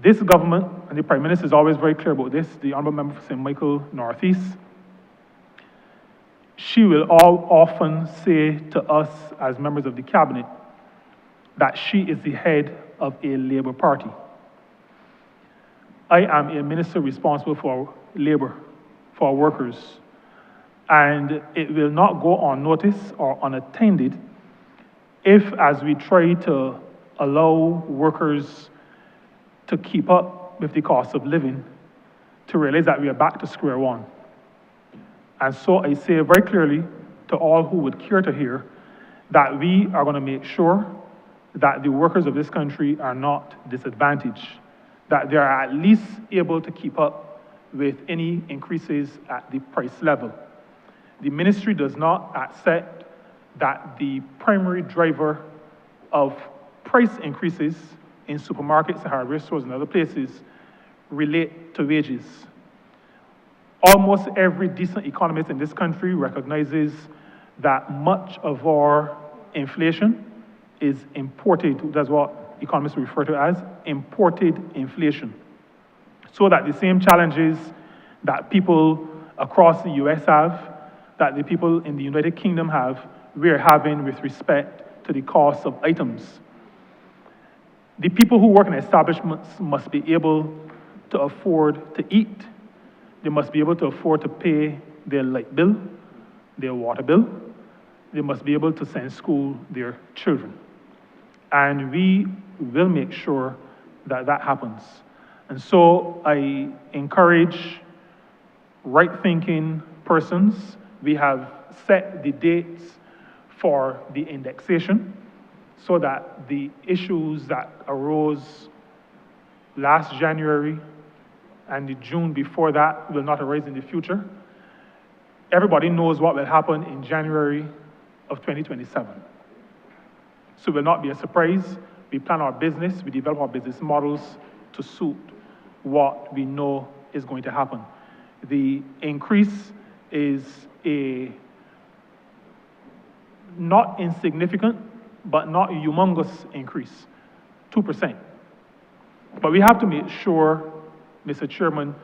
This government, and the Prime Minister is always very clear about this, the Honourable Member for St. Michael Northeast, she will often say to us as members of the Cabinet that she is the head of a Labour Party. I am a minister responsible for labour, for workers, and it will not go unnoticed or unattended if, as we try to allow workers to keep up with the cost of living, to realize that we are back to square one. And so I say very clearly to all who would care to hear that we are going to make sure that the workers of this country are not disadvantaged, that they are at least able to keep up with any increases at the price level. The ministry does not accept that the primary driver of price increases in supermarkets, hardware stores, and other places relate to wages. Almost every decent economist in this country recognizes that much of our inflation is imported. That's what economists refer to as imported inflation. So that the same challenges that people across the US have, that the people in the United Kingdom have, we're having with respect to the cost of items. The people who work in establishments must be able to afford to eat. They must be able to afford to pay their light bill, their water bill. They must be able to send school their children. And we will make sure that that happens. And so I encourage right-thinking persons. We have set the dates for the indexation so that the issues that arose last January and the June before that will not arise in the future. Everybody knows what will happen in January of 2027. So it will not be a surprise. We plan our business, we develop our business models to suit what we know is going to happen. The increase is a not insignificant, but not humongous increase, 2%. But we have to make sure, Mr. Chairman,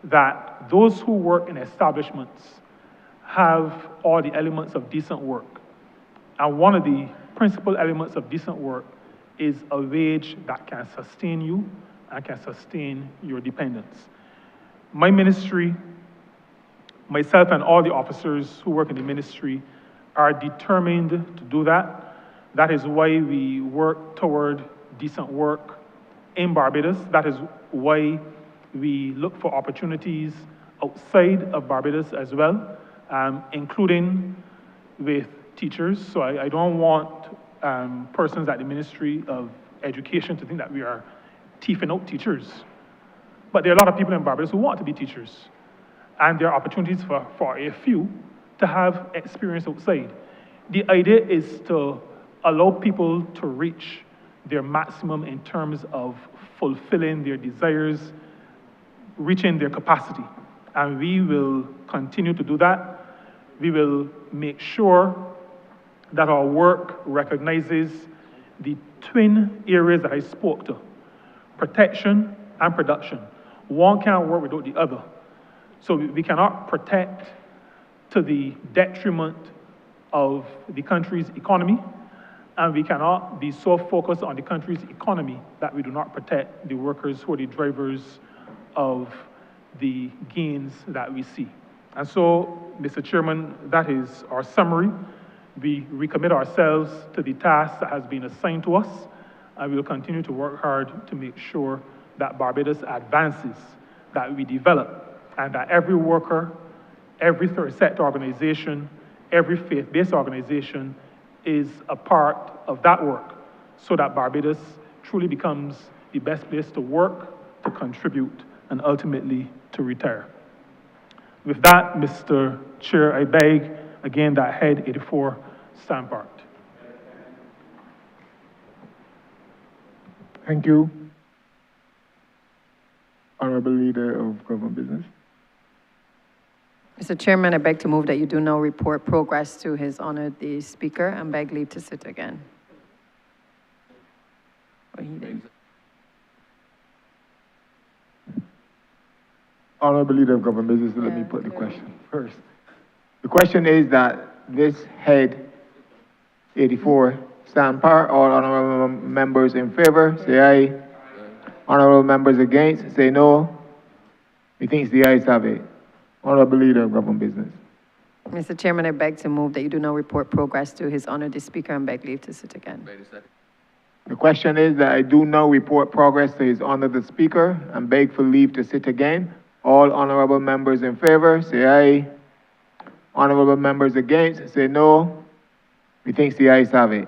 that those who work in establishments have all the elements of decent work. And one of the principal elements of decent work is a wage that can sustain you and can sustain your dependents. My ministry, myself and all the officers who work in the ministry are determined to do that. That is why we work toward decent work in Barbados. That is why we look for opportunities outside of Barbados as well, including with teachers. So I don't want persons at the Ministry of Education to think that we are teething out teachers. But there are a lot of people in Barbados who want to be teachers. And there are opportunities for a few to have experience outside. The idea is to allow people to reach their maximum in terms of fulfilling their desires, reaching their capacity. And we will continue to do that. We will make sure that our work recognizes the twin areas that I spoke to, protection and production. One can't work without the other. So we cannot protect to the detriment of the country's economy, and we cannot be so focused on the country's economy that we do not protect the workers who are the drivers of the gains that we see. And so, Mr. Chairman, that is our summary. We recommit ourselves to the task that has been assigned to us, and we will continue to work hard to make sure that Barbados advances, that we develop, and that every worker, every third sector organization, every faith-based organization is a part of that work so that Barbados truly becomes the best place to work, to contribute, and ultimately to retire. With that, Mr. Chair, I beg again that Head 84 stand part. Thank you. Honourable Leader of Government Business. Mr. Chairman, I beg to move that you do now report progress to His Honour the Speaker and beg leave to sit again. Or he didn't? Honorable Leader of Government Business, let me Yeah, put the clearly. question first. The question is that this head 84 stand par. All honorable members in favor, say aye. Honorable members against, say no. Methinks the ayes have it. Honorable Leader of Government Business. Mr. Chairman, I beg to move that you do not report progress to His Honor the Speaker and beg leave to sit again. The question is that I do now report progress to His Honor the Speaker and beg for leave to sit again. All honorable members in favor, say aye. Honorable members against, say no. Methinks the ayes have it.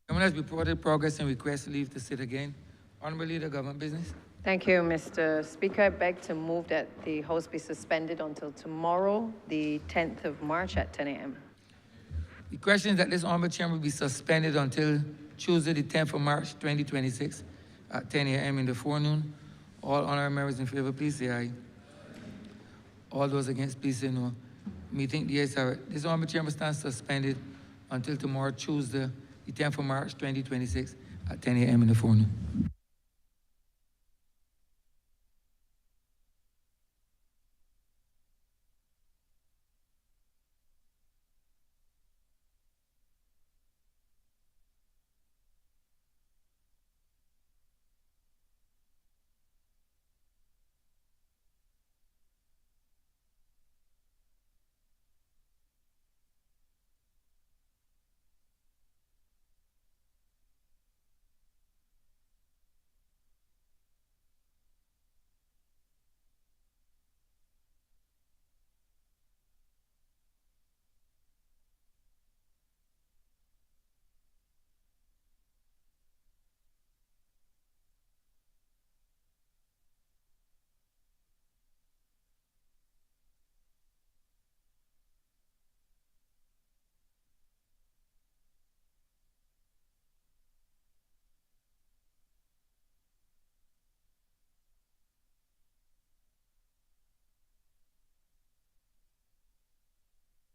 Someone has reported progress and requests leave to sit again. Honorable Leader of Government Business. Thank you, Mr. Speaker. I beg to move that the House be suspended until tomorrow, the 10th of March at 10 a.m. The question is that this honorable chamber will be suspended until Tuesday, the 10th of March, 2026, at 10 a.m. in the forenoon. All honorable members in favor, please say aye. All those against, please say no. Meeting the ayes have it. This honorable chamber stands suspended until tomorrow, Tuesday, the 10th of March, 2026, at 10 a.m. in the forenoon.